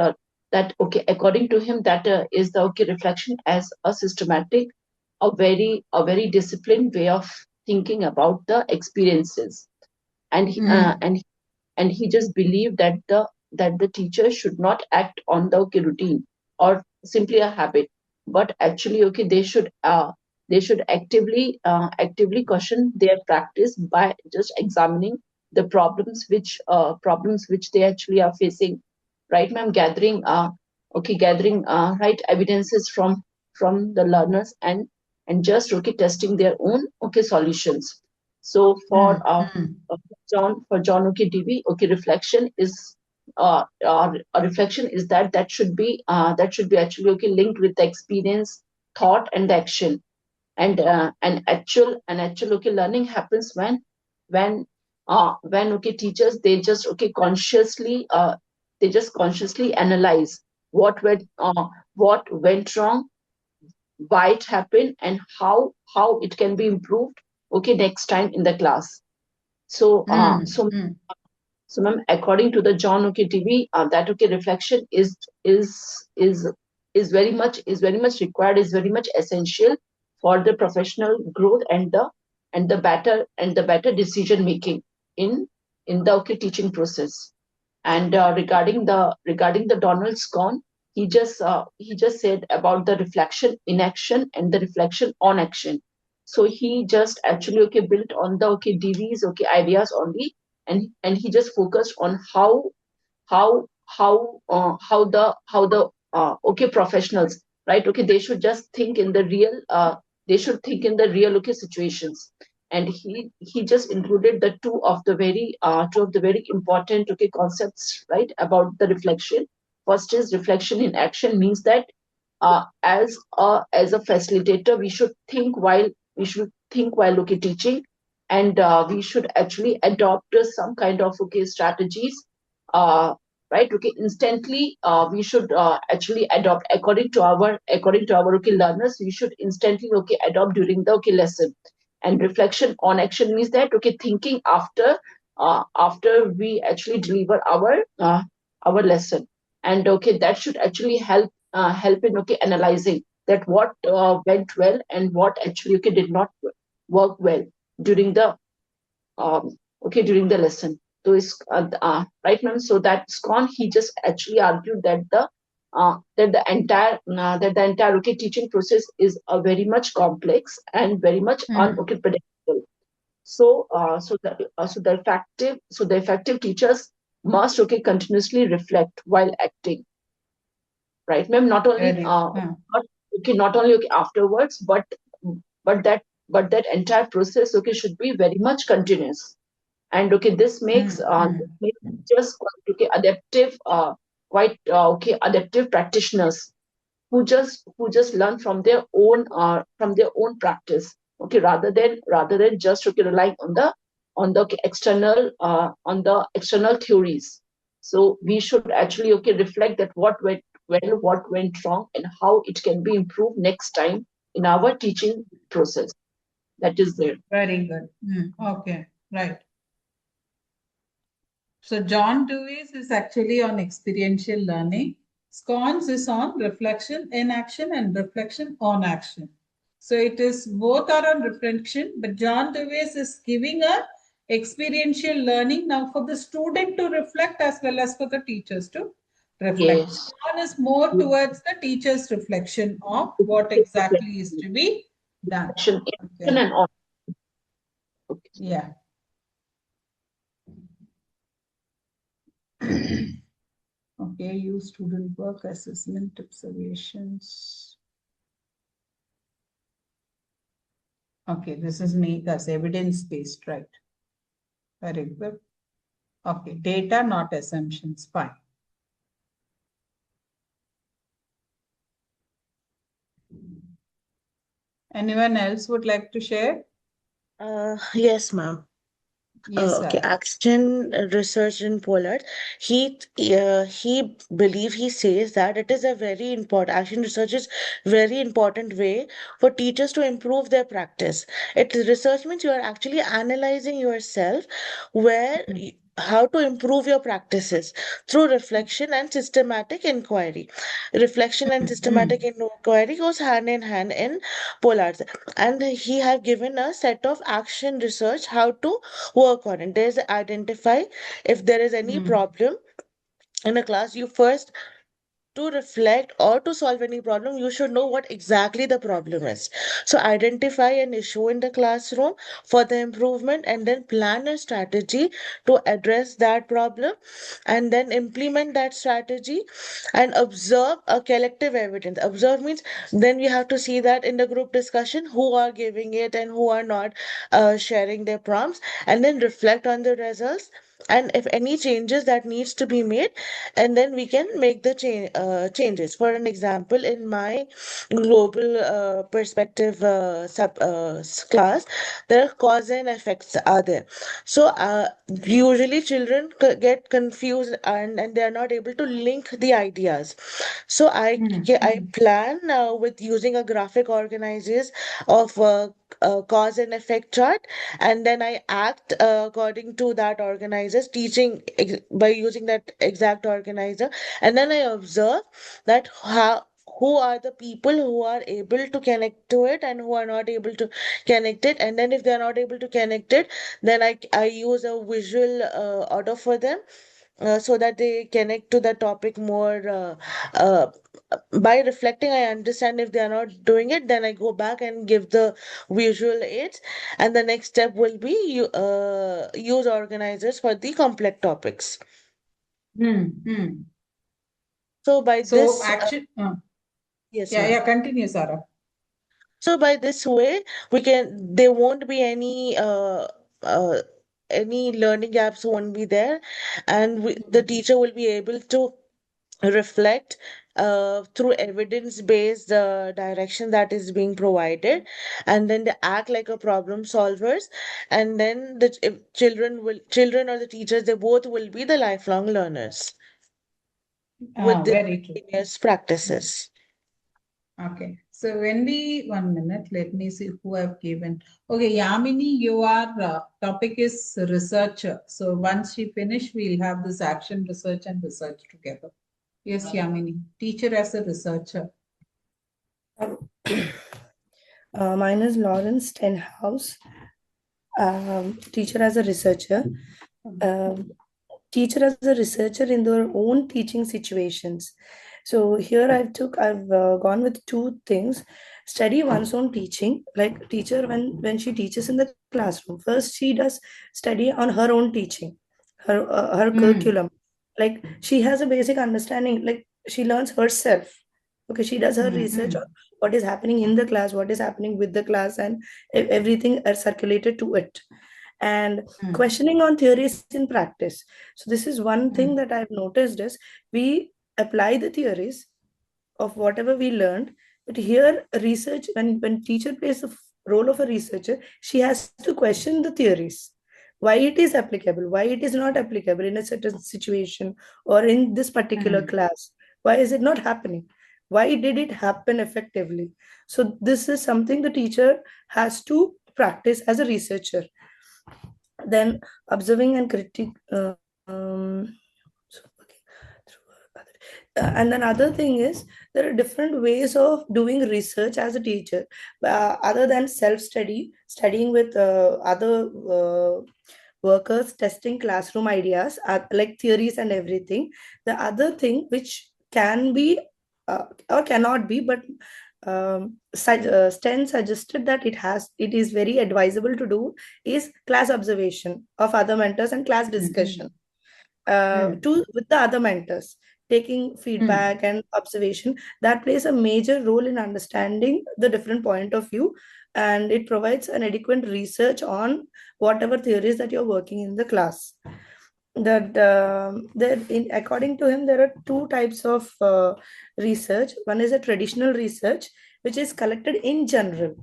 S6: that okay, according to him, that is the okay reflection as a systematic, a very disciplined way of thinking about the experiences, and and he just believed that the teacher should not act on the okay routine or simply a habit, but actually okay they should actively caution their practice by just examining the problems which they actually are facing, right ma'am, gathering right evidences from the learners, and just okay testing their own okay solutions. So for John okay DB, okay reflection is that should be actually okay linked with the experience, thought, and the action. And okay learning happens when okay teachers they just consciously analyze what went wrong, why it happened, and how it can be improved okay next time in the class. So ma'am, according to the John okay TV, that okay reflection is is very much required, is very much essential for the professional growth and the better decision making in the okay teaching process. And regarding the Donald Scone, he just said about the reflection in action and the reflection on action. So he just actually okay built on the okay DV's okay ideas only, and he just focused on how the okay professionals, right, okay, they should just think in the real okay situations. And he just included the two of the very important okay concepts, right, about the reflection. First is reflection in action, means that as a facilitator we should think while okay teaching, and we should actually adopt some kind of okay strategies, uh, right, okay, instantly. We should actually adopt according to our okay learners, we should instantly okay adopt during the okay lesson. And reflection on action means that okay thinking after we actually deliver our lesson. And okay that should actually help in okay analyzing that what went well and what actually okay did not work well during the during the lesson. So is right now. So that Scon, he just actually argued that the entire okay teaching process is very much complex and very much okay predictable. So the effective teachers must okay continuously reflect while acting, right ma'am, not only
S1: Very.
S6: not okay afterwards, but that but that entire process, okay, should be very much continuous. And okay, this makes just quite okay adaptive, quite adaptive practitioners who just learn from their own practice, okay, rather than just okay relying on the external theories. So we should actually okay reflect that what went well, what went wrong, and how it can be improved next time in our teaching process. That is there.
S1: Very good. Okay, right. So John Dewey's is actually on experiential learning. Scones is on reflection in action and reflection on action. So it is both are on reflection, but John Dewey's is giving a experiential learning now for the student to reflect as well as for the teachers to reflect.
S6: Yes.
S1: Scone is more towards the teacher's reflection of what exactly is to be done.
S6: Action
S1: Okay.
S6: and on. Okay.
S1: Yeah. Okay, use student work assessment observations. Okay, this is make us evidence-based, right? Very good. Okay, data, not assumptions. Fine. Anyone else would like to share?
S4: Yes, ma'am.
S1: Yes,
S4: Okay,
S1: Sarah.
S4: action research in Pollard. He says that it is a very important action research is very important way for teachers to improve their practice. It research means you are actually analyzing yourself how to improve your practices through reflection and systematic inquiry. Reflection and systematic inquiry goes hand in hand in Pollard's, and he have given a set of action research how to work on it. There's identify if there is any problem in a class. You first to reflect or to solve any problem, you should know what exactly the problem is. So identify an issue in the classroom for the improvement, and then plan a strategy to address that problem, and then implement that strategy, and observe a collective evidence. Observe means then we have to see that in the group discussion who are giving it and who are not sharing their prompts, and then reflect on the results, and if any changes that needs to be made, and then we can make the changes. For an example, in my global perspective class, there are cause and effects are there. So usually children get confused, and they are not able to link the ideas. So I plan with using a graphic organizers of cause and effect chart, and then I act according to that organizers teaching by using that exact organizer, and then I observe that how who are the people who are able to connect to it and who are not able to connect it. And then if they are not able to connect it, then I use a visual order for them, so that they connect to the topic more. By reflecting, I understand if they are not doing it, then I go back and give the visual aids. And the next step will be use organizers for the complex topics. So by
S1: So
S4: this,
S1: action.
S4: yes,
S1: Yeah,
S4: ma'am.
S1: continue, Sarah.
S4: So by this way, there won't be uh, any learning gaps won't be there, and the teacher will be able to reflect through evidence-based direction that is being provided, and then they act like a problem solvers, and then if children or the teachers, they both will be the lifelong learners with the
S1: Very true.
S4: continuous practices.
S1: Okay. So when we, 1 minute, let me see who I've given. Okay, Yamini, your topic is researcher. So once she finish, we'll have this action research and research together. Yes, Yamini, teacher as a researcher.
S2: Mine is Lawrence Stenhouse, teacher as a researcher. Teacher as a researcher in their own teaching situations. So here I've gone with two things. Study one's own teaching, like teacher when she teaches in the classroom. First, she does study on her own teaching, her curriculum. Like she has a basic understanding. Like she learns herself. Okay, she does her research on what is happening in the class, what is happening with the class, and everything are circulated to it. And questioning on theories in practice. So this is one thing that I've noticed is we apply the theories of whatever we learned, but here research, when teacher plays the role of a researcher, she has to question the theories, why it is applicable, why it is not applicable in a certain situation or in this particular class, why is it not happening, why did it happen effectively. So this is something the teacher has to practice as a researcher. Then observing and critique, and another thing is there are different ways of doing research as a teacher, other than self studying with other workers, testing classroom ideas, like theories and everything. The other thing which can be or cannot be, but Sten suggested that it is very advisable to do is class observation of other mentors and class discussion to with the other mentors, taking feedback and observation. That plays a major role in understanding the different point of view, and it provides an adequate research on whatever theories that you're working in the class. That according to him, there are two types of research. One is a traditional research, which is collected in general,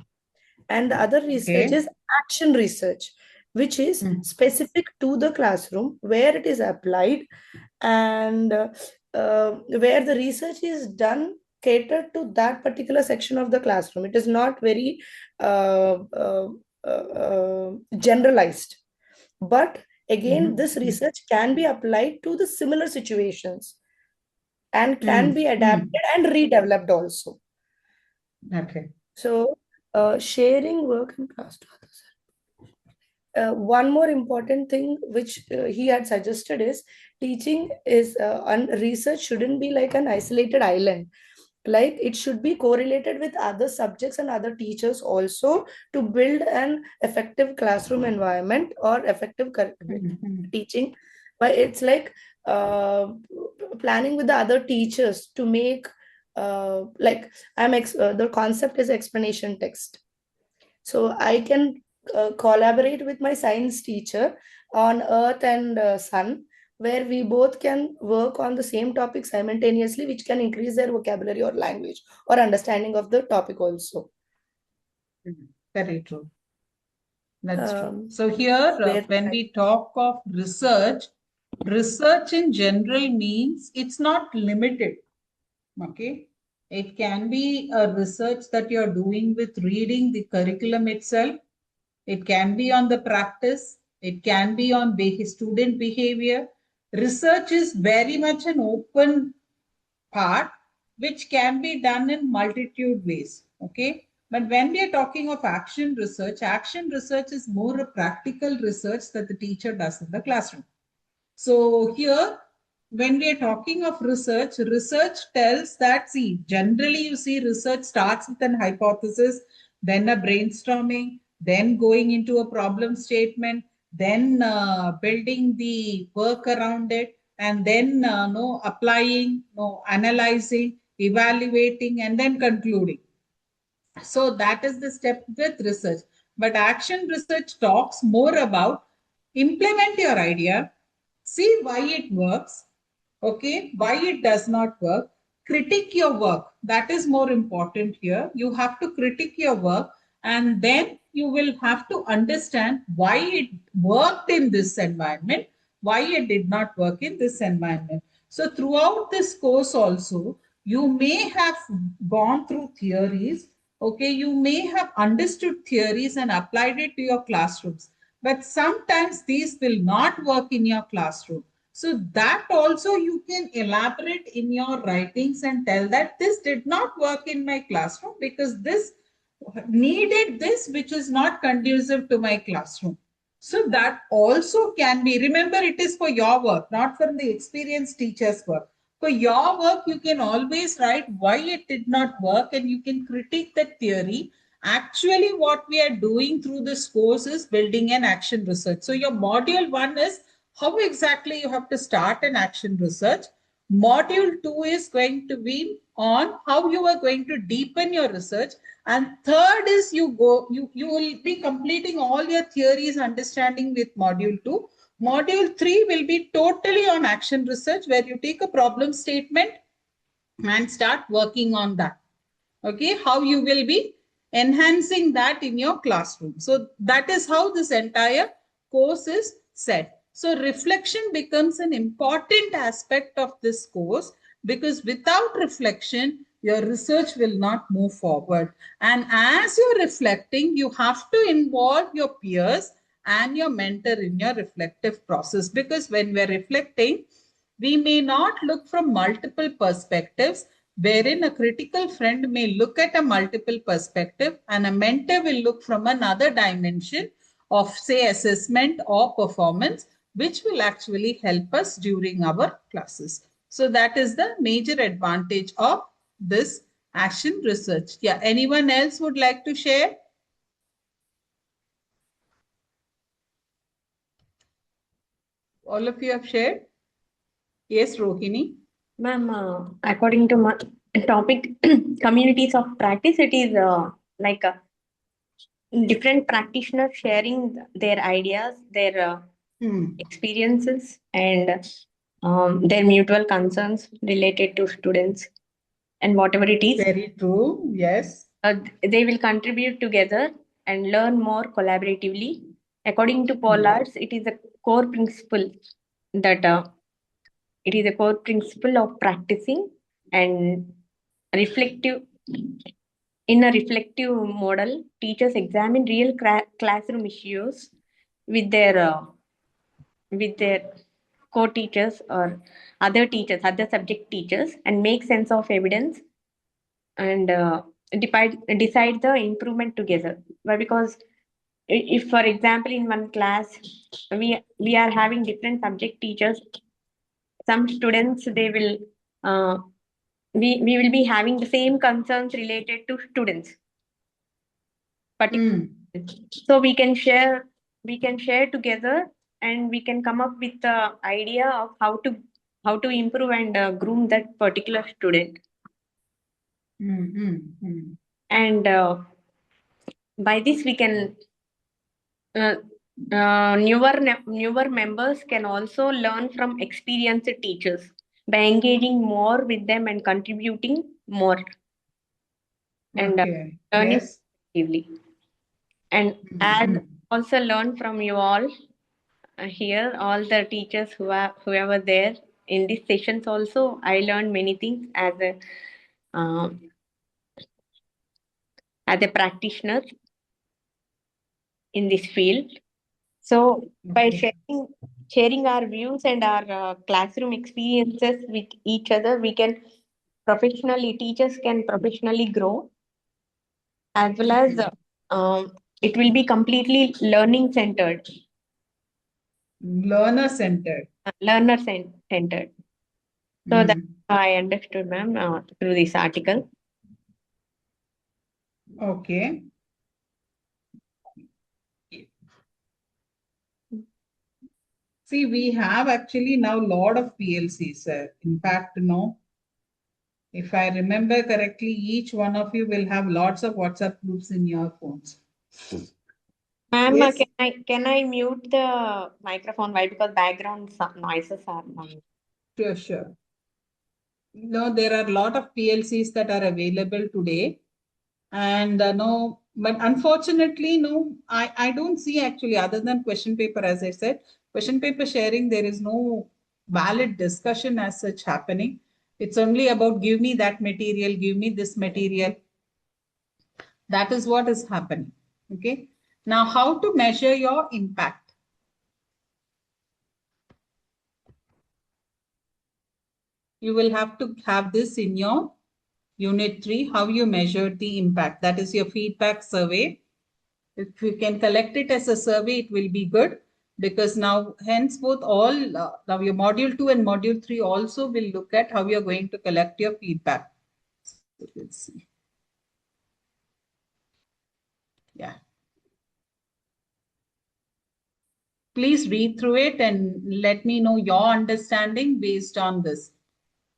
S2: and the other research is action research, which is specific to the classroom, where it is applied, and where the research is done catered to that particular section of the classroom. It is not very generalized, but again this research can be applied to the similar situations and can be adapted and redeveloped also.
S1: Okay.
S2: So sharing work in class to others. One more important thing which he had suggested is teaching is research shouldn't be like an isolated island. Like it should be correlated with other subjects and other teachers also to build an effective classroom environment or effective teaching. But it's like planning with the other teachers to make like the concept is explanation text. So I can collaborate with my science teacher on Earth and Sun, where we both can work on the same topic simultaneously, which can increase their vocabulary or language or understanding of the topic also.
S1: Very true. That's true. So here, when we talk of research, research in general means it's not limited. Okay. It can be a research that you're doing with reading the curriculum itself. It can be on the practice. It can be on student behavior. Research is very much an open part, which can be done in multitude ways. Okay. But when we are talking of action research is more a practical research that the teacher does in the classroom. So here, when we are talking of research, research tells that, see, generally you see research starts with an hypothesis, then a brainstorming, then going into a problem statement, then building the work around it, and then applying, analyzing, evaluating, and then concluding. So that is the step with research. But action research talks more about implement your idea, see why it works, okay, why it does not work, critique your work. That is more important here. You have to critique your work, and then you will have to understand why it worked in this environment, why it did not work in this environment. So throughout this course also, you may have gone through theories, okay, you may have understood theories and applied it to your classrooms, but sometimes these will not work in your classroom. So that also you can elaborate in your writings and tell that this did not work in my classroom because this needed this, which is not conducive to my classroom. So that also can be, remember, it is for your work, not for the experienced teacher's work. For your work, you can always write why it did not work and you can critique that theory. Actually, what we are doing through this course is building an action research. So your module 1 is how exactly you have to start an action research. Module 2 is going to be on how you are going to deepen your research. And third is you will be completing all your theories understanding with module 2. Module 3 will be totally on action research, where you take a problem statement and start working on that. Okay, how you will be enhancing that in your classroom. So that is how this entire course is set. So reflection becomes an important aspect of this course, because without reflection your research will not move forward. And as you're reflecting, you have to involve your peers and your mentor in your reflective process, because when we're reflecting, we may not look from multiple perspectives, wherein a critical friend may look at a multiple perspective and a mentor will look from another dimension of, say, assessment or performance, which will actually help us during our classes. So that is the major advantage of this action research. Yeah, anyone else would like to share? All of you have shared? Yes, Rohini.
S5: Ma'am, according to my topic, communities of practice, it is like different practitioners sharing their ideas, their experiences, and their mutual concerns related to students and whatever it is.
S1: Very true. Yes.
S5: They will contribute together and learn more collaboratively. According to Pollard's, it is a core principle that it is a core principle of practicing and reflective. In a reflective model, teachers examine real classroom issues with their co-teachers or other teachers, other subject teachers, and make sense of evidence and decide the improvement together. Why? Because if, for example, in one class we are having different subject teachers, some students they will we will be having the same concerns related to students, particularly. So we can share together, and we can come up with the idea of how to improve and groom that particular student. And by this we can uh, newer members can also learn from experienced teachers by engaging more with them and contributing more and
S1: Okay.
S5: learning
S1: Yes.
S5: actively. And as also learn from you all here, all the teachers whoever there in these sessions. Also, I learned many things as a practitioner in this field. So by sharing our views and our classroom experiences with each other, we can professionally teachers can professionally grow, as well as it will be completely learning centered,
S1: Learner centered.
S5: Centered. So that I understood, ma'am, through this article.
S1: Okay. See, we have actually now a lot of PLCs. In fact, no, if I remember correctly, each one of you will have lots of WhatsApp groups in your phones.
S5: Ma'am,
S1: Yes.
S5: can I mute the microphone? Why? Because background noises are coming.
S1: Sure. No, there are a lot of PLCs that are available today. And no, but unfortunately, no, I don't see actually, other than question paper, as I said, question paper sharing, there is no valid discussion as such happening. It's only about give me that material, give me this material. That is what is happening. Okay. Now, how to measure your impact? You will have to have this in your unit 3, how you measure the impact. That is your feedback survey. If you can collect it as a survey, it will be good, because now henceforth all now your module 2 and module 3 also will look at how you're going to collect your feedback. So let's see. Yeah. Please read through it and let me know your understanding based on this.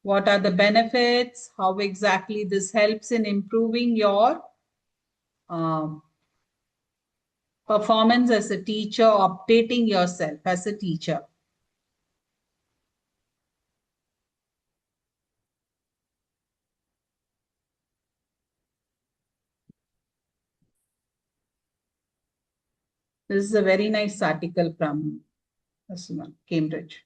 S1: What are the benefits? How exactly this helps in improving your um, performance as a teacher, updating yourself as a teacher. This is a very nice article from Cambridge.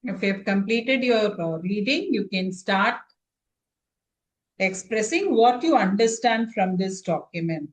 S1: If you've completed your reading, you can start expressing what you understand from this document.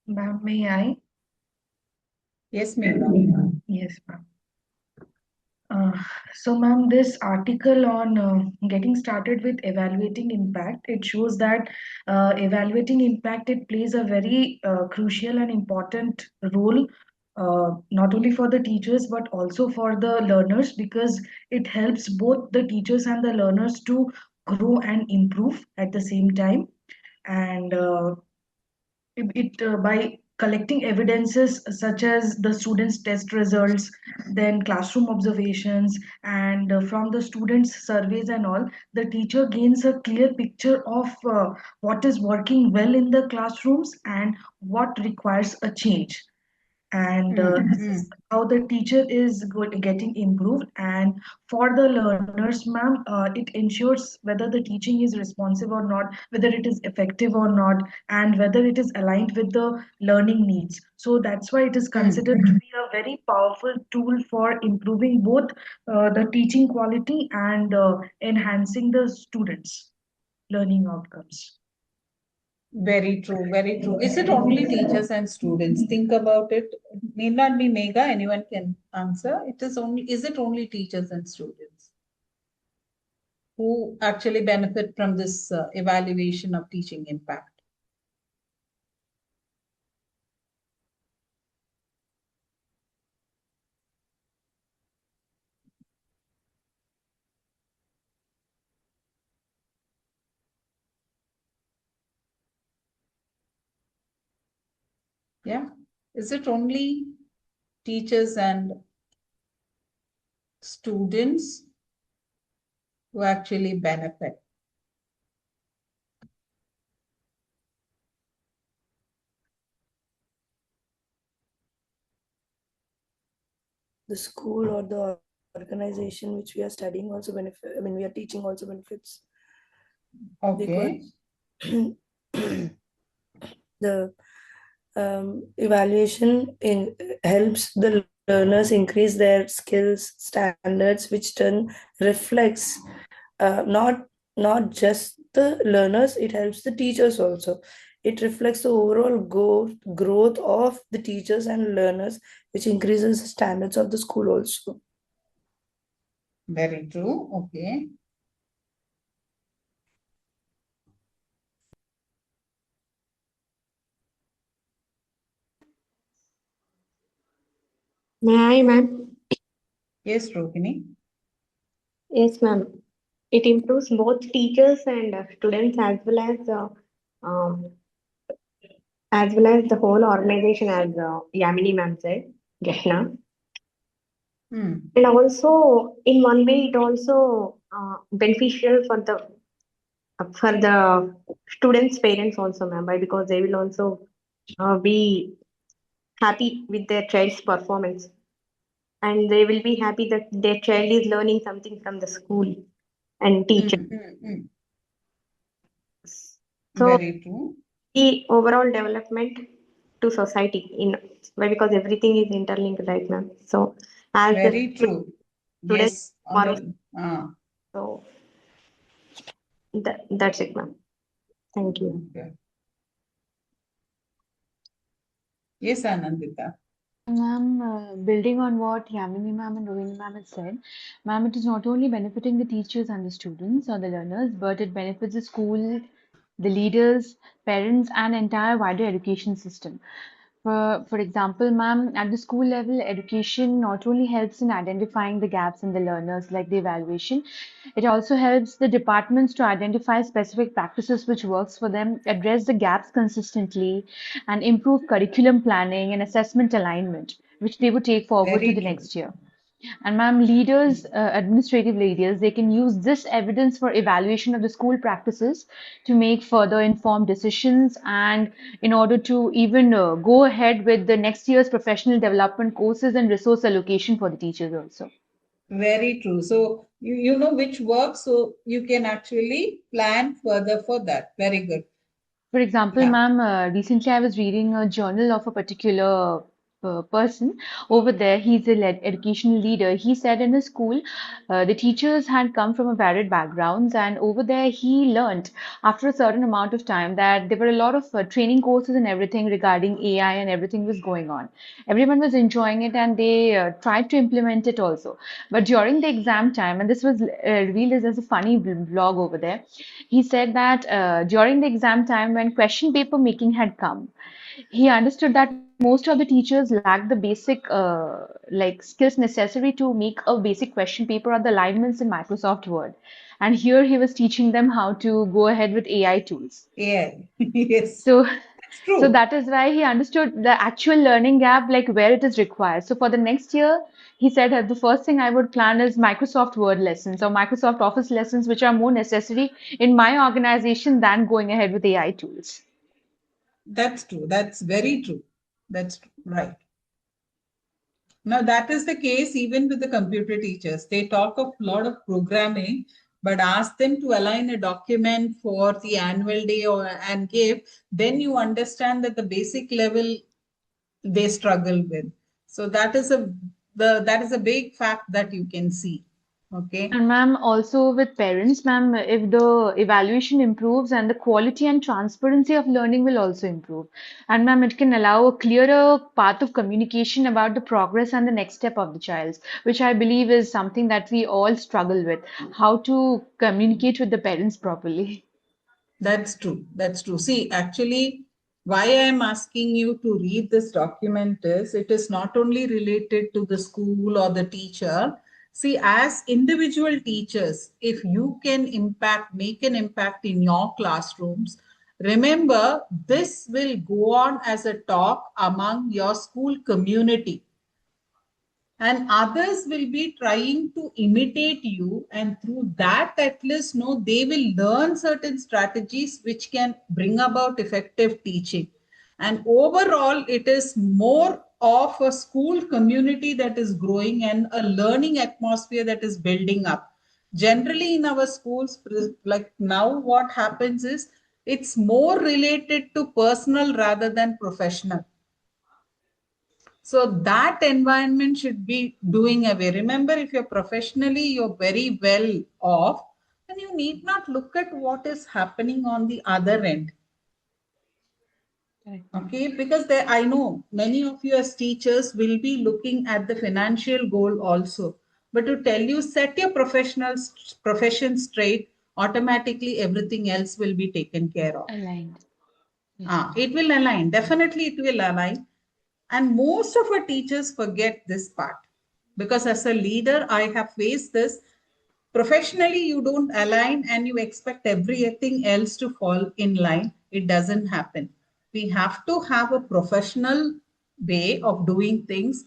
S3: Ma'am, may I?
S1: Yes, Megha.
S3: Yes, ma'am. Uh, so, ma'am, this article on getting started with evaluating impact, it shows that evaluating impact, it plays a very crucial and important role, not only for the teachers but also for the learners, because it helps both the teachers and the learners to grow and improve at the same time. And by collecting evidences such as the students' test results, then classroom observations, and from the students' surveys and all, the teacher gains a clear picture of what is working well in the classrooms and what requires a change. And this is how the teacher is getting improved. And for the learners, ma'am, it ensures whether the teaching is responsive or not, whether it is effective or not, and whether it is aligned with the learning needs. So that's why it is considered to be a very powerful tool for improving both the teaching quality and enhancing the students learning outcomes.
S1: Very true, very true. Is it only teachers and students? Think about it. Need not be Megha, anyone can answer. Is it only teachers and students who actually benefit from this evaluation of teaching impact? Yeah. Is it only teachers and students who actually benefit?
S2: The school or the organization which we are studying also benefit. I mean, we are teaching also benefits.
S1: Okay.
S2: Because the evaluation helps the learners increase their skills standards, which then reflects not just the learners, it helps the teachers also. It reflects the overall growth of the teachers and learners, which increases the standards of the school also.
S1: Very true. Okay.
S5: May I, ma'am?
S1: Yes, Rohini.
S5: Yes, ma'am. It improves both teachers and students um, as well as the whole organization, as Yamini ma'am said just now. And also, in one way, it also beneficial for the students' parents also, ma'am, right? Because they will also be happy with their child's performance, and they will be happy that their child is learning something from the school and teacher. So
S1: Very true.
S5: the overall development to society in why, because everything is interlinked right now. So as the
S1: Very true.
S5: students
S1: Yes.
S5: tomorrow, so that's it, ma'am. Thank you.
S1: Okay. Yes, Anandita.
S7: Ma'am, building on what Yamini ma'am and Rohini ma'am had said, ma'am, it is not only benefiting the teachers and the students or the learners, but it benefits the school, the leaders, parents, and entire wider education system. For example, ma'am, at the school level, education not only helps in identifying the gaps in the learners, like the evaluation, it also helps the departments to identify specific practices which works for them, address the gaps consistently, and improve curriculum planning and assessment alignment, which they would take forward to
S1: Very
S7: the
S1: true.
S7: next year. And ma'am, leaders, administrative leaders, they can use this evidence for evaluation of the school practices to make further informed decisions and in order to even go ahead with the next year's professional development courses and resource allocation for the teachers also.
S1: Very true. So you know which works, so you can actually plan further for that. Very good.
S7: For example,
S1: Yeah.
S7: ma'am, recently I was reading a journal of a particular person over there. He's a educational leader. He said in his school, the teachers had come from a varied backgrounds, and over there he learned after a certain amount of time that there were a lot of training courses and everything regarding AI, and everything was going on. Everyone was enjoying it, and they tried to implement it also. But during the exam time, and this was revealed as a funny vlog over there, he said that during the exam time, when question paper making had come, he understood that most of the teachers lack the basic like skills necessary to make a basic question paper or the alignments in Microsoft Word. And here he was teaching them how to go ahead with AI tools.
S1: AI. Yes,
S7: So,
S1: that's
S7: so
S1: true.
S7: that is why he understood the actual learning gap, like where it is required. So for the next year, he said the first thing I would plan is Microsoft Word lessons or Microsoft Office lessons, which are more necessary in my organization than going ahead with AI tools.
S1: That's true. That's very true. That's true. Right. Now, that is the case even with the computer teachers. They talk of a lot of programming, but ask them to align a document for the annual day or and give, then you understand that the basic level they struggle with. So that is a big fact that you can see. Okay.
S7: And ma'am, also with parents, ma'am, if the evaluation improves and the quality and transparency of learning will also improve. And ma'am, it can allow a clearer path of communication about the progress and the next step of the child, which I believe is something that we all struggle with, how to communicate with the parents properly.
S1: That's true. That's true. See, actually, why I am asking you to read this document is it is not only related to the school or the teacher. See, as individual teachers, if you can make an impact in your classrooms, remember this will go on as a talk among your school community, and others will be trying to imitate you, and through that at least no they will learn certain strategies which can bring about effective teaching. And overall it is more of a school community that is growing and a learning atmosphere that is building up. Generally in our schools, like now what happens is it's more related to personal rather than professional. So that environment should be doing away. Remember, if you're professionally, you're very well off, then you need not look at what is happening on the other end.
S7: Correct.
S1: Okay, because there, I know many of you as teachers will be looking at the financial goal also. But to tell you, set your profession straight, automatically everything else will be taken care of.
S7: Aligned. Yes.
S1: It will align. Definitely, it will align. And most of our teachers forget this part because as a leader, I have faced this. Professionally, you don't align and you expect everything else to fall in line. It doesn't happen. We have to have a professional way of doing things,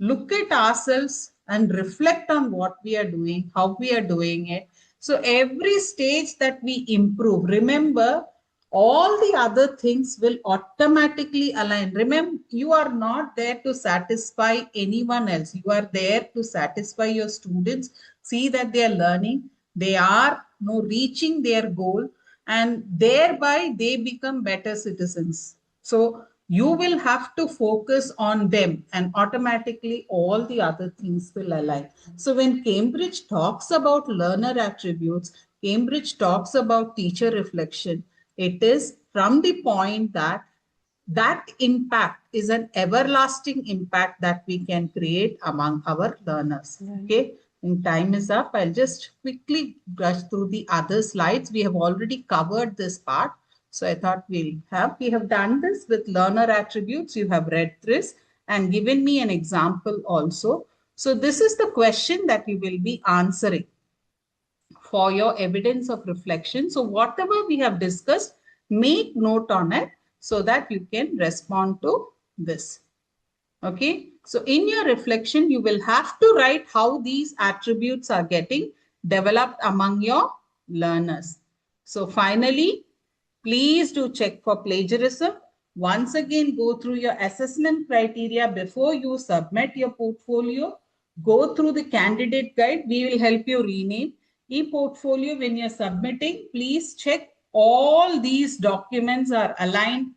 S1: look at ourselves and reflect on what we are doing, how we are doing it. So every stage that we improve, remember, all the other things will automatically align. Remember, you are not there to satisfy anyone else. You are there to satisfy your students, see that they are learning, they are reaching their goal, and thereby they become better citizens. So you will have to focus on them and automatically all the other things will align. So when Cambridge talks about learner attributes, Cambridge talks about teacher reflection, it is from the point that that impact is an everlasting impact that we can create among our learners. Okay, and time is up. I'll just quickly brush through the other slides. We have already covered this part. So I thought we have done this with learner attributes. You have read this and given me an example also. So this is the question that you will be answering for your evidence of reflection. So whatever we have discussed, make note on it so that you can respond to this. Okay. So in your reflection, you will have to write how these attributes are getting developed among your learners. So finally, please do check for plagiarism. Once again, go through your assessment criteria before you submit your portfolio. Go through the candidate guide. We will help you rename. E-portfolio, when you're submitting, please check all these documents are aligned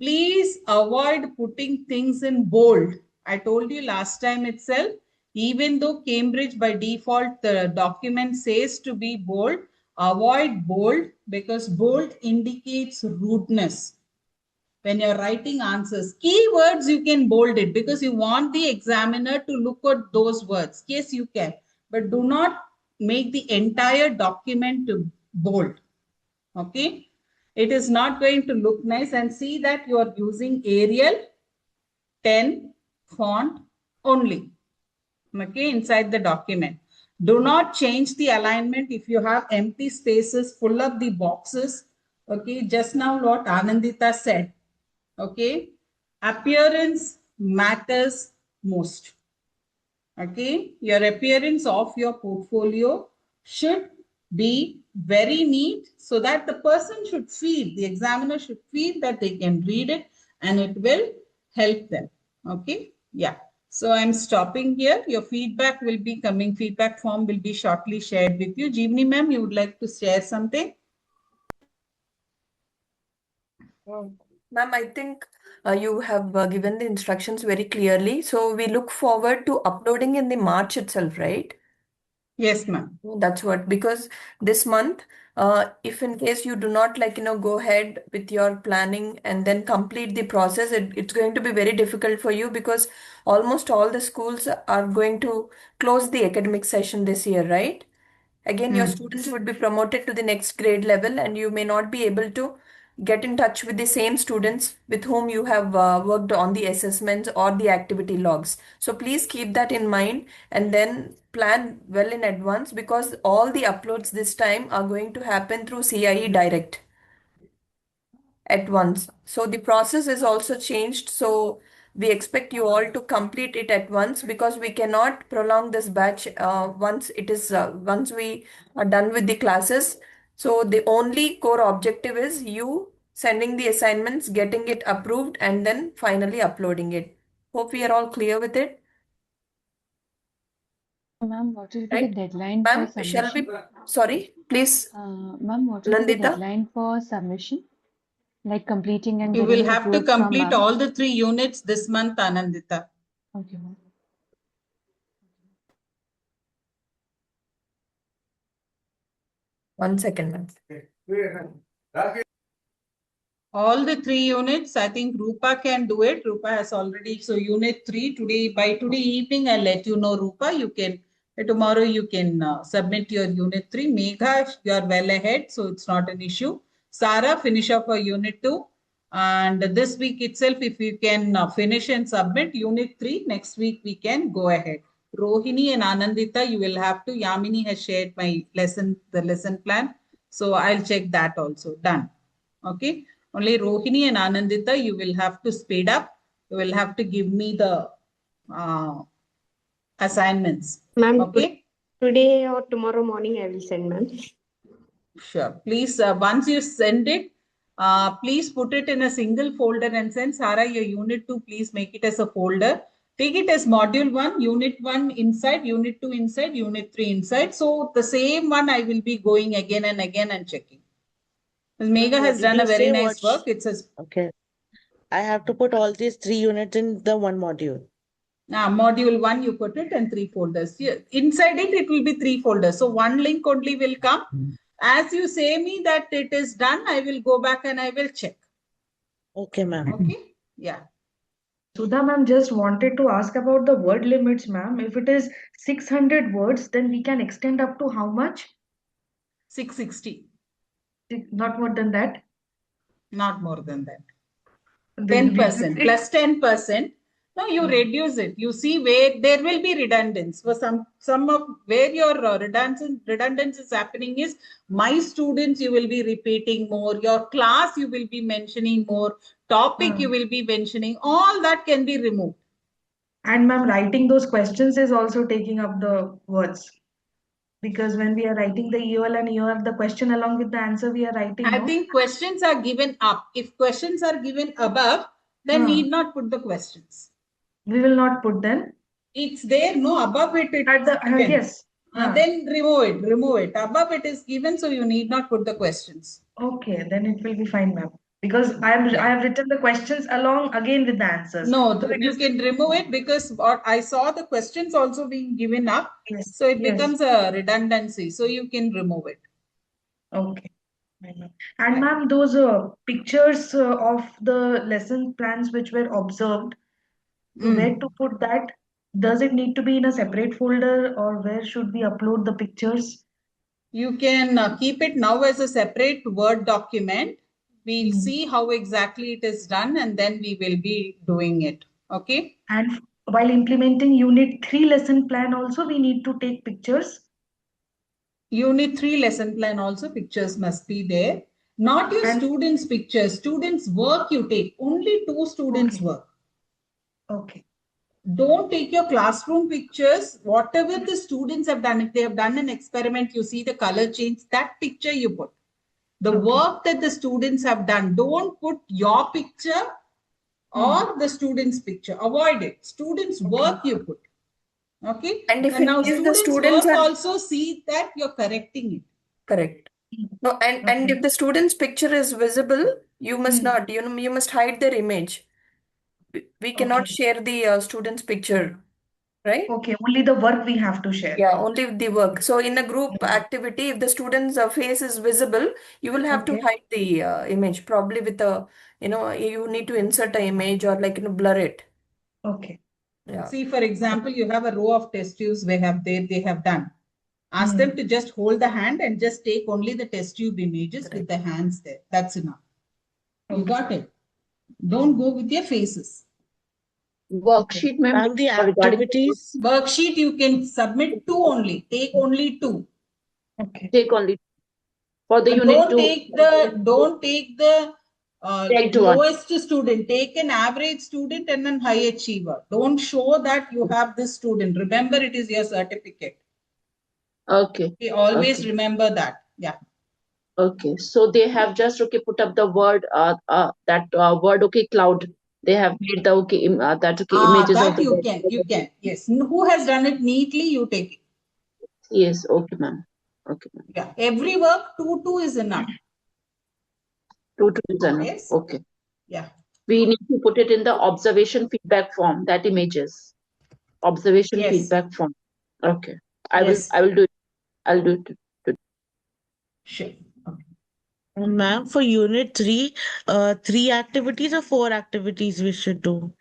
S1: Please avoid putting things in bold. I told you last time itself, even though Cambridge by default, the document says to be bold, avoid bold because bold indicates rudeness. When you're writing answers, keywords, you can bold it because you want the examiner to look at those words. Yes, you can, but do not make the entire document to bold. Okay, it is not going to look nice. And see that you are using Arial 10 font only, okay, inside the document. Do not change the alignment. If you have empty spaces, full up the boxes. Okay, just now what Anandita said, okay, appearance matters most. Okay, your appearance of your portfolio should be very neat so that the person should feel, the examiner should feel that they can read it and it will help them. Okay, yeah. So I'm stopping here. Your feedback will be coming, feedback form will be shortly shared with you. Jeevani ma'am, you would like to share something?
S8: Ma'am, I think you have given the instructions very clearly. So we look forward to uploading in the March itself, right?
S1: Yes, ma'am.
S8: That's what, because this month, if in case you do not go ahead with your planning and then complete the process, it's going to be very difficult for you because almost all the schools are going to close the academic session this year, right? Again, your students would be promoted to the next grade level, and you may not be able to get in touch with the same students with whom you have worked on the assessments or the activity logs. So please keep that in mind and then plan well in advance because all the uploads this time are going to happen through CIE Direct at once. So the process is also changed. So we expect you all to complete it at once because we cannot prolong this batch once we are done with the classes. So the only core objective is you sending the assignments, getting it approved, and then finally uploading it. Hope we are all clear with it,
S7: Ma'am, what will be the
S8: right?
S7: deadline for
S8: Ma'am, shall we?
S7: submission?
S8: Sorry, please,
S7: Ma'am, what will be the
S8: Nandita.
S7: deadline for submission? Like completing and
S1: You
S7: getting
S1: will
S7: the
S1: have to
S7: approvals from
S1: complete
S7: ma'am?
S1: all the 3 units this month, Anandita.
S7: Okay, ma'am.
S8: One second, ma'am.
S1: All the 3 units, I think Rupa can do it. Rupa has already, so unit 3 today, by today evening, I'll let you know, Rupa, you can, tomorrow you can submit your unit 3. Megha, you are well ahead, so it's not an issue. Sarah, finish up for unit 2. And this week itself, if you can finish and submit unit 3, next week we can go ahead. Rohini and Anandita, you will have to, Yamini has shared my the lesson plan. So I'll check that also. Done. Okay. Only Rohini and Anandita, you will have to speed up. You will have to give me the uh, assignments.
S5: Ma'am,
S1: Okay.
S5: today or tomorrow morning I will send, ma'am.
S1: Sure. Please, once you send it, please put it in a single folder and send Sarah your unit 2. Please make it as a folder. Take it as module 1, unit 1 inside, unit 2 inside, unit 3 inside. So the same one I will be going again and again and checking. Megha has
S4: Did
S1: done
S4: you
S1: a very
S4: say
S1: nice
S4: what?
S1: work. It's a
S4: Okay. I have to put all these 3 units in the one module.
S1: module 1 you put it and 3 folders. Inside it will be 3 folders. So one link only will come. As you say me that it is done, I will go back and I will check.
S4: Okay, ma'am.
S1: Okay. Yeah.
S3: Sudha ma'am just wanted to ask about the word limits, ma'am. If it is 600 words, then we can extend up to how much?
S1: 660.
S3: Not more than that.
S1: Not more than that.
S3: Then
S1: 10% plus 10%. No, you reduce it. You see where there will be redundancy. For some of where your redundancy is happening is my students you will be repeating more. Your class you will be mentioning more. Topic you will be mentioning. All that can be removed.
S3: And ma'am, writing those questions is also taking up the words. Because when we are writing the EOL and EOR, the question along with the answer we are writing.
S1: I think questions are given up. If questions are given above, then need not put the questions.
S3: We will not put them.
S1: It's there, no, above it.
S3: At the yes.
S1: Then remove it. Above it is given, so you need not put the questions.
S3: Okay, then it will be fine, ma'am. because I have written the questions along again with the answers.
S1: No,
S3: So it
S1: you
S3: is,
S1: can remove it because what I saw the questions also being given up.
S3: yes,
S1: So it
S3: yes.
S1: becomes a redundancy. So you can remove it.
S3: Okay. And ma'am, those pictures of the lesson plans which were observed, where to put that? Does it need to be in a separate folder, or where should we upload the pictures?
S1: You can keep it now as a separate Word document. We'll see how exactly it is done and then we will be doing it. Okay.
S3: And while implementing Unit 3 lesson plan also, we need to take pictures.
S1: Unit 3 lesson plan also pictures must be there. Not your
S3: And
S1: students' pictures. Students' work you take. Only 2 students'
S3: okay,
S1: work.
S3: okay,
S1: Don't take your classroom pictures. Whatever the students have done, if they have done an experiment, you see the color change, that picture you put. The
S3: okay,
S1: work that the students have done, don't put your picture or the student's picture. Avoid it. Students' work you put. Okay.
S8: And if
S1: And
S8: in
S1: now
S8: case the
S1: students'
S8: students
S1: work
S8: are
S1: also see that you're correcting it.
S8: correct. No, and
S3: okay.
S8: if the student's picture is visible, you must not, you must hide their image. We cannot
S3: Okay,
S8: share the student's picture, right?
S3: okay. Only the work we have to share.
S8: Yeah, only the work. So in a group activity, if the student's face is visible, you will have to
S3: Okay,
S8: hide the image, probably with a, you need to insert an image or like, blur it.
S3: okay.
S8: Yeah,
S1: See, for example, you have a row of test tubes they have done. Ask them to just hold the hand and just take only the test tube images with the hands there. That's enough. You
S3: Okay.
S1: got it. Don't go with your faces.
S6: Worksheet, ma'am,
S4: Ma'am, the
S6: regarding the
S4: activities.
S1: Worksheet, you can submit 2 only. Take only 2.
S3: Okay.
S6: take only for the unit
S1: Don't
S6: 2.
S1: take the
S6: Take one.
S1: lowest student. Take an average student and an high achiever. Don't show that you have this student. Remember, it is your certificate.
S6: Okay.
S1: Okay, always
S6: Okay.
S1: remember that. Yeah.
S6: Okay. So they have just put up the word word cloud. They have made the images of
S1: That
S6: the
S1: you
S6: word.
S1: can. You can. Yes. Who has done it neatly? You take it.
S6: Yes. Okay, ma'am. Okay, ma'am.
S1: Yeah. Every work 2 is enough.
S6: 2 is enough.
S1: Yes.
S6: Okay.
S1: Yeah.
S6: We need to put it in the observation feedback form. That images. Observation
S1: Yes.
S6: feedback form. Okay.
S1: Yes.
S6: I will do it. I'll do it.
S1: Sure. Okay.
S4: Ma'am, for unit 3, 3 activities or 4 activities we should do?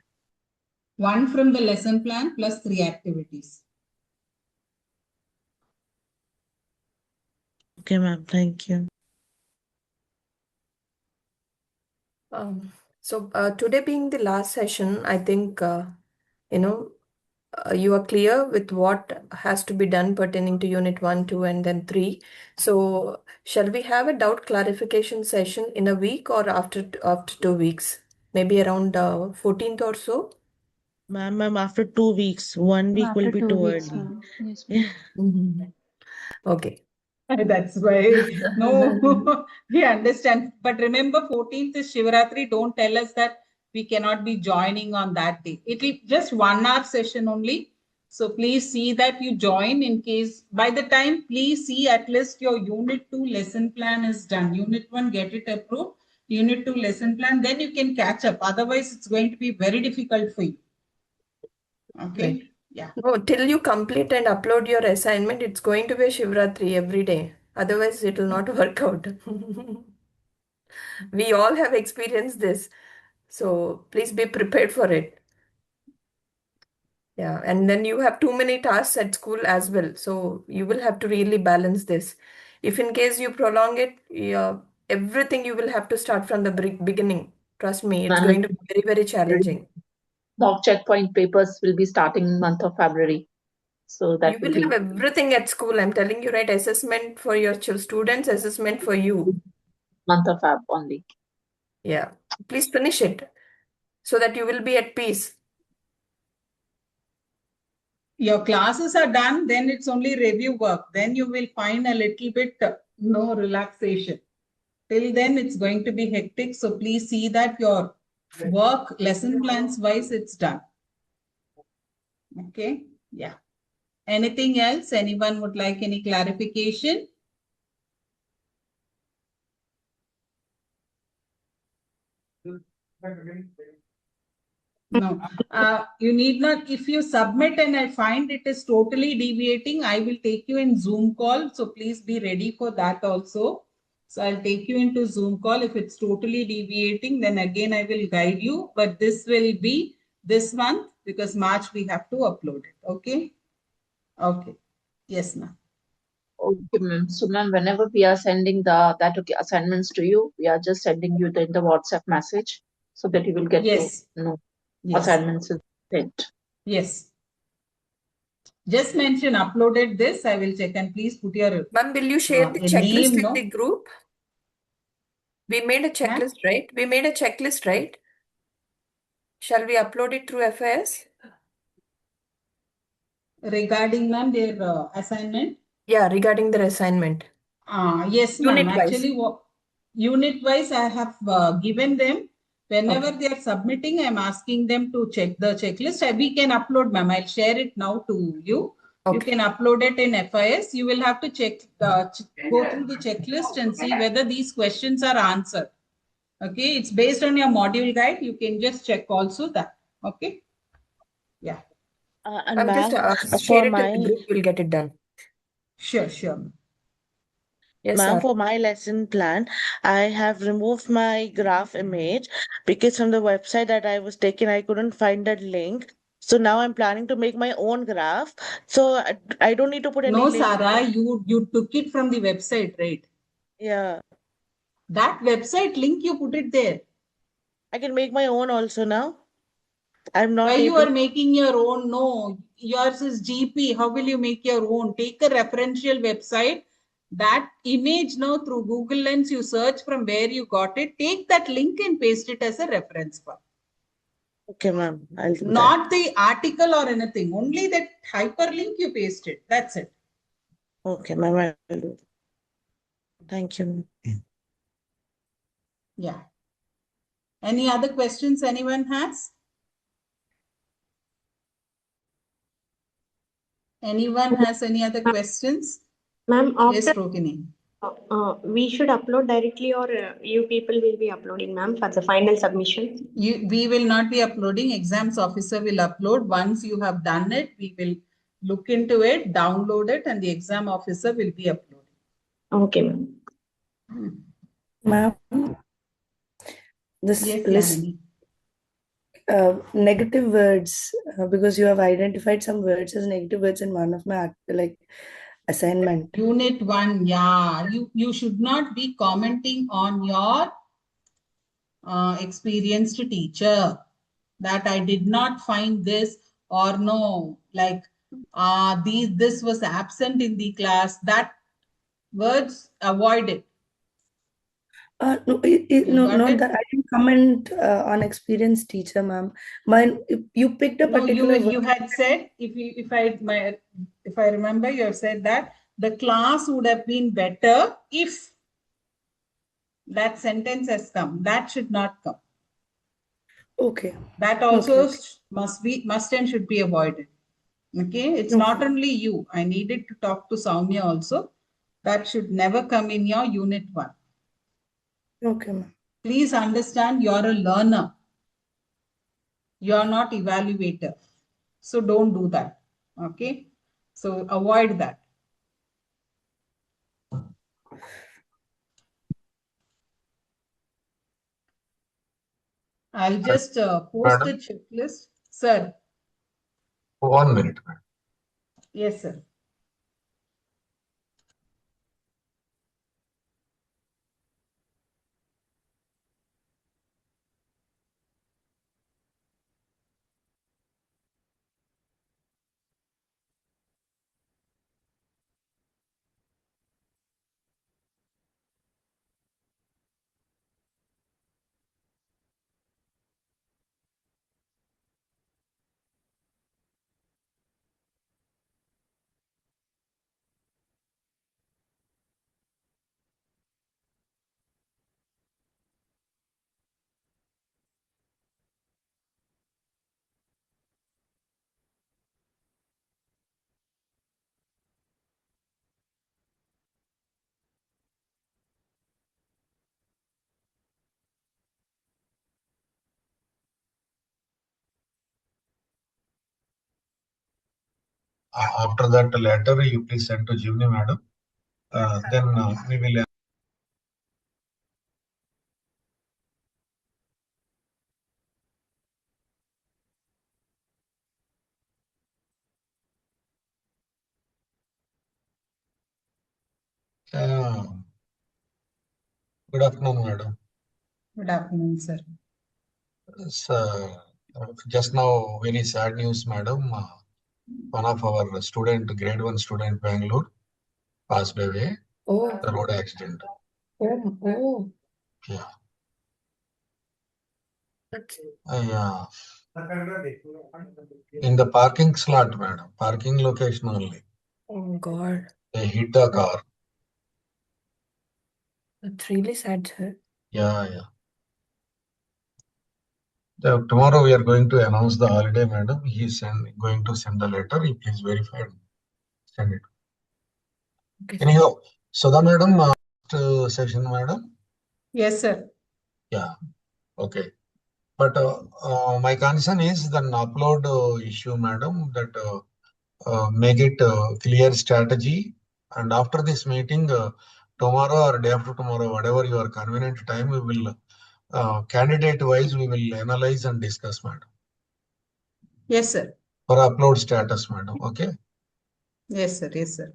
S1: 1 from the lesson plan plus 3 activities.
S4: Okay, ma'am. Thank you.
S8: So today being the last session, I think, you are clear with what has to be done pertaining to unit 1, 2, and then 3. So shall we have a doubt clarification session in a week or after 2 weeks? Maybe around 14th or so?
S4: Ma'am, after 2 weeks, 1 week will
S7: After
S4: be
S7: 2 weeks,
S4: too
S7: ma'am. Yes,
S4: early.
S7: ma'am.
S8: Okay.
S1: That's why, no, we understand. But remember, 14th is Shivaratri. Don't tell us that we cannot be joining on that day. It will just 1 hour session only. So please see that you join in case by the time, please see at least your unit 2 lesson plan is done. Unit 1, get it approved. Unit 2 lesson plan, then you can catch up. Otherwise, it's going to be very difficult for you. Okay.
S8: Right.
S1: Yeah.
S8: No, till you complete and upload your assignment, it's going to be a Shivratri every day. Otherwise, it will not work out. We all have experienced this. So please be prepared for it. Yeah, and then you have too many tasks at school as well. So you will have to really balance this. If in case you prolong it, everything you will have to start from the beginning. Trust me, it's
S6: And
S8: going to be very, very challenging.
S6: mock checkpoint papers will be starting month of February. So
S8: You
S6: that will
S8: will have
S6: be
S8: everything at school. I'm telling you, right? Assessment for your students, assessment for you.
S6: month of Feb only.
S8: Yeah. Please finish it so that you will be at peace.
S1: Your classes are done, then it's only review work. Then you will find a little bit no relaxation. Till then, it's going to be hectic. So please see that your work lesson plans wise, it's done. Okay. Yeah. Anything else? Anyone would like any clarification? No, you need not. If you submit and I find it is totally deviating, I will take you in Zoom call. So please be ready for that also. So I'll take you into Zoom call. If it's totally deviating, then again I will guide you. But this will be this month because March we have to upload it. Okay. Okay. Yes, ma'am.
S6: Okay, ma'am. So, ma'am, whenever we are sending assignments to you, we are just sending you the WhatsApp message so that you will get to
S1: Yes.
S6: know
S1: Yes.
S6: assignments is sent.
S1: Yes. Just mention uploaded this. I will check and please put your
S8: Ma'am, will you share the
S1: your
S8: checklist
S1: name,
S8: in the
S1: no?
S8: group? We made a
S1: Ma'am?
S8: checklist, right? We made a checklist, right? Shall we upload it through FIS?
S1: Regarding ma'am their assignment.
S8: Yeah, regarding their assignment.
S1: Yes, ma'am.
S8: Unit wise.
S1: Actually, unit wise, I have given them. Whenever
S8: Okay.
S1: they are submitting, I'm asking them to check the checklist. We can upload, ma'am. I'll share it now to you. You
S8: Okay.
S1: can upload it in FIS. You will have to check, go through the checklist and see whether these questions are answered. Okay, it's based on your module guide. You can just check also that. Okay, yeah,
S4: And
S8: I'm just
S4: ma'am,
S8: share
S4: for
S8: it in the
S4: my
S8: group. We'll get it done.
S1: sure, sure.
S8: Yes,
S4: Ma'am,
S8: sir.
S4: for my lesson plan, I have removed my graph image because from the website that I was taken, I couldn't find that link. So now I'm planning to make my own graph. So I don't need to put any
S1: No,
S4: link.
S1: Sarah, you took it from the website, right?
S4: Yeah,
S1: That website link you put it there.
S4: I can make my own also now. I'm
S1: Why
S4: not
S1: you
S4: able.
S1: are making your own? No, yours is GP. How will you make your own? Take a referential website. That image now through Google Lens, you search from where you got it. Take that link and paste it as a reference file.
S4: Okay, ma'am, I'll do that.
S1: Not the article or anything. Only that hyperlink you paste it. That's it.
S4: Okay, ma'am, I'll do that. Thank you.
S1: Yeah. Any other questions anyone has? Anyone has any other questions?
S5: Ma'am,
S1: Yes,
S5: after
S1: Rohini.
S5: we should upload directly, or you people will be uploading, ma'am, for the final submission?
S1: We will not be uploading. Exams officer will upload. Once you have done it, we will look into it, download it, and the exam officer will be uploading.
S5: Okay, ma'am.
S2: Ma'am, this
S1: Yes,
S2: list
S1: Yamini.
S2: negative words because you have identified some words as negative words in one of my assignment.
S1: Unit 1, yeah. You should not be commenting on your experienced teacher that I did not find this or no, like this was absent in the class. That words avoid it.
S2: No,
S1: You
S2: no,
S1: got
S2: not
S1: it?
S2: that. I didn't comment on experienced teacher, ma'am. Mine, you picked a
S1: No,
S2: particular word.
S1: you had said if I remember, you have said that the class would have been better if that sentence has come. That should not come.
S2: Okay,
S1: That
S2: okay,
S1: also
S2: okay,
S1: must and should be avoided. Okay, it's
S2: okay,
S1: not only you. I needed to talk to Soumya also. That should never come in your unit 1.
S2: okay, ma'am.
S1: Please understand you're a learner. You're not evaluator. So don't do that. Okay. So avoid that. I'll just post the
S9: Madam,
S1: checklist. Sir.
S9: 1 minute.
S1: Yes, sir.
S9: After that letter, you please send to Jivni madam. Then we will. Good afternoon, madam.
S1: Good afternoon, sir.
S9: Just now, very sad news, madam. One of our student, grade 1 student, Bangalore, passed away.
S8: Oh,
S9: The road accident.
S8: oh.
S9: Yeah.
S8: That's
S9: Yeah. In the parking slot, madam. Parking location only.
S8: Oh God.
S9: They hit the car.
S8: That's really sad, sir.
S9: Yeah, yeah. Tomorrow we are going to announce the holiday, madam. He's going to send the letter. You please verify and send it.
S8: Okay, sir.
S9: Anyhow, Sudha madam, session, madam.
S1: Yes, sir.
S9: Yeah. Okay. But my concern is the upload issue, madam. That make it clear strategy. And after this meeting, tomorrow or day after tomorrow, whatever your convenient time, we will candidate wise we will analyze and discuss, madam.
S1: Yes, sir.
S9: For upload status, madam. Okay.
S1: Yes, sir. Yes, sir.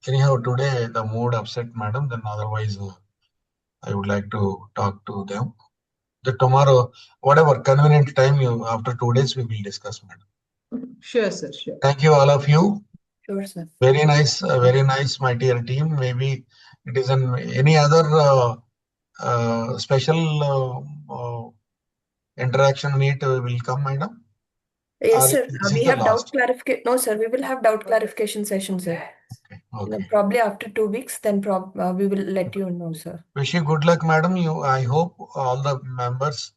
S9: Anyhow, today the mood upset, madam. Then otherwise, I would like to talk to them. The tomorrow, whatever convenient time you after 2 days, we will discuss, madam.
S1: Sure, sir. Sure.
S9: Thank you, all of you.
S8: Sure, sir.
S9: Very nice, my dear team. Maybe it is any other special interaction meet will come, madam.
S8: Yes,
S9: Or
S8: sir.
S9: this
S8: We
S9: is the
S8: have doubt
S9: last.
S8: clarification. No, sir. We will have doubt clarification session, sir.
S9: Okay.
S8: Probably after 2 weeks, then we will let you know, sir.
S9: Wish you good luck, madam. I hope all the members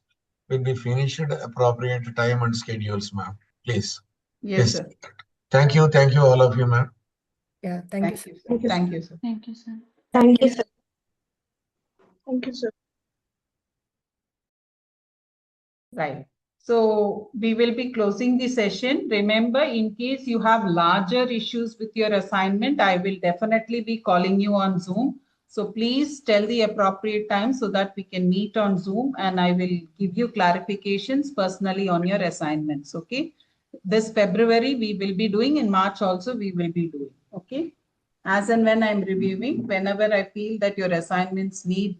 S9: will be finished at appropriate time and schedules, ma'am. Please.
S1: Yes, sir.
S9: Thank you, all of you, ma'am.
S8: Yeah, thank you, sir.
S1: Thank you, sir.
S7: Thank you, sir.
S3: Thank you, sir.
S4: Thank you, sir.
S1: Right. So we will be closing the session. Remember, in case you have larger issues with your assignment, I will definitely be calling you on Zoom. So please tell the appropriate time so that we can meet on Zoom and I will give you clarifications personally on your assignments. Okay. This February we will be doing, in March also we will be doing. Okay. As and when I'm reviewing, whenever I feel that your assignments need